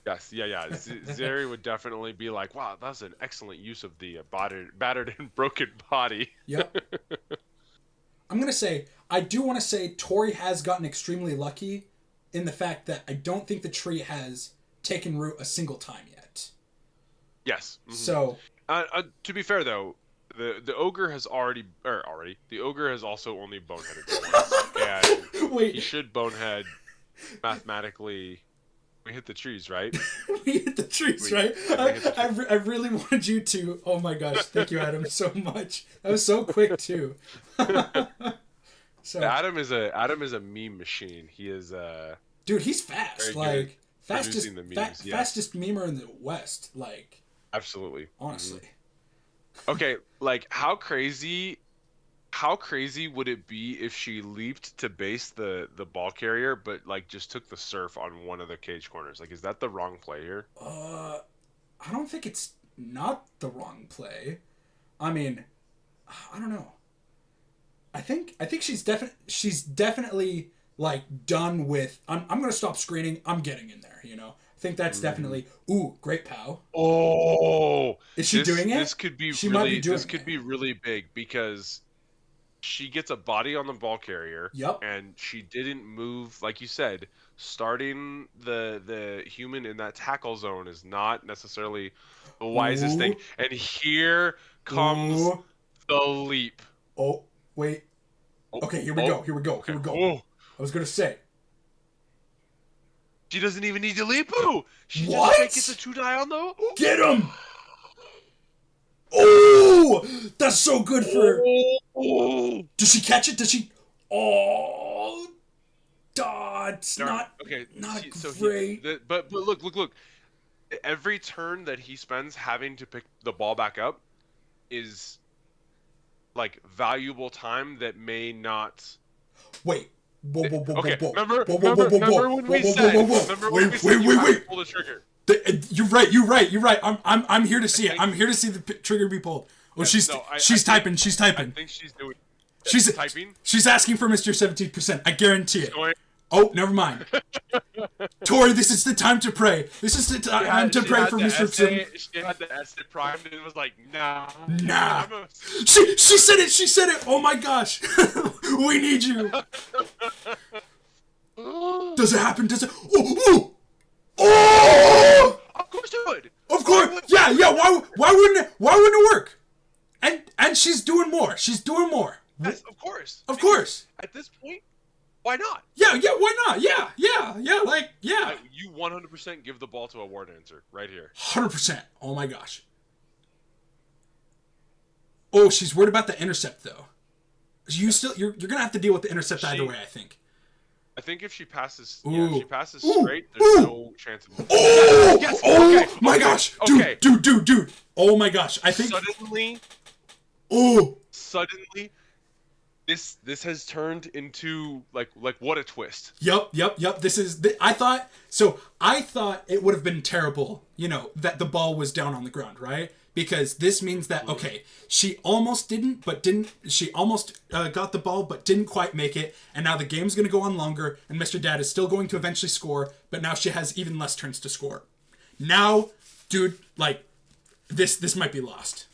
Yes, yeah. Zeri would definitely be like, "Wow, that's an excellent use of the battered and broken body." Yep. I'm gonna say I do want to say Tori has gotten extremely lucky in the fact that I don't think the tree has taken root a single time yet. Yes. Mm-hmm. So, to be fair though, the ogre has the ogre has also only boneheaded once, and wait, he should bonehead mathematically. We hit the trees, right? we hit the trees, right? I really wanted you to. Oh my gosh, thank you, Adam, so much. That was so quick too. So Adam is a meme machine. He is dude, he's fast. Like fastest memes, fastest memer in the West. Like absolutely. Honestly. Mm-hmm. Okay, like how crazy would it be if she leaped to base the ball carrier, but like just took the surf on one of the cage corners? Like, is that the wrong play here? I don't think it's not the wrong play. I mean, I don't know. I think she's definitely like done with. I'm gonna stop screening. I'm getting in there. You know. I think that's definitely. Ooh, great pow. Oh, is she doing it? This could be she really. Might be doing this could be really big because she gets a body on the ball carrier. Yep. And she didn't move, like you said. Starting the human in that tackle zone is not necessarily the wisest thing. And here comes the leap. Oh, wait. Okay, here we go. Here we go. Okay. Here we go. Oh. I was gonna say. She doesn't even need to leap. She what? just gets a 2-die on though. Get him! Oh, that's so good for. Oh. Does she catch it? Does she? Oh, it's not okay. Not great. But look. Every turn that he spends having to pick the ball back up is like valuable time that may not. Wait. Whoa. Okay. Remember when we said? Wait. Pull the trigger. You're right. I'm here to see it. I'm here to see the trigger be pulled. Oh, she's typing. She's typing. I think she's doing. She's typing. She's asking for Mr. 17%. I guarantee it. Oh, never mind. Tori, this is the time to pray. This is the time to pray for Mr. Sim. She had the essay primed and was like, nah. She said it. She said it. Oh my gosh. We need you. Does it happen? Does it? Oh! Of course it would. Of course. Yeah. Why wouldn't it work? And she's doing more. She's doing more. Yes, of course. Of course. At this point, why not? Yeah, why not? Yeah, you 100% give the ball to a war dancer right here. 100%. Oh my gosh. Oh, she's worried about the intercept though. You're gonna have to deal with the intercept either way, I think. I think if she passes, if she passes straight, there's no chance of. Oh! Yes! Oh okay, my gosh! Dude! Oh my gosh! I think suddenly. Oh! Suddenly. This has turned into like what a twist. Yep. This is. I thought it would have been terrible, that the ball was down on the ground, right? Because this means that she almost didn't. She almost got the ball, but didn't quite make it. And now the game's gonna go on longer, and Mr. Dad is still going to eventually score. But now she has even less turns to score. Now, dude, like this might be lost.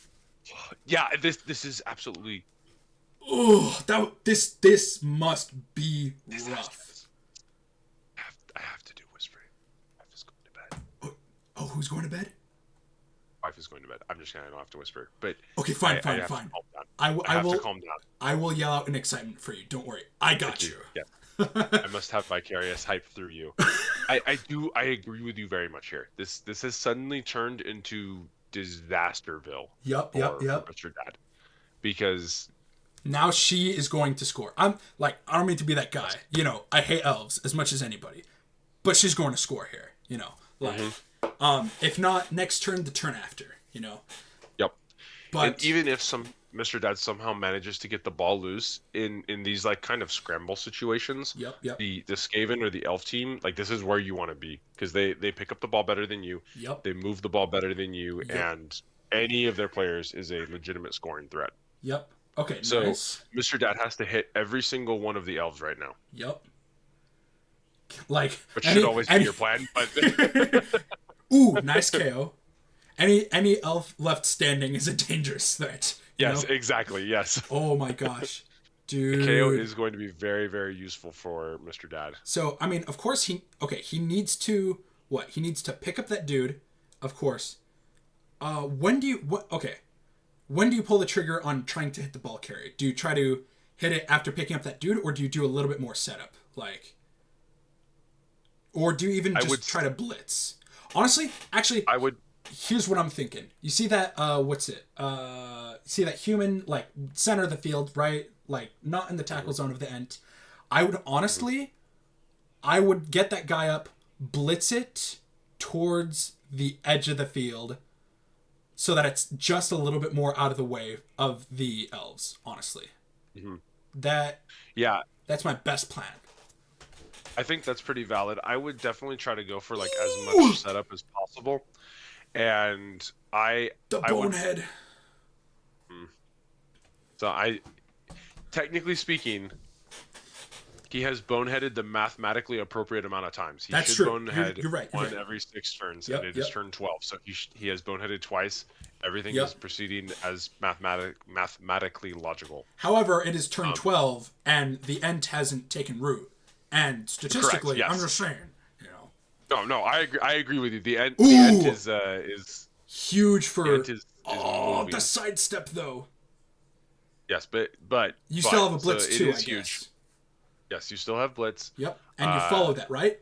Yeah, this is absolutely. Oh, this must be rough. I have to do whispering. Wife is going to bed. Oh, who's going to bed? Wife is going to bed. I'm just gonna have to whisper. But okay, fine. I will to calm down. I will yell out in excitement for you. Don't worry. I got you. Yeah. I must have vicarious hype through you. I agree with you very much here. This has suddenly turned into Disasterville. Yep. Mr. Dad. Because now she is going to score. I don't mean to be that guy. I hate elves as much as anybody. But she's going to score here, if not next turn, the turn after, Yep. But and even if Mr. Dad somehow manages to get the ball loose in these like kind of scramble situations, Yep. The Skaven or the elf team, like this is where you want to be because they pick up the ball better than you. Yep. They move the ball better than you, and any of their players is a legitimate scoring threat. Yep. Okay, so nice. Mr. Dad has to hit every single one of the elves right now. Yep. Which should always be your plan. But ooh, nice KO. Any elf left standing is a dangerous threat. Yes, exactly. Yes. Oh my gosh, The KO Dude. is going to be very, very useful for Mr. Dad. So, I mean, of course he needs to, what? He needs to pick up that dude, of course. When do you, when do you pull the trigger on trying to hit the ball carrier? Do you try to hit it after picking up that dude, or do you do a little bit more setup? Like, or do you even just try to blitz? Honestly, actually, I would. here's what I'm thinking. You see that, what's it? See that human, like, center of the field, right? Like, not in the tackle zone of the end. I would honestly, I would get that guy up, blitz it towards the edge of the field so that it's just a little bit more out of the way of the elves, honestly. That Yeah, that's my best plan. I think that's pretty valid. I would definitely try to go for like as much setup as possible, and I The I would. bonehead. So technically speaking, he has boneheaded the mathematically appropriate amount of times. He That's should true. bonehead You're right. You're one right. every 6 turns, Yep, and it yep. is turn 12. So he has boneheaded twice. Everything Yep. is proceeding as mathematically logical. However, it is turn 12, and the ent hasn't taken root. And statistically, Correct, yes. I'm just saying, you know. No, I agree with you. The ent Ooh! is Huge for... ent is moving. the sidestep, though. Yes, but You still have a blitz, so too, it is I huge. guess. Yes, you still have blitz. Yep, and you follow that, right?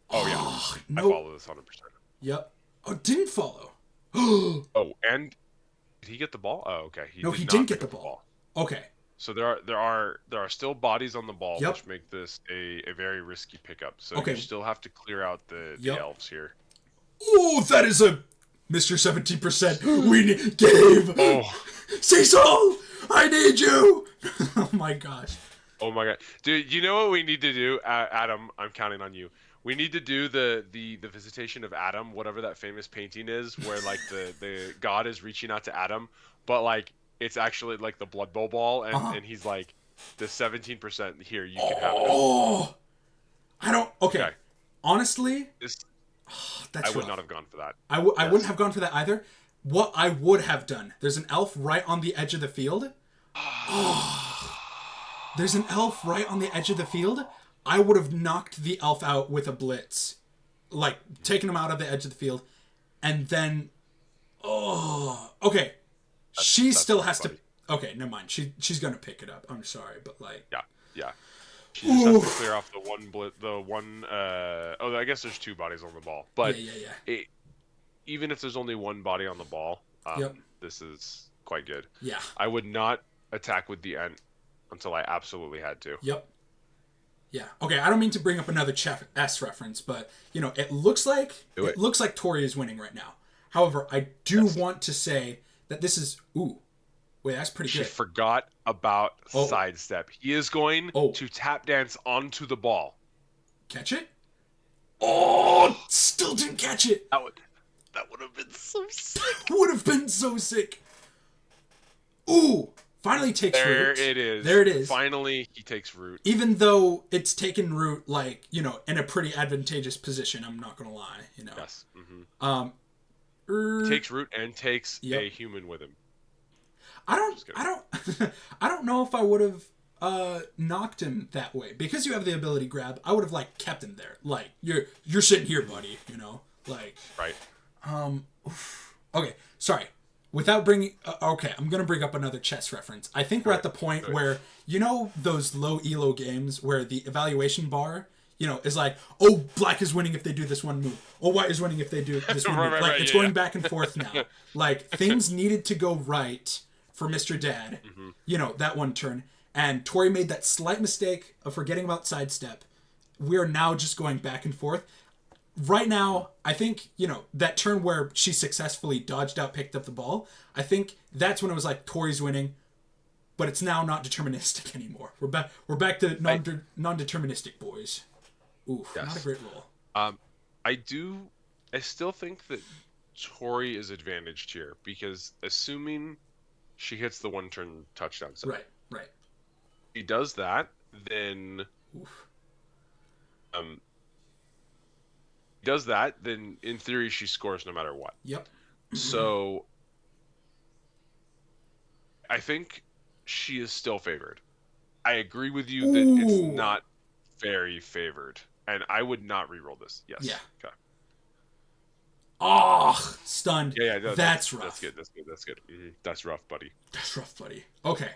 Oh, yeah. No. I follow this 100%. Yep. Oh, didn't follow. Oh, and did he get the ball? Oh, okay. No, he not didn't pick get the up ball. Okay. So there are still bodies on the ball, Yep. which make this a very risky pickup. So Okay. you still have to clear out the elves here. Oh, that is a Mr. 17%. We need Gabe. Oh. Cecil, I need you. Oh my gosh. Oh my god, dude! You know what we need to do, Adam? I'm counting on you. We need to do the visitation of Adam, whatever that famous painting is, where like the god is reaching out to Adam, but like it's actually like the Blood Bowl ball, and he's like, the 17% here, you can have it. Oh, I don't. Okay. Honestly, This that's I would rough. not have gone for that. I wouldn't have gone for that either. What I would have done, there's an elf right on the edge of the field. There's an elf right on the edge of the field. I would have knocked the elf out with a blitz. Like, taken him out of the edge of the field. And then... Oh... Okay. She still has to... Okay, never mind. She's gonna pick it up. I'm sorry, but like... Yeah. She just has to clear off the one... Oh, I guess there's two bodies on the ball. But Yeah. Even if there's only one body on the ball, Yep. this is quite good. Yeah. I would not attack with the ent until I absolutely had to. Yep. Yeah. Okay, I don't mean to bring up another Chef S reference, but, you know, it looks like Tori is winning right now. However, I do want to say that this is... Ooh. Wait, that's pretty good. She forgot about sidestep. He is going to tap dance onto the ball. Catch it? Oh! Still didn't catch it! That would have been so sick. Would have been so sick. Ooh! Finally takes root. There it is. Finally, he takes root. Even though it's taken root, like, you know, in a pretty advantageous position, I'm not gonna lie, you know. Yes. Mm-hmm. Takes root and takes Yep. a human with him. I don't know if I would have knocked him that way. Because you have the ability grab, I would have, like, kept him there. Like, you're sitting here, buddy, you know? Like... Right. Okay, sorry. Without bringing... okay, I'm going to bring up another chess reference. I think we're at the point where, you know those low elo games where the evaluation bar, you know, is like, oh, black is winning if they do this one move. Oh, white is winning if they do this one move. Like, it's going back and forth now. Like, things needed to go right for Mr. Dad, you know, that one turn. And Tori made that slight mistake of forgetting about sidestep. We're now just going back and forth. Right now, I think, you know, that turn where she successfully dodged out, picked up the ball, I think that's when it was like, Tori's winning, but it's now not deterministic anymore. We're back to non-deterministic, boys. Ooh, not a great roll. I still think that Tori is advantaged here, because assuming she hits the one-turn touchdown set. Right. If he does that, then... then in theory she scores no matter what. Yep. So I think she is still favored. I agree with you that it's Ooh. not very favored, and I would not re-roll this. Yes. Yeah. Okay. Oh, stunned. Yeah, no, that's rough. That's good. That's good. That's rough, buddy. That's rough, buddy. Okay.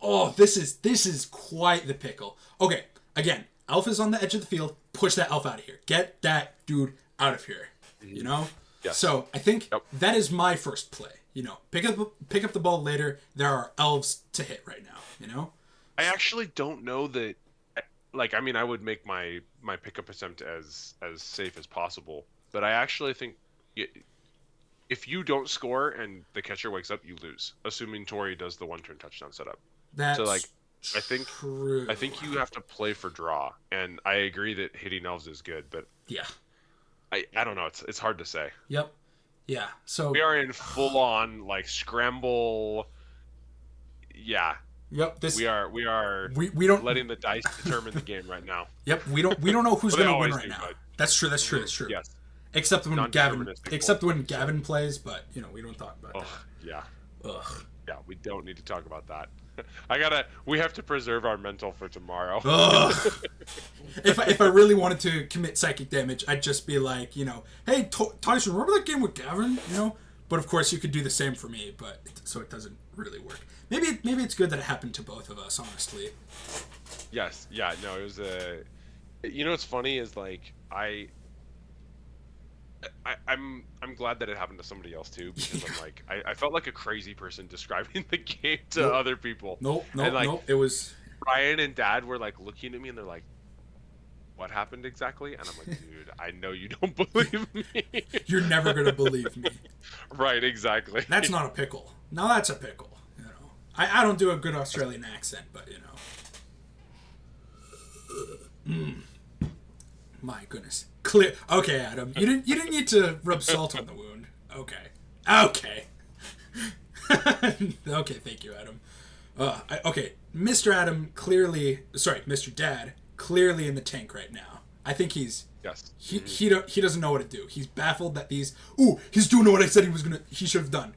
Oh, this is quite the pickle. Okay, again, Alpha's on the edge of the field. Push that Alpha out of here. Get that dude out of here. You know? Yes. So I think that is my first play. You know, pick up the ball later. There are elves to hit right now. You know? I actually don't know that. Like, I mean, I would make my pickup attempt as safe as possible, but I actually think if you don't score and the catcher wakes up, you lose. Assuming Tori does the 1-turn touchdown setup. That's so like, I think you have to play for draw, and I agree that hitting elves is good, but yeah, I don't know. It's hard to say. Yep. Yeah. So we are in full on like scramble. Yeah. Yep. We are. We don't letting the dice determine the game right now. Yep. We don't know who's going to win right now. But... That's true. That's true. Yes. Except when Gavin plays, but you know we don't talk about that. Yeah. Ugh. Yeah, we don't need to talk about that. We have to preserve our mental for tomorrow. If I really wanted to commit psychic damage, I'd just be like, you know, hey, Tyson, remember that game with Gavin? You know? But of course you could do the same for me, but so it doesn't really work. Maybe it's good that it happened to both of us, honestly. Yes. Yeah, no, it was you know what's funny is like I'm glad that it happened to somebody else too, because I'm like I felt like a crazy person describing the game to other people. Nope. It was Ryan and Dad were like looking at me and they're like, "What happened exactly?" And I'm like, "Dude, I know you don't believe me. You're never gonna believe me." Right, exactly. That's not a pickle. Now that's a pickle. You know, I don't do a good Australian accent, but you know. My goodness. Clear. Okay, Adam. You didn't need to rub salt on the wound. Okay. Okay, thank you, Adam. Okay, Mr. Adam Mr. Dad clearly in the tank right now. I think he's he doesn't know what to do. He's baffled that he's doing what I said he should have done.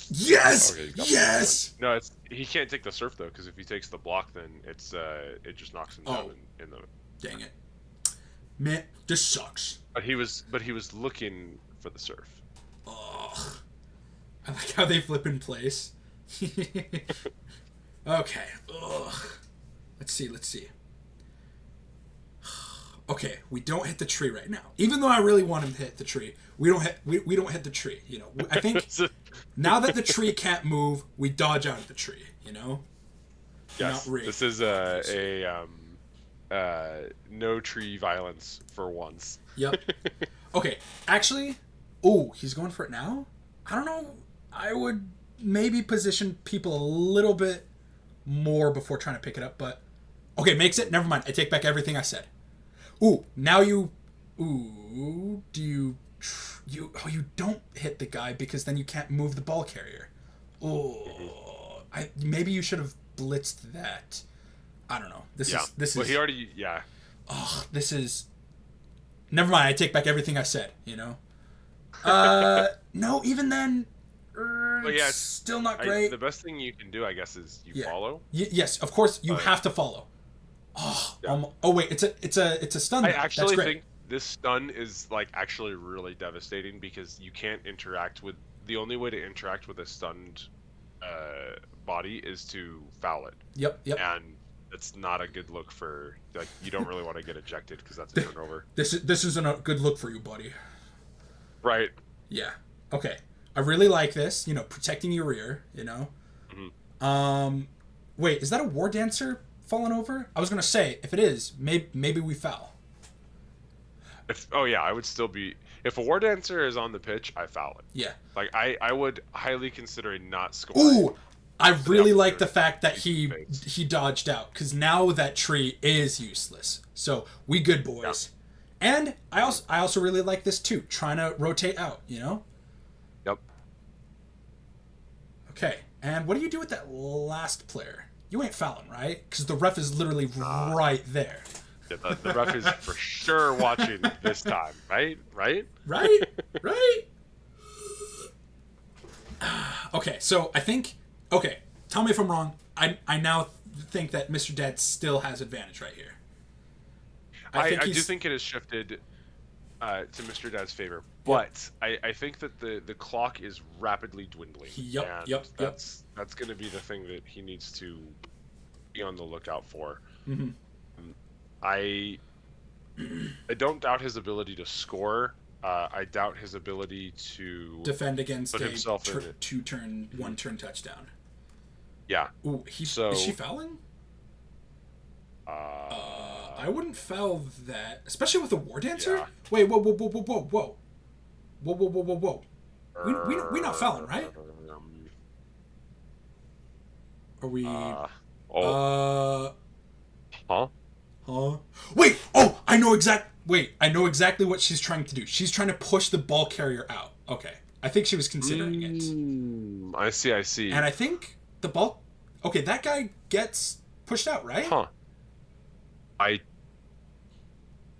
Yes. Okay, yes. No, he can't take the surf though, because if he takes the block, then it just knocks him down in the. Dang it. Man, this sucks. But he was looking for the surf. Ugh. I like how they flip in place. Okay. Ugh. Let's see. Okay, we don't hit the tree right now. Even though I really want him to hit the tree, we don't hit the tree. You know, I think now that the tree can't move, we dodge out of the tree. You know. Yes. This is no tree violence for once. Yep. Okay, actually, he's going for it now? I don't know. I would maybe position people a little bit more before trying to pick it up, but... Okay, makes it. Never mind. I take back everything I said. Now you... do you... you don't hit the guy because then you can't move the ball carrier. Maybe you should have blitzed that. I don't know. This is. Well, he already. Yeah. Oh, this is. Never mind. I take back everything I said. You know. No. Even then. It's still not great. The best thing you can do, I guess, is you follow. Yes, of course you have to follow. Wait, it's a stun. I actually think this stun is like actually really devastating because you can't interact with. The only way to interact with a stunned body is to foul it. Yep. And it's not a good look for like you don't really want to get ejected because that's a turnover. This isn't a good look for you, buddy. Right. Yeah. Okay. I really like this. You know, protecting your rear. You know. Mm-hmm. Wait, is that a war dancer falling over? I was gonna say if it is, maybe we foul. I would still be. If a war dancer is on the pitch, I foul it. Yeah. Like I would highly consider not scoring. I really like the fact that he dodged out because now that tree is useless. So we good boys. Yeah. And I also really like this too, trying to rotate out, you know? Yep. Okay. And what do you do with that last player? You ain't fouling, right? Because the ref is literally right there. Yeah, the ref is for sure watching this time, right? Right? Right? Okay, so I think Okay, tell me if I'm wrong. I now think that Mr. Dad still has advantage right here. I do think it has shifted to Mr. Dad's favor, Yep. but I think that the clock is rapidly dwindling, Yep, and yep, yep. that's going to be the thing that he needs to be on the lookout for. Mm-hmm. I I don't doubt his ability to score. I doubt his ability to Defend against put a himself in it. two-turn, Mhm. one-turn touchdown. Yeah. Ooh, So is she fouling? I wouldn't foul that, especially with a war dancer. Yeah. Wait, whoa, whoa, whoa, whoa, whoa, whoa, whoa, whoa, whoa, whoa, whoa. We not fouling, right? Are we? Oh. Uh, Huh? huh? Wait. Oh, I know exactly what she's trying to do. She's trying to push the ball carrier out. Okay, I think she was considering it. I see. And I think the ball. Okay, that guy gets pushed out, right? Huh.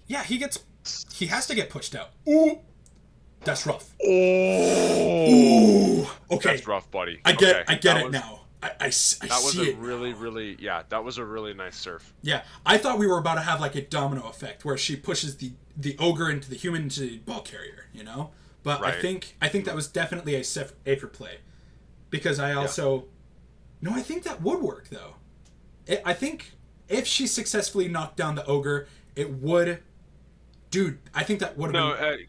Yeah, he has to get pushed out. Ooh, that's rough. Oh. Ooh. Okay. That's rough, buddy. I get it now. I see it really yeah, that was a really nice surf. Yeah, I thought we were about to have like a domino effect where she pushes the ogre into the human into the ball carrier, you know? But Right. I think that was definitely a safer play. Because I also No, I think that would work though. I think if she successfully knocked down the ogre, it would Dude, I think that would have been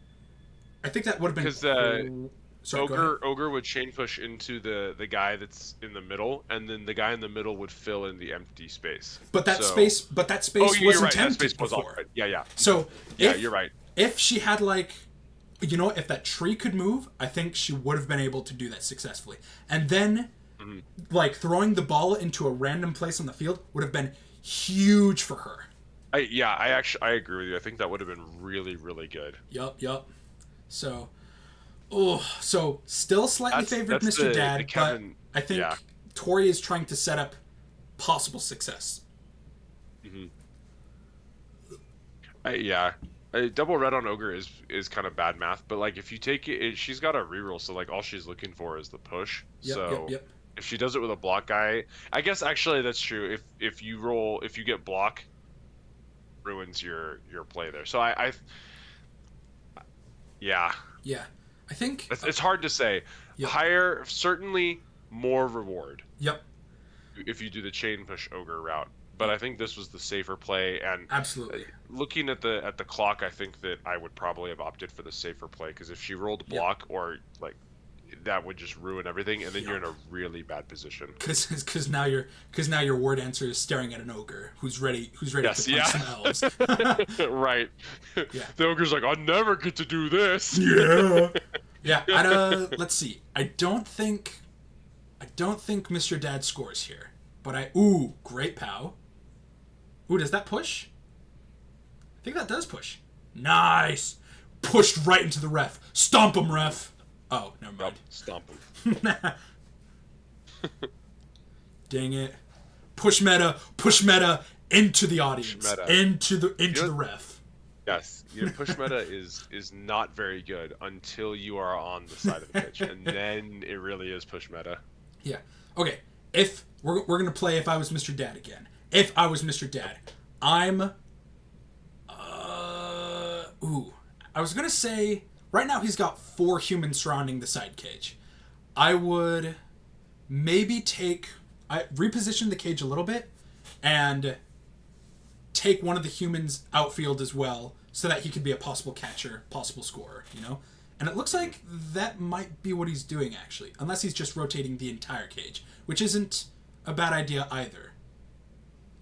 I think that would have been because Sorry, ogre would chain push into the guy that's in the middle, and then the guy in the middle would fill in the empty space. But that space you're wasn't right. That tempted space was before. occupied. Yeah. So You're right. If she had if that tree could move, I think she would have been able to do that successfully. And then throwing the ball into a random place on the field would have been huge for her. I agree with you. I think that would have been really, really good. Yup. So still slightly favored Mr. Dad, but I think Tori is trying to set up possible success. Double red on ogre is kind of bad math, but like if you take it, she's got a reroll, so like all she's looking for is the push. Yep. If she does it with a block guy, I guess actually that's true. If you get block, ruins your play there. So I think it's hard to say. Yep. Higher, certainly more reward. Yep. If you do the chain push ogre route, but I think this was the safer play. And absolutely, looking at the clock, I think that I would probably have opted for the safer play, because if she rolled block or like that would just ruin everything, and then you're in a really bad position. Because now your war dancer is staring at an ogre who's ready to punch some elves. Right. Yeah. The ogre's like, I'll never get to do this. Yeah. And let's see. I don't think Mr. Dad scores here, but great pow. Ooh, does that push? I think that does push. Nice. Pushed right into the ref. Stomp him, ref. Oh, never mind. Stomp him. Dang it. Push meta into the audience. Into the ref. Yes. Push meta is not very good until you are on the side of the pitch, and then it really is push meta. Yeah. Okay. If we're going to play If I Was Mr. Dad again. If I was Mr. Dad, I was going to say right now he's got 4 humans surrounding the side cage. I would maybe reposition the cage a little bit and take one of the humans outfield as well, so that he could be a possible catcher, possible scorer, you know? And it looks like that might be what he's doing, actually. Unless he's just rotating the entire cage, which isn't a bad idea either.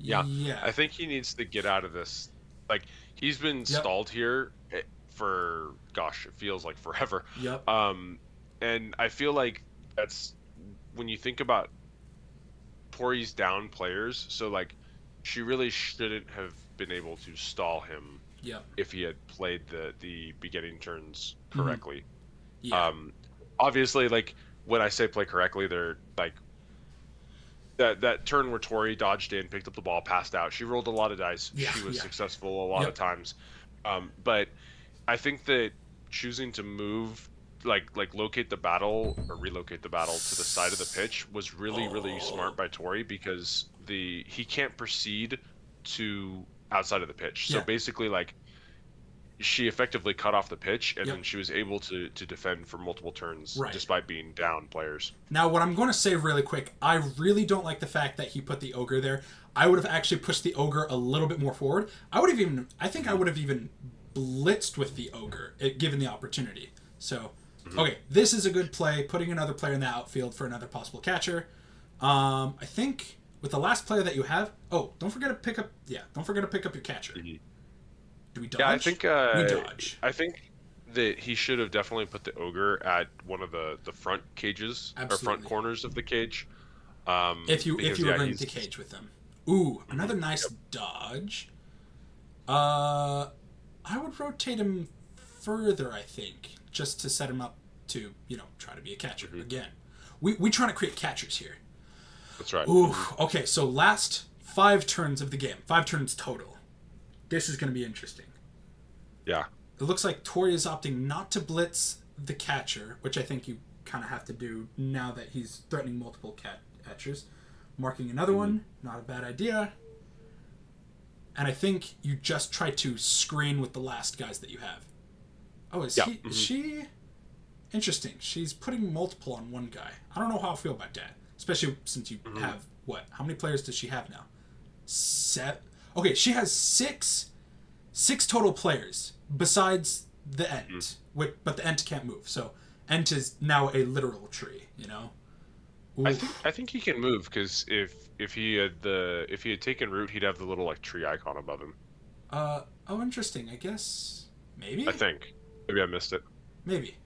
Yeah. I think he needs to get out of this. Like, he's been stalled here for, gosh, it feels like forever. Yep. And I feel like that's, when you think about Tori's down players, so, like, she really shouldn't have been able to stall him if he had played the beginning turns correctly. Obviously, like, when I say play correctly, they're like that turn where Tori dodged in, picked up the ball, passed out. She rolled a lot of dice. She was successful a lot of times. But I think that choosing to move like locate the battle or relocate the battle to the side of the pitch was really smart by Tori, because he can't proceed to outside of the pitch. So Yeah. basically, like, she effectively cut off the pitch, and Yep. then she was able to defend for multiple turns Right. despite being down players. Now, what I'm going to say really quick, I really don't like the fact that he put the ogre there. I would have actually pushed the ogre a little bit more forward. I would have even blitzed with the ogre, given the opportunity. So, okay, this is a good play, putting another player in the outfield for another possible catcher. I think with the last player that you have, don't forget to pick up your catcher. Do we dodge? Yeah, I think we dodge. I think that he should have definitely put the ogre at one of the front cages or front corners of the cage. If you because, were going to cage with them. Ooh, another nice dodge. I would rotate him further, I think, just to set him up to, try to be a catcher again. We trying to create catchers here. That's right. Ooh, okay, so last 5 turns of the game. 5 turns total. This is going to be interesting. Yeah. It looks like Tori is opting not to blitz the catcher, which I think you kind of have to do now that he's threatening multiple catchers. Marking another one, not a bad idea. And I think you just try to screen with the last guys that you have. Oh, is she? Interesting. She's putting multiple on one guy. I don't know how I feel about that. Especially since you have, how many players does she have now? 7? Okay, she has 6 total players besides the Ent. But the Ent can't move. So Ent is now a literal tree, I think he can move, because if he had taken root, he'd have the little like tree icon above him. Interesting. I guess maybe. I think maybe I missed it. Maybe.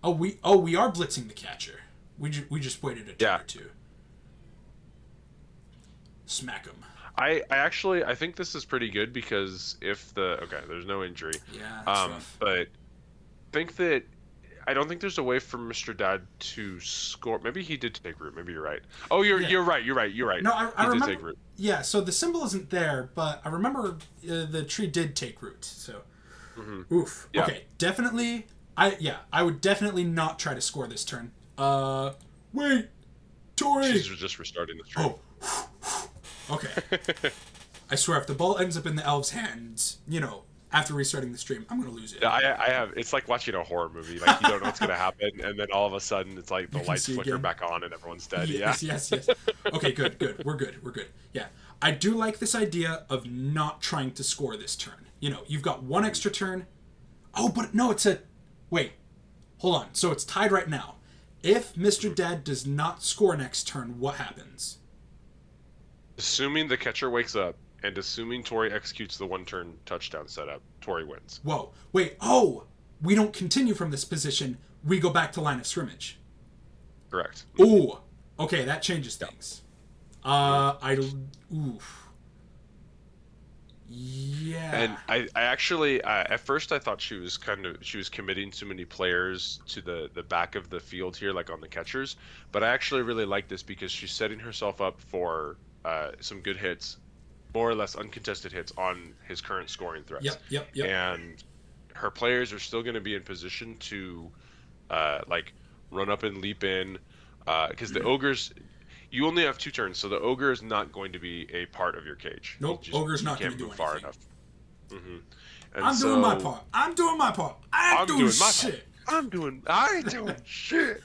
We are blitzing the catcher. We just waited a turn or two. Smack him. I think this is pretty good, because if there's no injury. Yeah. That's rough. But I don't think there's a way for Mr. Dad to score. Maybe he did take root. Maybe you're right. Oh, you're right. No, I remember. Did take root. Yeah. So the symbol isn't there, but I remember the tree did take root. So, oof. Yeah. Okay. Definitely. I would definitely not try to score this turn. Wait, Tori. She's just restarting the stream. Oh. Okay. I swear, if the ball ends up in the elf's hands, after restarting the stream, I'm gonna lose it. Yeah, I have. It's like watching a horror movie. Like, you don't know what's gonna happen, and then all of a sudden, it's like the lights flicker back on and everyone's dead. Yes. Okay, good. We're good. Yeah, I do like this idea of not trying to score this turn. You've got one extra turn. Oh, but no, wait. Hold on. So it's tied right now. If Mr. Dad does not score next turn, what happens? Assuming the catcher wakes up, and assuming Tori executes the 1-turn touchdown setup, Tori wins. Whoa. Wait. Oh! We don't continue from this position. We go back to line of scrimmage. Correct. Ooh. Okay, that changes things. Oof. Yeah. And I actually, at first I thought she was committing too many players to the back of the field here, like on the catchers. But I actually really like this, because she's setting herself up for some good hits, more or less uncontested hits on his current scoring threats. Yep. And her players are still going to be in position to run up and leap in, because the ogres, you only have 2 turns, so the ogre is not going to be a part of your cage. Nope, ogre's not going to do anything. Far enough. I'm doing my part. I ain't doing shit. I ain't doing shit.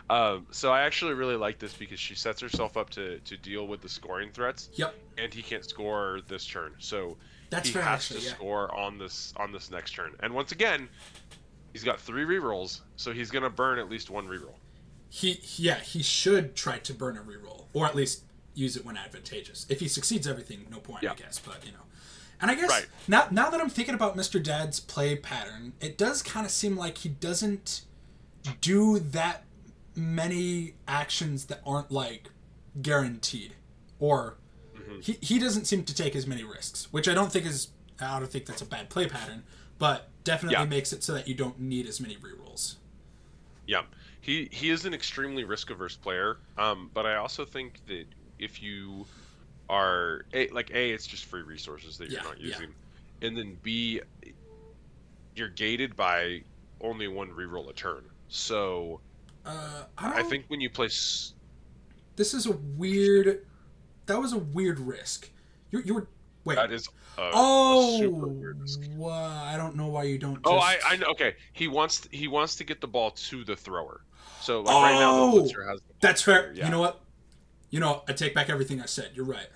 So I actually really like this, because she sets herself up to deal with the scoring threats. Yep. And he can't score this turn, so he has to score on this next turn. And once again, he's got 3 rerolls, so he's gonna burn at least 1 reroll. He should try to burn a reroll, or at least use it when advantageous. If he succeeds everything, no point, I guess. But and I guess now that I'm thinking about Mr. Dad's play pattern, it does kind of seem like he doesn't do that many actions that aren't like guaranteed, or he doesn't seem to take as many risks, which I don't think that's a bad play pattern, but definitely makes it so that you don't need as many rerolls. Yeah, he is an extremely risk-averse player, but I also think that if you are it's just free resources that you're not using, and then B, you're gated by only one reroll a turn. So I I don't. think when you place, This is a weird. That was a weird risk. You were. Wait. that is a super Oh, weird risk. I don't know why you don't Oh, just. I know. Okay, he wants to get the ball to the thrower. So like right now, the Oh, blitzer has the ball that's fair. carrier. You Yeah, know what? I take back everything I said. You're right.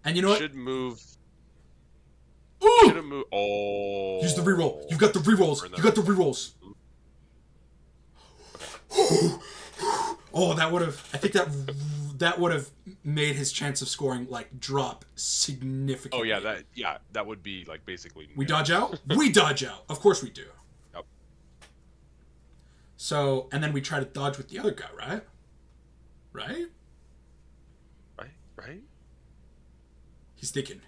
And you know what? should move. Should Ooh! have moved. Use the reroll. Oh, You got the rerolls. Burn You that got the reroll. rerolls. Oh, that would have. I think that would have made his chance of scoring like drop Oh significantly. that would be like basically. We nil. dodge out. We dodge out. Of course we do. Yep. So and then we try to dodge with the other guy, right? Right? Right. He's thinking.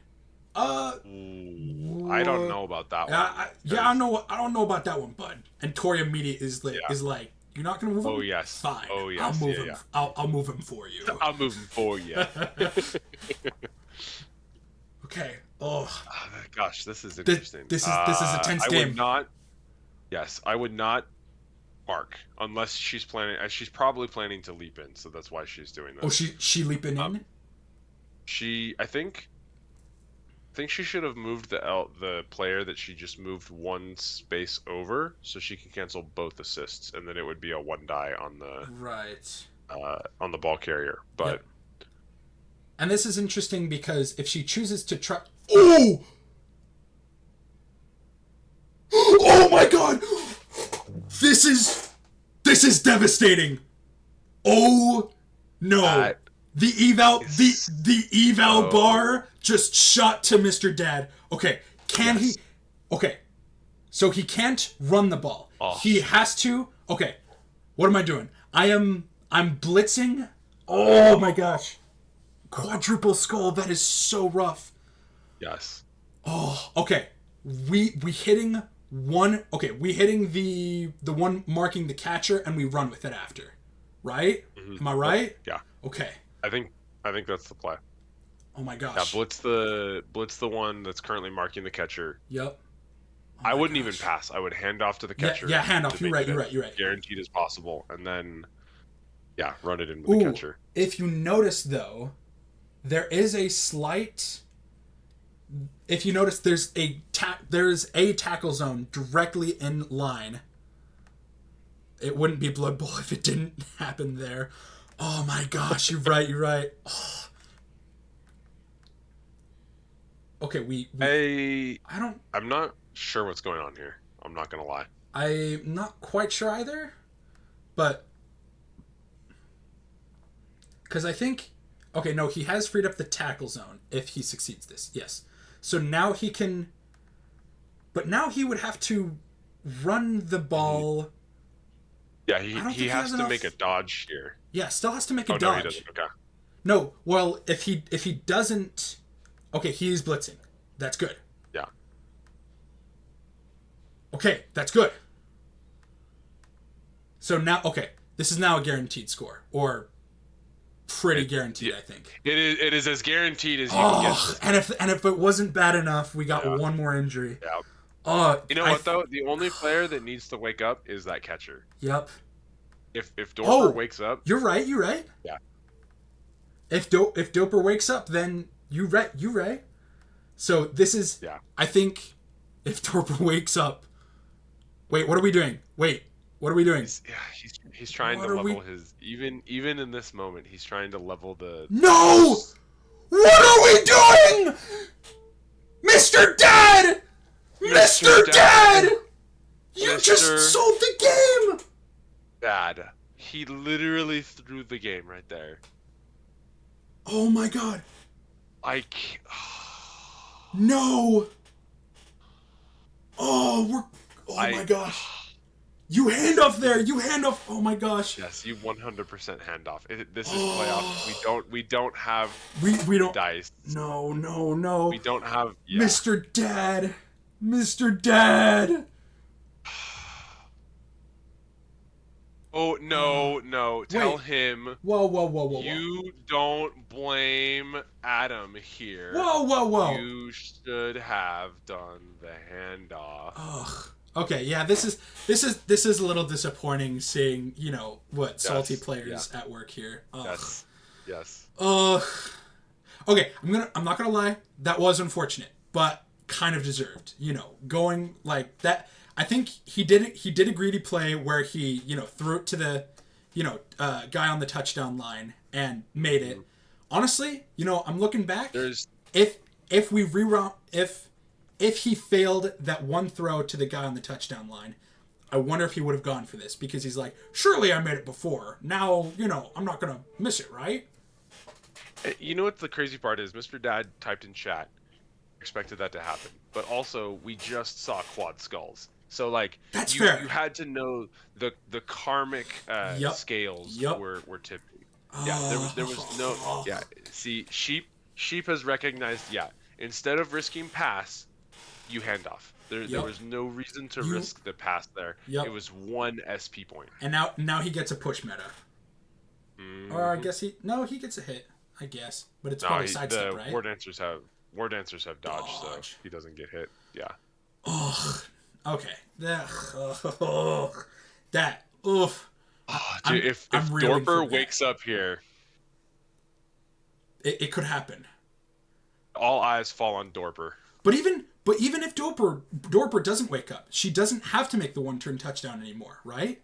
Ooh, I don't know about that one. I don't know about that one, bud. And Tori immediately is like, you're not gonna move him. Oh yes. Fine. Oh yes. I'll move him. I'll move him for you. I'll move him for you. Okay. Oh. Gosh, this is interesting. This is a tense I game. would not. Yes, I would not mark unless she's planning. She's probably planning to leap in, so that's why she's doing this. Oh, she leaping in. I think she should have moved the player that she just moved one space over, so she can cancel both assists, and then it would be a one die on the ball carrier. But Yep. And this is interesting because if she chooses to try, oh my god, this is devastating. Oh no. The eval bar just shot to Mr. Dad. Okay, he? Okay, so he can't run the ball. Oh. He has to. Okay, what am I doing? I'm blitzing. Oh my gosh, quadruple skull. That is so rough. Yes. Oh, okay. We hitting one. Okay, we hitting the one marking the catcher, and we run with it after. Right? Mm-hmm. Am I right? Yeah. Okay. I think that's the play. Oh my gosh. Yeah, blitz the one that's currently marking the catcher. Yep. Oh I wouldn't even pass. I would hand off to the catcher. Yeah, hand off. You're right. Guaranteed as possible, and then run it in with the catcher. If you notice though, there is a slight. If you notice, there's a tackle zone directly in line. It wouldn't be Blood Bowl if it didn't happen there. Oh my gosh, you're right. Oh. Okay, I'm not sure what's going on here. I'm not gonna lie. I'm not quite sure either, but because I think, okay, no, he has freed up the tackle zone if he succeeds this. Yes, so now he can, but now he would have to run the ball. Yeah, he has to make a dodge here. Yeah, still has to make a dodge. No, he doesn't. Okay. No, well, if he doesn't, okay, he's blitzing. That's good. Yeah. Okay, that's good. So now, okay, this is now a guaranteed score, or pretty guaranteed, I think. It is as guaranteed as you can get. And if it wasn't bad enough, we got one more injury. Yeah. You know what though? The only player that needs to wake up is that catcher. Yep. If Dorper wakes up, you're right. Yeah. If Doper wakes up, then you right. So this is. Yeah. I think if Doper wakes up. Wait, what are we doing? He's trying to level his even in this moment. He's trying to level the. No! What are we doing, Mr. Dad? Mr. Dad! You just sold the game. Dad, he literally threw the game right there. Oh my god. I can't. No. Oh my gosh. You hand off there. Oh my gosh. Yes, you 100% hand off. This is playoffs. We don't have we don't dice. No. We don't have Mr. Dad. Mr. Dad. Oh no. Tell him. Whoa. You don't blame Adam here. Whoa. You should have done the handoff. Ugh. Okay, yeah, this is a little disappointing seeing, what salty Yes, players at work here. Ugh. Yes. Yes. Ugh. Okay, I'm not gonna lie, that was unfortunate, but kind of deserved. Going like that. I think he did a greedy play where he threw it to the guy on the touchdown line and made it. Honestly, I'm looking back. There's If we reroute if he failed that one throw to the guy on the touchdown line, I wonder if he would have gone for this because he's like, surely I made it before. Now, I'm not gonna miss it, right? You know what the crazy part is? Mr. Dad typed in chat, expected that to happen. But also, we just saw quad skulls. So like That's you fair. you had to know the karmic Yep. scales Yep. were tipping. Yeah, there was no yeah. See, sheep has recognized, yeah. Instead of risking pass, you hand off. There Yep. was no reason to You- risk the pass there. Yep. It was one SP point. And now he gets a push meta. Or I guess he gets a hit, I guess. But it's probably sidestep, right? War dancers have dodge, so Dodge. he doesn't get hit. Yeah. Ugh. Okay. Ugh. That. Oof. Dude, if I'm reeling Dorper from that. wakes up here, It could happen. all eyes fall on Dorper. But even if Dorper doesn't wake up, she doesn't have to make the one turn touchdown anymore, right?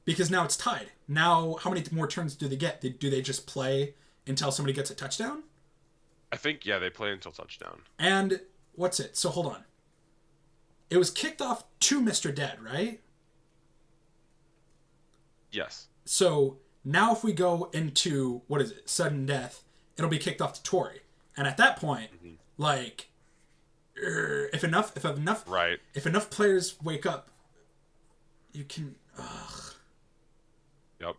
Because now it's tied. Now, how many more turns do they get? Do they just play until somebody gets a touchdown? I think, yeah, they play until touchdown. And what's it? So hold on. It was kicked off to Mr. Dead, right? Yes. So now if we go into, what is it, sudden death, it'll be kicked off to Tori. And at that point, like, if enough Right. if enough players wake up, you can. Ugh. Yep.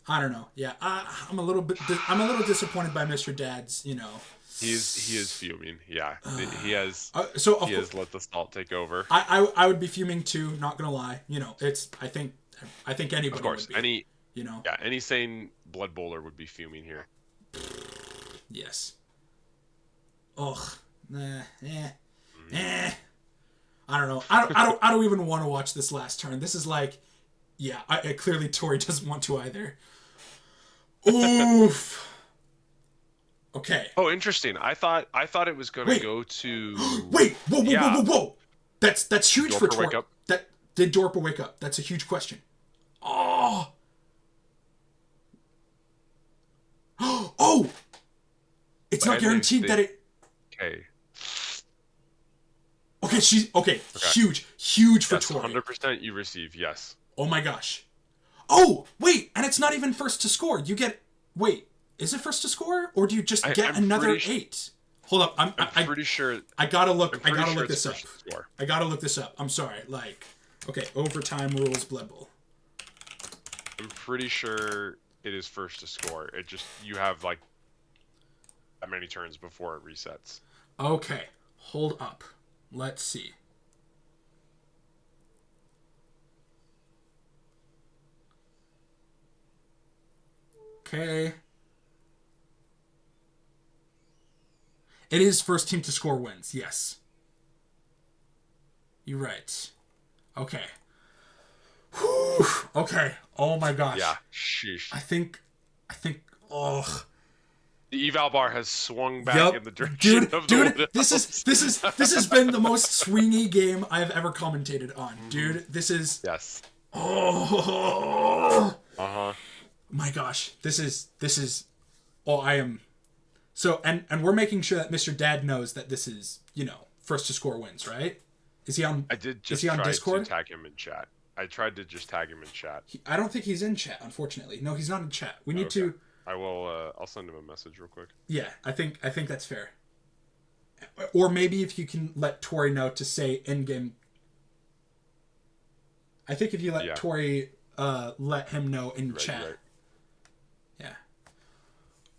I don't know. Yeah, I'm a little disappointed by Mr. Dad's. He is fuming. Yeah. He has let the salt take over. I would be fuming too. Not gonna lie. It's I think anybody Of course. would be. Any sane blood bowler would be fuming here. Yes. Ugh. I don't know. I don't even want to watch this last turn. This is like, yeah. Clearly Tori doesn't want to either. Oof. Okay. Oh, interesting. I thought it was gonna go to. Wait. Whoa. That's huge for Dorper Tori. wake up? Did Dorper wake up? That's a huge question. Oh. Oh. It's not guaranteed that it. Okay. Okay, huge for That's Tori. 100% you receive. Yes. Oh my gosh. Oh, wait, and it's not even first to score. You get is it first to score or do you just get I'm another pretty 8? Hold up. I'm pretty sure. I got to look sure this it's up. first to score. I got to look this up. I'm sorry. Okay, overtime rules Blood Bowl. I'm pretty sure it is first to score. It just you have like that many turns before it resets. Okay. Hold up. Let's see. Okay. It is first team to score wins. Yes. You're right. Okay. Whew. Okay. Oh my gosh. Yeah. Sheesh. I think. Oh. The eval bar has swung back in the direction Dude, of the Woodelves. this has been the most swingy game I've ever commentated on. Dude, this is. Yes. Oh. Uh-huh. My gosh. This is. Oh, I am. So and we're making sure that Mr. Dad knows that this is first to score wins, right? Is he on? I did just is he on try Discord? to tag him in chat. I tried to just tag him in chat. I don't think he's in chat, unfortunately. No, he's not in chat. We need to. I will. I'll send him a message real quick. Yeah, I think that's fair. Or maybe if you can let Tori know to say in game. I think if you let Tori let him know in chat. Right.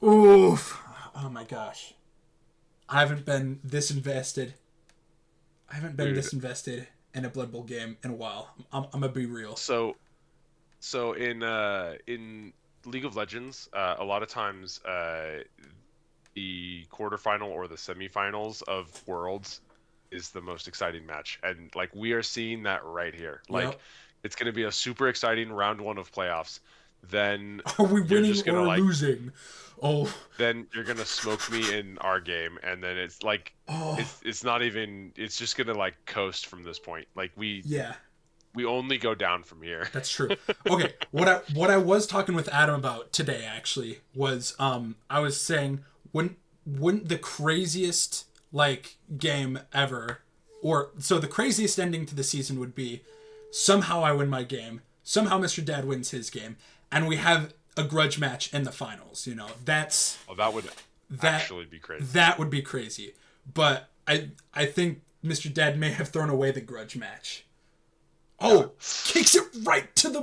Yeah. Oof. Oh my gosh. I haven't been this invested. This invested in a Blood Bowl game in a while. I'm gonna be real. So in League of Legends, a lot of times the quarterfinal or the semifinals of Worlds is the most exciting match, and like we are seeing that right here. Like Yep. it's going to be a super exciting round one of playoffs. Then Are we you're winning just gonna or like losing? Oh, then you're gonna smoke me in our game, and then it's like oh, it's not even it's just gonna like coast from this point. Like yeah, we only go down from here. that's true. Okay, what I was talking with Adam about today actually was I was saying wouldn't the craziest like game ever, or so the craziest ending to the season would be somehow I win my game, somehow Mr. Dad wins his game, and we have a grudge match in the finals. You know, Oh, that would that actually be crazy. that would be crazy. But I think Mr. Dad may have thrown away the grudge match. Oh, kicks it right to the.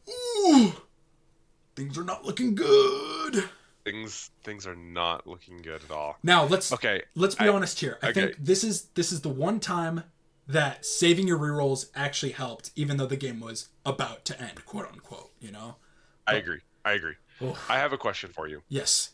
Ooh, things are not looking good. Things are not looking good at all. Now Okay, let's be honest here. I okay. think this is the one time that saving your rerolls actually helped, even though the game was about to end, quote unquote. You know. I agree. Oh, I have a question for you. yes.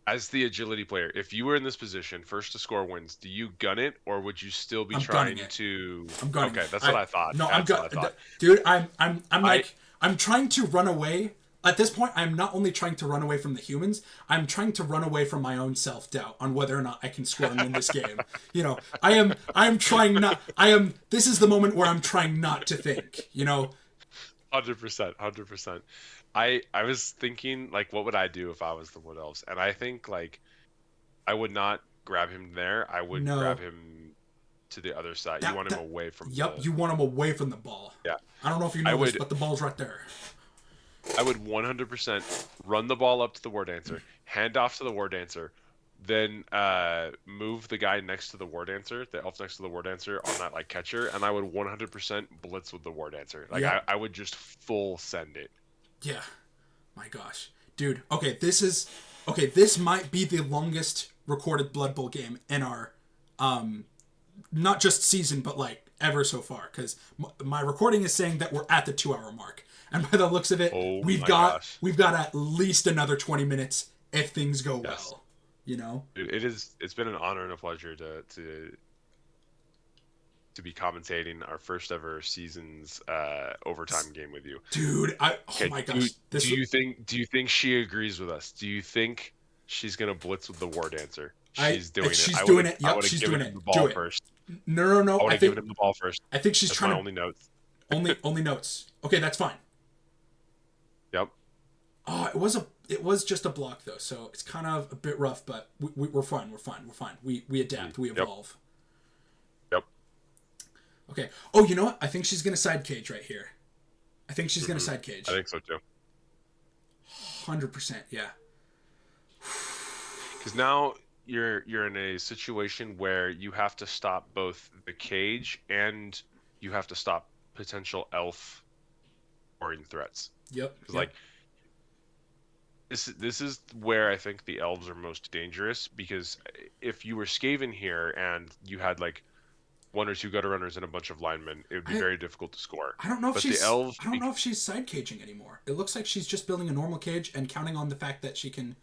As the agility player, if you were in this position, first to score wins, do you gun it, or would you still be I'm trying gunning it. to? I'm gunning. Okay, that's what I thought. No, That's what I thought. dude. I'm like I'm trying to run away. At this point, I'm not only trying to run away from the humans. I'm trying to run away from my own self doubt on whether or not I can score and win this game. You know, I am trying not. I am. This is the moment where I'm trying not to think. You know. 100%, 100%. I was thinking like, what would I do if I was the Woodelves? And I think like I would not grab him there. I would No. grab him to the other side. You want him away from. Yep, you want him away from the ball. Yeah. I don't know if you know this, but the ball's right there. I would 100% run the ball up to the War Dancer, hand off to the War Dancer, then move the guy next to the War Dancer, the elf next to the War Dancer on that like catcher, and I would 100% blitz with the War Dancer. Like Yep. I would just full send it. Yeah. My gosh. Dude, okay, this might be the longest recorded Blood Bowl game in our not just season but like ever so far, cuz my recording is saying that we're at the 2-hour mark. And by the looks of it, we've got at least another 20 minutes if things go well, you know? Dude, it's been an honor and a pleasure to be commentating our first ever season's overtime game with you. Dude, oh my gosh. Do you think she agrees with us? Do you think she's gonna blitz with the War Dancer? She's doing it. She's doing it. Yep, she's doing it. The ball first. No. I would have given him the ball first. I think she's trying to. Only notes. only notes. Okay, that's fine. Yep. Oh, it was just a block though, so it's kind of a bit rough, but we're fine. We're fine. We adapt. We evolve. Yep. Okay. Oh, you know what? I think she's gonna side cage right here. I think she's gonna side cage. I think so too. 100%. Yeah. Because now you're in a situation where you have to stop both the cage and you have to stop potential elf scoring threats. Yep. Like this is where I think the elves are most dangerous, because if you were Skaven here and you had like one or two gutter runners and a bunch of linemen, it would be very difficult to score. I don't know if she's side caging anymore. It looks like she's just building a normal cage and counting on the fact that she can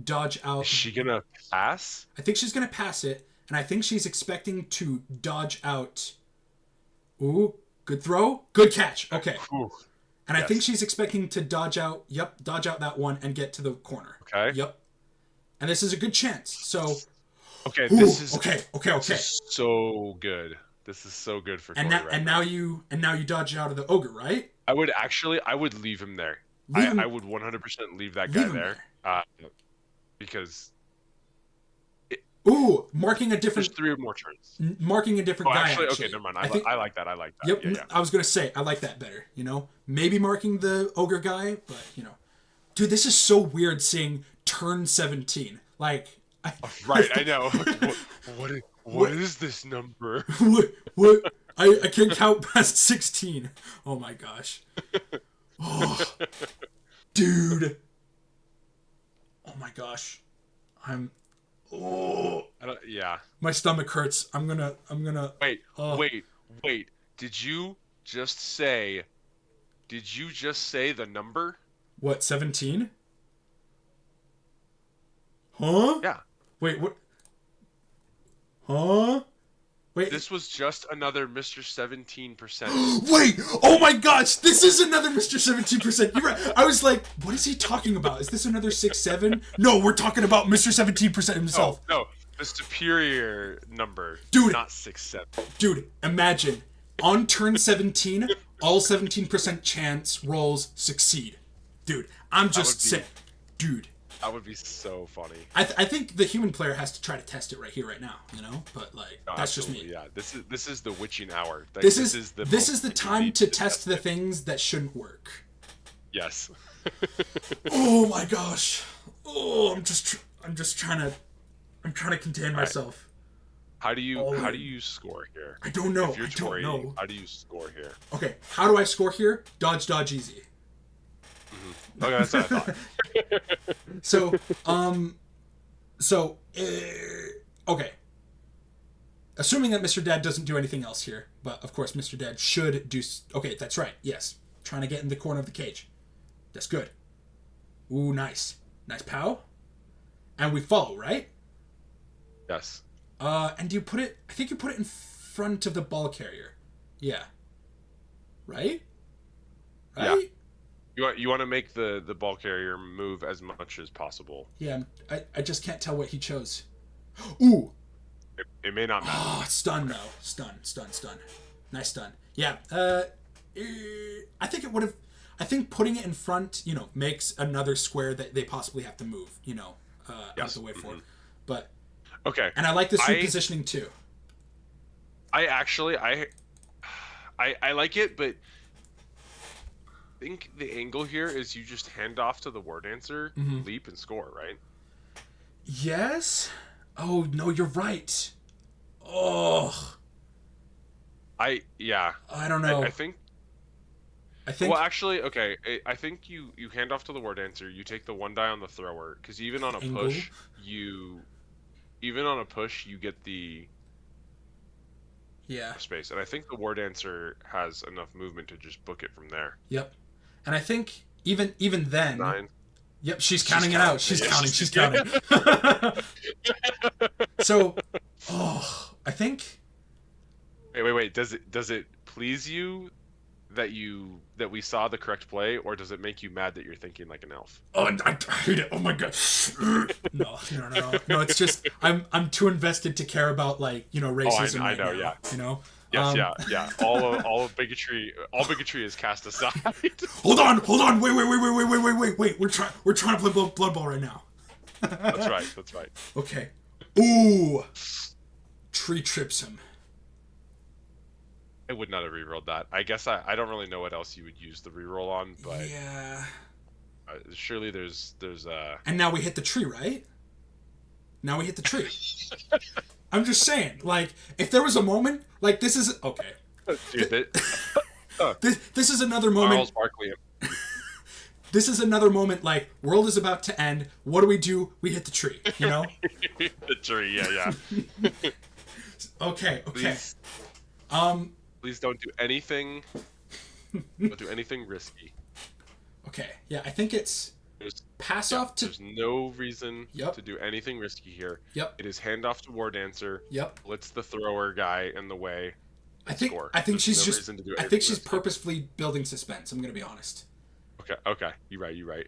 dodge out. Is she gonna pass? I think she's gonna pass it, and I think she's expecting to dodge out. Ooh, good throw, good catch. Okay. Ooh. And I think she's expecting to dodge out. Yep, dodge out that one and get to the corner. Okay. Yep. And this is a good chance. So. Okay. Ooh, this is okay. This is so good. This is so good for Corey now you dodge out of the ogre, right? I would leave him there. I would 100% leave that guy there. Because. Ooh, marking a different. There's 3 more turns. Marking a different guy. Actually, okay, never mind. I like that. Yep, yeah. I was gonna say I like that better. You know, maybe marking the ogre guy, but you know, dude, this is so weird seeing turn 17. Like, right, I know. What is this number? what? I can't count past 16. Oh my gosh. Oh, dude. Oh my gosh. Yeah. My stomach hurts. I'm gonna. Wait. Did you just say the number? What, 17? Huh? Yeah. Wait, what? Huh? Wait. This was just another Mr. 17%. Wait! Oh my gosh! This is another Mr. 17%. You're right. I was like, what is he talking about? Is this another 6-7? No, we're talking about Mr. 17% himself. No, the superior number. Dude. Not 6-7. Dude, imagine. On turn 17, all 17% chance rolls succeed. Dude, I'm just saying. Dude. That would be so funny. I think the human player has to try to test it right here, right now. You know, but like that's just me. Yeah, this is the witching hour. Like, this is the time to test the things that shouldn't work. Yes. Oh my gosh. Oh, I'm just trying to contain myself. How do you score here? I don't know. If you're Tori, how do you score here? Okay, how do I score here? Dodge, easy. Okay, that's what I thought. Okay. Assuming that Mr. Dad doesn't do anything else here, but of course Mr. Dad should do... Okay, that's right, yes. Trying to get in the corner of the cage. That's good. Ooh, nice. Nice pow. And we follow, right? Yes. And do you put it... I think you put it in front of the ball carrier. Yeah. Right? Yeah. You want to make the ball carrier move as much as possible. Yeah, I just can't tell what he chose. Ooh! It may not matter. Oh, stun though. Stun. Nice stun. Yeah, I think it would have... I think putting it in front, makes another square that they possibly have to move, out of the way for. But... Okay. And I like this repositioning too. I like it, but... I think the angle here is you just hand off to the war dancer, leap, and score, right? Yes? Oh, no, you're right. Oh. I don't know. I think... Well, actually, okay. I think you hand off to the war dancer, you take the 1 die on the thrower, because even on a push, you get the... space. And I think the war dancer has enough movement to just book it from there. Yep. And I think even then... 9. Yep, she's counting it out. She's counting. So, I think... Wait. Does it please you that we saw the correct play, or does it make you mad that you're thinking like an elf? Oh, I hate it. Oh my god. No. No, it's just I'm too invested to care about racism. I know, now, yeah. Yes, yeah. All bigotry is cast aside. Hold on. Wait. We're trying to play Blood Bowl right now. That's right. Okay. Ooh. Tree trips him. I would not have rerolled that. I guess I don't really know what else you would use the reroll on, but yeah. Surely there's And now we hit the tree, right? Now we hit the tree. I'm just saying, if there was a moment, this is... Okay. Dude, this is another moment... Charles Barkley. This is another moment, world is about to end. What do? We hit the tree, The tree, yeah. Okay. Please, please don't do anything... Don't do anything risky. Okay, yeah, I think it's... There's no reason to do anything risky here. Yep. It is hand off to war dancer. Yep. Blitz the thrower guy in the way. I think she's purposefully building suspense. I'm gonna be honest. Okay. You're right.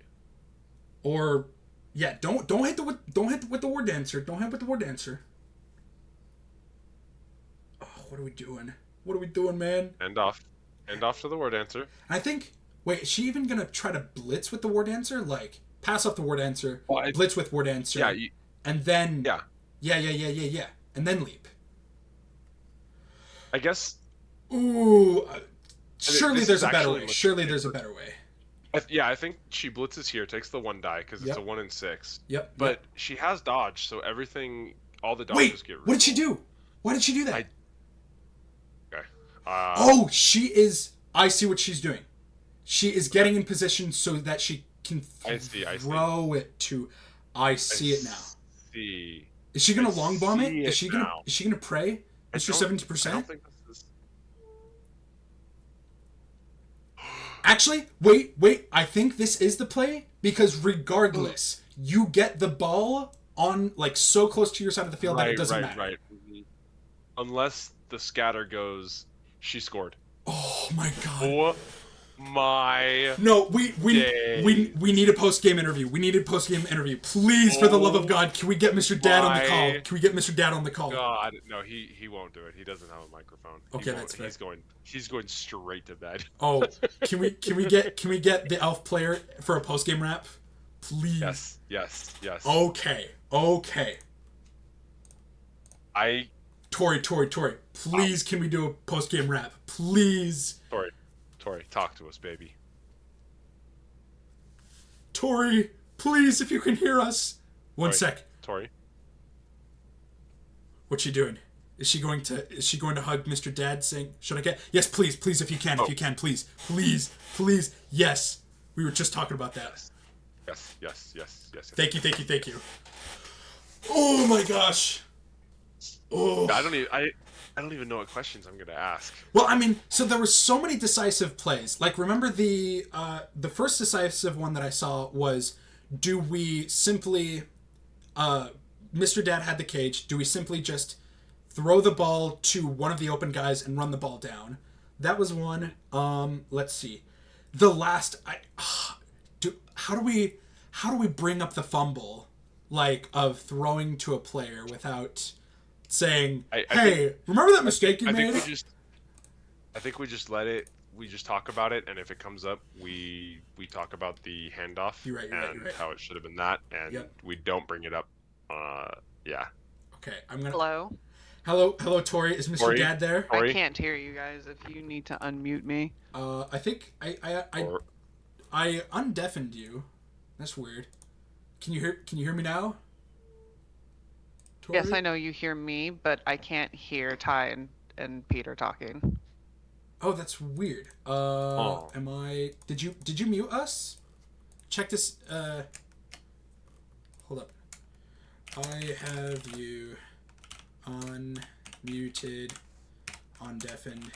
Or, yeah, don't hit with the war dancer. Don't hit with the war dancer. Oh, what are we doing, man? Hand off to the war dancer. I think. Wait, is she even gonna try to blitz with the war dancer? Pass off the war dancer, blitz with war dancer, and then yeah, and then leap. I guess. Ooh, surely there's a better way. Surely there's a better way. I think she blitzes here, takes the 1 die because it's a 1 in 6. Yep. But she has dodge, so all the dodges get. What did she do? Why did she do that? Okay. She is. I see what she's doing. She is getting in position so that she can throw it to... I see it now. Is she going to long bomb it? Is she going to pray? Mr. 70%? I don't think this is... Actually, wait. I think this is the play because regardless, you get the ball on so close to your side of the field that it doesn't matter. Right. unless the scatter goes, she scored. Oh my god. Oh my No, we days. need a post game interview. We need a post game interview. Please, for the love of God, can we get Mr. Dad on the call? My Can we get Mr. Dad on the call? God, no, he won't do it. He doesn't have a microphone. Okay, He won't. that's fair. He's going straight to bed. Oh, can we get the elf player for a post game rap? Please. Yes. Okay. Tori, please, can we do a post game rap? Please. Tori, talk to us, baby. Tori, please, if you can hear us. One sec. Tori. What's she doing? Is she going to hug Mr. Dad saying, should I get? Yes, please, if you can, please. Yes. We were just talking about that. Yes. Thank you. Oh my gosh. Oh. I don't even know what questions I'm gonna ask. Well, I mean, so there were so many decisive plays. Like, remember the first decisive one that I saw was, do we simply, Mr. Dad had the cage. Do we simply just throw the ball to one of the open guys and run the ball down? That was one. Let's see. The last, how do we bring up the fumble, like, of throwing to a player without saying, hey, remember that mistake you made? I think we just let it. We just talk about it, and if it comes up, we talk about the handoff You're right. how it should have been that, and we don't bring it up. Yeah. Okay, I'm gonna. Hello, Tori. Is Mr. Dad there? Tori? I can't hear you guys. If you need to unmute me. I think I undeafened you. That's weird. Can you hear me now? Tori? Yes, I know you hear me, but I can't hear Ty and Peter talking. Oh, that's weird. Am I? Did you mute us? Check this. Hold up. I have you unmuted, undeafened.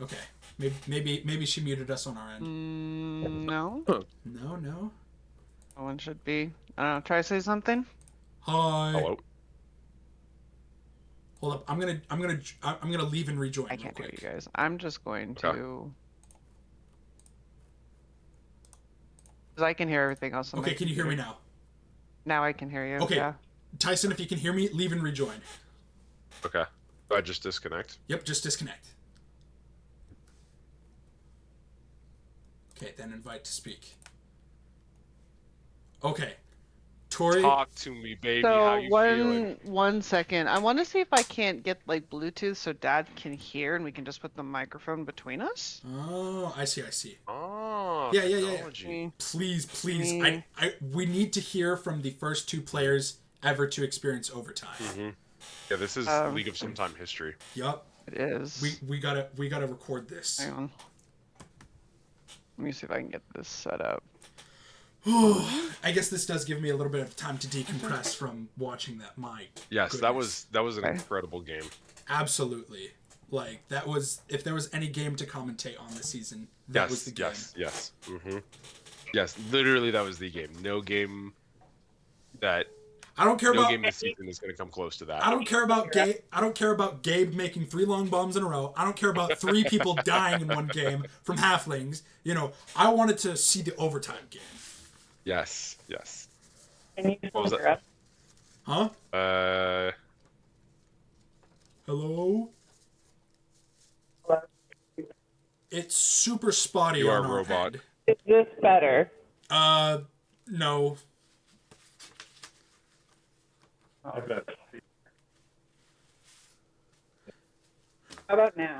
Okay. Maybe she muted us on our end. No. No. No one should be. I don't know. Try to say something. Hi. Hello. Hold up. I'm gonna leave and rejoin. I can't hear you guys. I'm just going to. Because I can hear everything else. Okay. Can you hear me now? Now I can hear you. Okay. Yeah. Tyson, if you can hear me, leave and rejoin. Okay. Do I just disconnect? Yep. Just disconnect. Okay. Then invite to speak. Okay. Tori. Talk to me, baby. How you feeling? One second. I want to see if I can't get like Bluetooth so Dad can hear and we can just put the microphone between us. Oh, I see. Oh. Yeah. Me. Please. Me. We need to hear from the first two players ever to experience overtime. Mm-hmm. Yeah, this is League of Sometime history. Yup. It is. We gotta record this. Hang on. Let me see if I can get this set up. I guess this does give me a little bit of time to decompress from watching that. My yes, goodness. that was an incredible game. Absolutely, like that was. If there was any game to commentate on this season, that was the game. Yes. Mm-hmm. Yes, literally, that was the game. No game that. I don't care no about. game this season is going to come close to that. I don't care about Gabe. I don't care about Gabe making 3 long bombs in a row. I don't care about 3 people dying in one game from halflings. You know, I wanted to see the overtime game. Yes. Can you What was that? Huh? Hello? Hello? It's super spotty You are on a our robot. end. Is this better? No. Okay. How about now?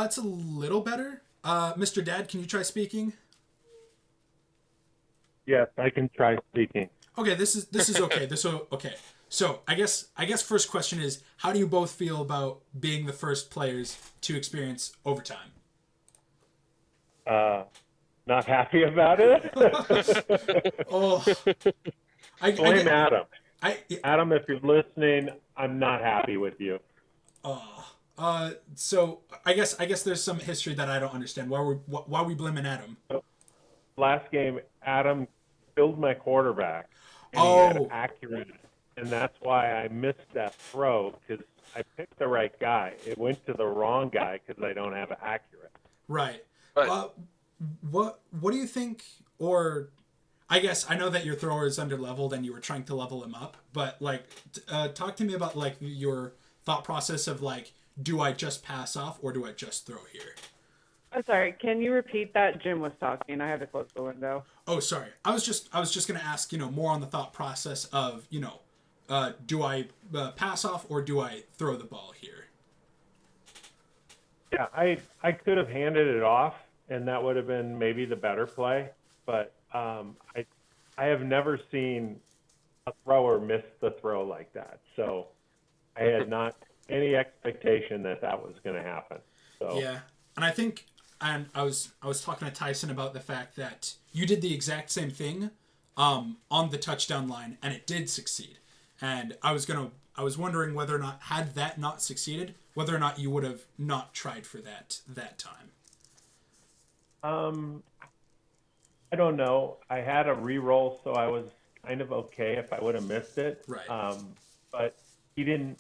It's a little better. Mr. Dad, can you try speaking? Yes, I can try speaking. Okay, this is okay. Okay. So I guess first question is, how do you both feel about being the first players to experience overtime? Not happy about it. Oh, Blame Adam. I Adam, if you're listening, I'm not happy with you. So I guess there's some history that I don't understand. Why are we blaming Adam? Last game, Adam killed my quarterback, and he had Oh, accurate, and that's why I missed that throw because I picked the right guy. It went to the wrong guy because I don't have accurate. right. But Uh, what do you think? Or I guess I know that your thrower is under leveled and you were trying to level him up, but like, talk to me about like your thought process of like, do I just pass off or do I just throw here? I'm sorry. Can you repeat that? Jim was talking. I had to close the window. Oh, sorry. I was just gonna ask, more on the thought process of, do I pass off or do I throw the ball here? Yeah, I could have handed it off, and that would have been maybe the better play. But I have never seen a thrower miss the throw like that. So I had not any expectation that that was going to happen. So Yeah, and I think, and I was talking to Tyson about the fact that you did the exact same thing, on the touchdown line, and it did succeed. And I was wondering whether or not, had that not succeeded, whether or not you would have not tried for that time. I don't know. I had a re-roll, so I was kind of okay if I would have missed it. Right. But he didn't.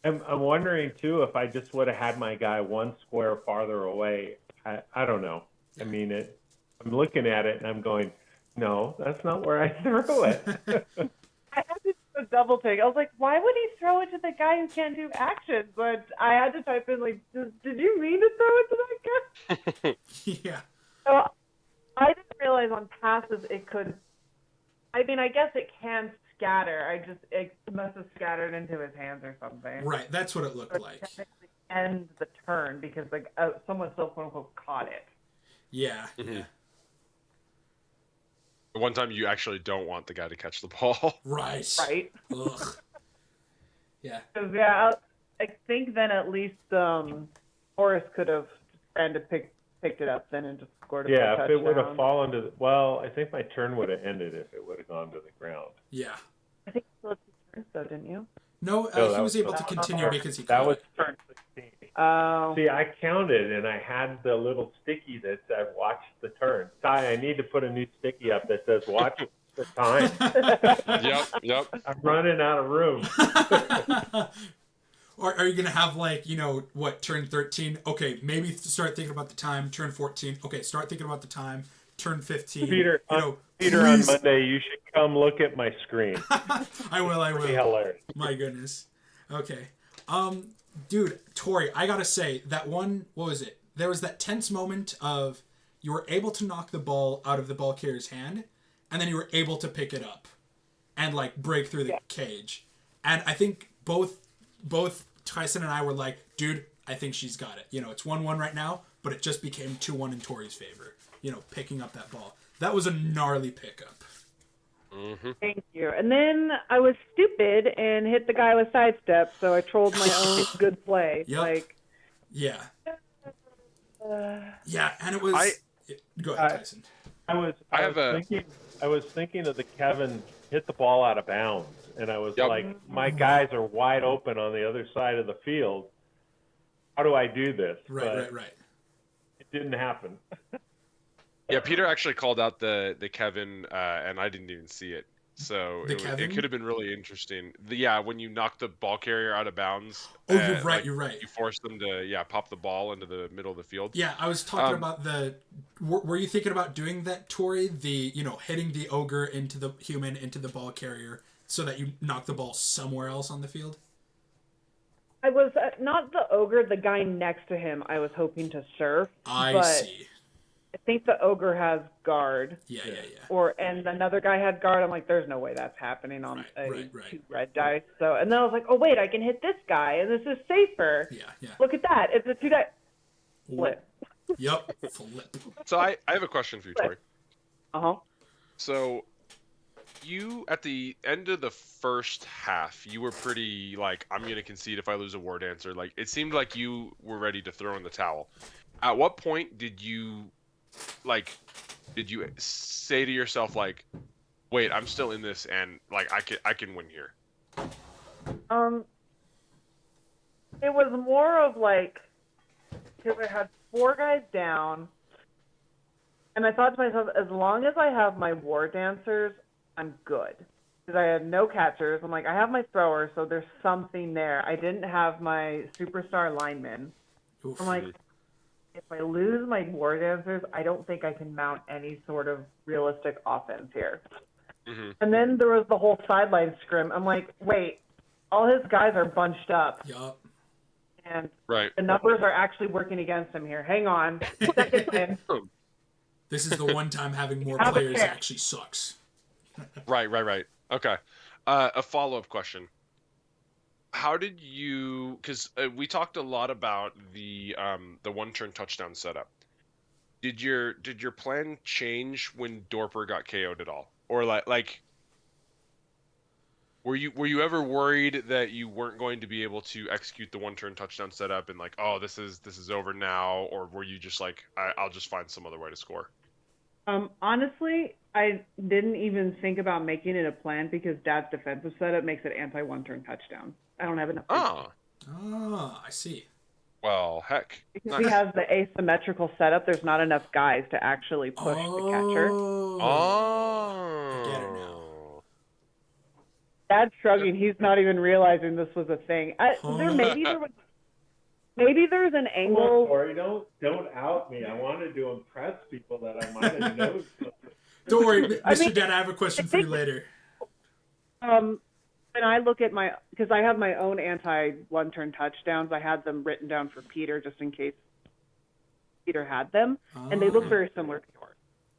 I'm wondering too if I just would have had my guy one square farther away. I don't know. I mean, I'm looking at it and I'm going, no, that's not where I threw it. I had to do a double take. I was like, why would he throw it to the guy who can't do action? But I had to type in, like, did you mean to throw it to that guy? Yeah. So I didn't realize on passes it could. I mean, I guess it can scatter. It must have scattered into his hands or something. Right. That's what it looked like. Technically end the turn because like someone still quote unquote caught it. Yeah. Mhm. Yeah. one time you actually don't want the guy to catch the ball. Right. Right. Ugh. Yeah. Because yeah, I think then at least Horace could have tried to picked it up then and just scored a Yeah, touchdown. if it would have fallen to well, I think my turn would have ended if it would have gone to the ground. Yeah. I think you still had 2 turns though, didn't you? No, No, he that was was able the to last continue turn. because he That caught was it. turn 16. Oh. See, I counted and I had the little sticky that said "Watch the turn." Ty, I need to put a new sticky up that says "Watch the time." Yep. I'm running out of room. Or are you gonna have like, turn 13? Okay, maybe start thinking about the time. Turn 14. Okay, start thinking about the time. Turn 15. Peter, Peter, please. on Monday, you should come look at my screen. I will. Pretty hilarious. My goodness. Okay. Dude, Tori, I gotta say that one. What was it? There was that tense moment of you were able to knock the ball out of the ball carrier's hand, and then you were able to pick it up and like break through the cage. And I think both Tyson and I were like, dude, I think she's got it. It's 1-1 right now, but it just became 2-1 in Tori's favor. Picking up that ball. That was a gnarly pickup. Mm-hmm. Thank you. And then I was stupid and hit the guy with sidestep, so I trolled my own good play. Yep. Like, Yeah. Yeah, and it was. Go ahead, Tyson. I was thinking of the Kevin hit the ball out of bounds, and I was like, my guys are wide open on the other side of the field. How do I do this? Right. It didn't happen. Yeah, Peter actually called out the Kevin, and I didn't even see it. So it could have been really interesting. When you knock the ball carrier out of bounds. Oh, you're right. You're right. You force them to pop the ball into the middle of the field. Yeah, I was talking about Were you thinking about doing that, Tori? Hitting the ogre into the human into the ball carrier so that you knock the ball somewhere else on the field? I was not the ogre, the guy next to him. I was hoping to surf. I see. I think the ogre has guard. Yeah. And another guy had guard. I'm like, there's no way that's happening on right. 2 red dice. So, and then I was like, oh wait, I can hit this guy, and this is safer. Yeah. Look at that. It's a 2 die flip. Yep. Flip. So I have a question for you, Tori. Uh-huh. So you, at the end of the first half, you were pretty like, I'm going to concede if I lose a war dancer. Like, it seemed like you were ready to throw in the towel. At what point did you say to yourself, like, wait, I'm still in this and like I can win here? It was more of like, because I had 4 guys down, and I thought to myself, as long as I have my war dancers, I'm good. Because I had no catchers. I'm like, I have my thrower, so there's something there. I didn't have my superstar linemen. Oof. I'm like, if I lose my war dancers, I don't think I can mount any sort of realistic offense here. Mm-hmm. And then there was the whole sideline scrim. I'm like, wait, all his guys are bunched up, Yup. and Right. the numbers are actually working against him here. Hang on. Second win. This is the one time having more Have a players care. actually sucks. Right. Okay. A follow-up question. How did you? Because we talked a lot about the one-turn touchdown setup. Did your plan change when Dorper got KO'd at all, or like were you ever worried that you weren't going to be able to execute the one-turn touchdown setup and like, oh, this is over now, or were you just like, I'll just find some other way to score? Honestly, I didn't even think about making it a plan because Dad's defensive setup makes it anti one-turn touchdown. I don't have enough. Ah, I see. well, heck. Because Nice. he has the asymmetrical setup, there's not enough guys to actually push the catcher. Oh. I get it now. Dad's shrugging. He's not even realizing this was a thing. Maybe there's an Come on, angle. Corey, don't out me. I wanted to impress people that I might have known something. Don't worry, Mr. I mean, Dad, I have a question for you later. When I look at because I have my own anti-one-turn touchdowns, I had them written down for Peter just in case Peter had them, and they look very similar to yours.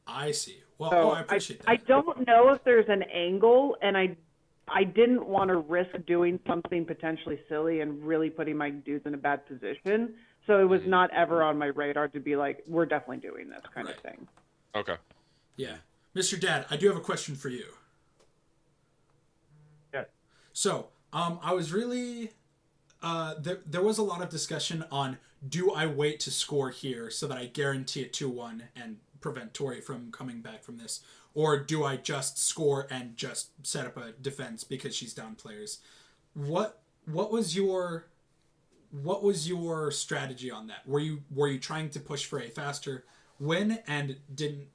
I see. Well, So I appreciate that. I don't know if there's an angle, and I didn't want to risk doing something potentially silly and really putting my dudes in a bad position. So it was not ever on my radar to be like, we're definitely doing this kind of thing. Okay. Yeah. Mr. Dad, I do have a question for you. Yeah. So, I was really... there was a lot of discussion on, do I wait to score here so that I guarantee it 2-1 and prevent Tori from coming back from this? Or do I just score and just set up a defense because she's down players? What was your strategy on that? Were you trying to push for a faster win and didn't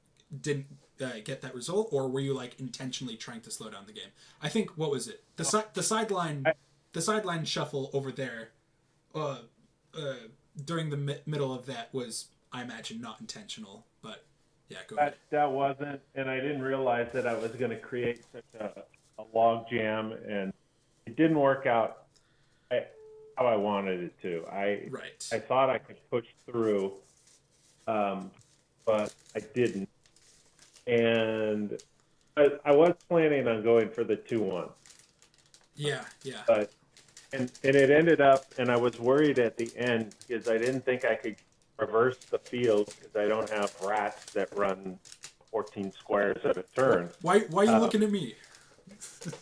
get that result, or were you like intentionally trying to slow down the game? I think, what was it? The sideline shuffle over there during the middle of that was, I imagine, not intentional, but yeah, go ahead. That wasn't, and I didn't realize that I was going to create such a log jam, and it didn't work out how I wanted it to. I thought I could push through, but I didn't. And I was planning on going for the 2-1. Yeah. But and it ended up, and I was worried at the end because I didn't think I could reverse the field because I don't have rats that run 14 squares at a turn. Why are you looking at me?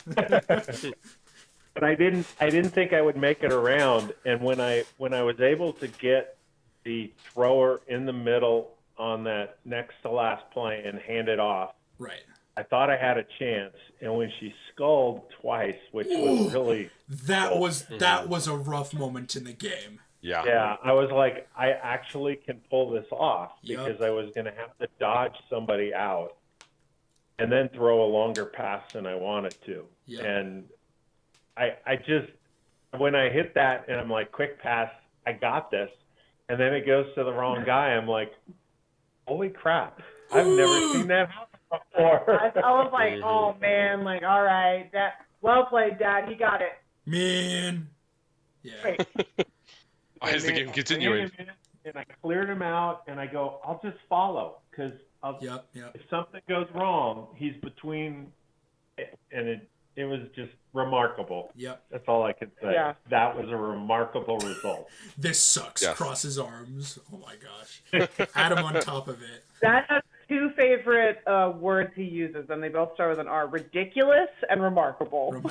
But I didn't think I would make it around. And when I was able to get the thrower in the middle on that next to last play and hand it off, Right. I thought I had a chance. And when she sculled twice, which was really that was a rough moment in the game. Yeah, I was like, I actually can pull this off because Yep. I was going to have to dodge somebody out and then throw a longer pass than I wanted to. Yep. And I just, when I hit that and I'm like, quick pass, I got this. And then it goes to the wrong guy. I'm like, holy crap. I've never seen that happen before. I was like, oh man, like, all right, well played, Dad. He got it. Man. Yeah. Great. Why is the game continuing? And I cleared him out, and I go, I'll just follow because Yep. if something goes wrong, he's between, and it was just remarkable. Yep. That's all I can say. Yeah. That was a remarkable result. This sucks. Yes. Cross his arms. Oh my gosh. Add him on top of it. Dad has 2 favorite words he uses, and they both start with an R: ridiculous and remarkable.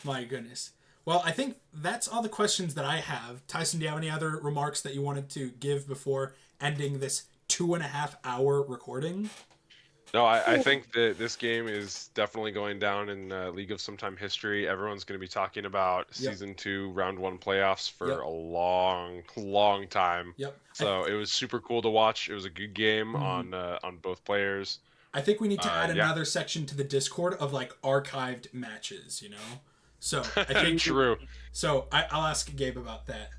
My goodness. Well, I think that's all the questions that I have. Tyson, do you have any other remarks that you wanted to give before ending this 2.5-hour recording? No, I think that this game is definitely going down in League of Sometime history. Everyone's going to be talking about Yep. Season 2, Round 1 playoffs for Yep. a long, long time. Yep. So it was super cool to watch. It was a good game Mhm. on both players. I think we need to add yeah. another section to the Discord of like archived matches, you know? So I think True. so I'll ask Gabe about that.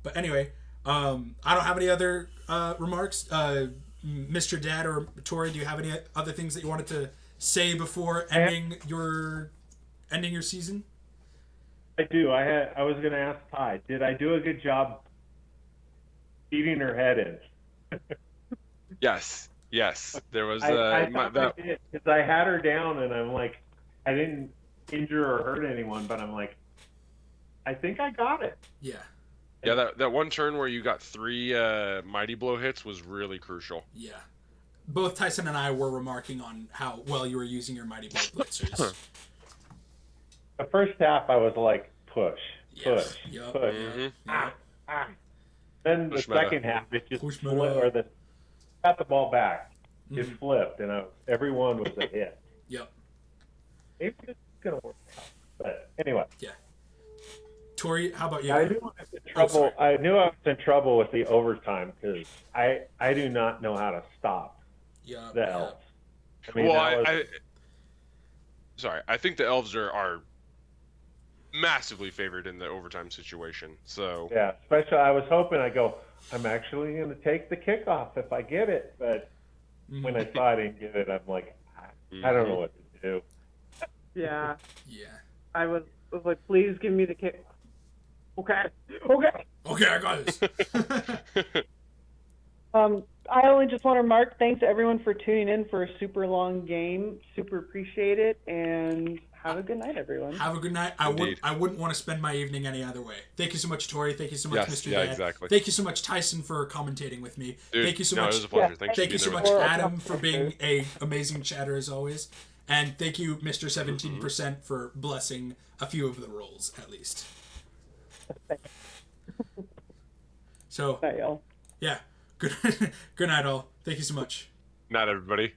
But anyway, I don't have any other remarks. Mr. Dad or Tori, do you have any other things that you wanted to say before ending your season? I do. I was going to ask Ty, did I do a good job beating her head in? Yes. There was I thought I did, because I had her down, and I'm like, I didn't injure or hurt anyone, but I'm like, I think I got it. Yeah. Yeah, that one turn where you got 3 Mighty Blow hits was really crucial. Yeah. Both Tyson and I were remarking on how well you were using your Mighty Blow blitzers. The first half, I was like, push. Yep. Push. Yep. Then the Push meta. second half, it just Push flipped, meta. or got the ball back. It Mhm. flipped, and everyone was a hit. Yep. Maybe it's going to work out. But anyway. Tori, how about you? I knew I was in trouble. I knew I was in trouble with the overtime because I do not know how to stop the elves. I mean, Well, I think the elves are massively favored in the overtime situation. So yeah, especially I was hoping I'm actually going to take the kickoff if I get it, but when I saw I didn't get it, I'm like, I don't know what to do. Yeah. Yeah. I was like, please give me the kick. Okay. Okay, I got this. I only just want to remark thanks to everyone for tuning in for a super long game. Super appreciate it, and have a good night, everyone. Have a good night. I wouldn't want to spend my evening any other way. Thank you so much, Tori. Thank you so much, Mr. Dad. Exactly. Thank you so much, Tyson, for commentating with me. Dude, thank you so much. It was a pleasure. Thank you so much, Adam, for being a amazing chatter as always. And thank you, Mr. 17%, for blessing a few of the roles, at least. So, Bye, y'all. yeah. Good night, all. Thank you so much. Not everybody.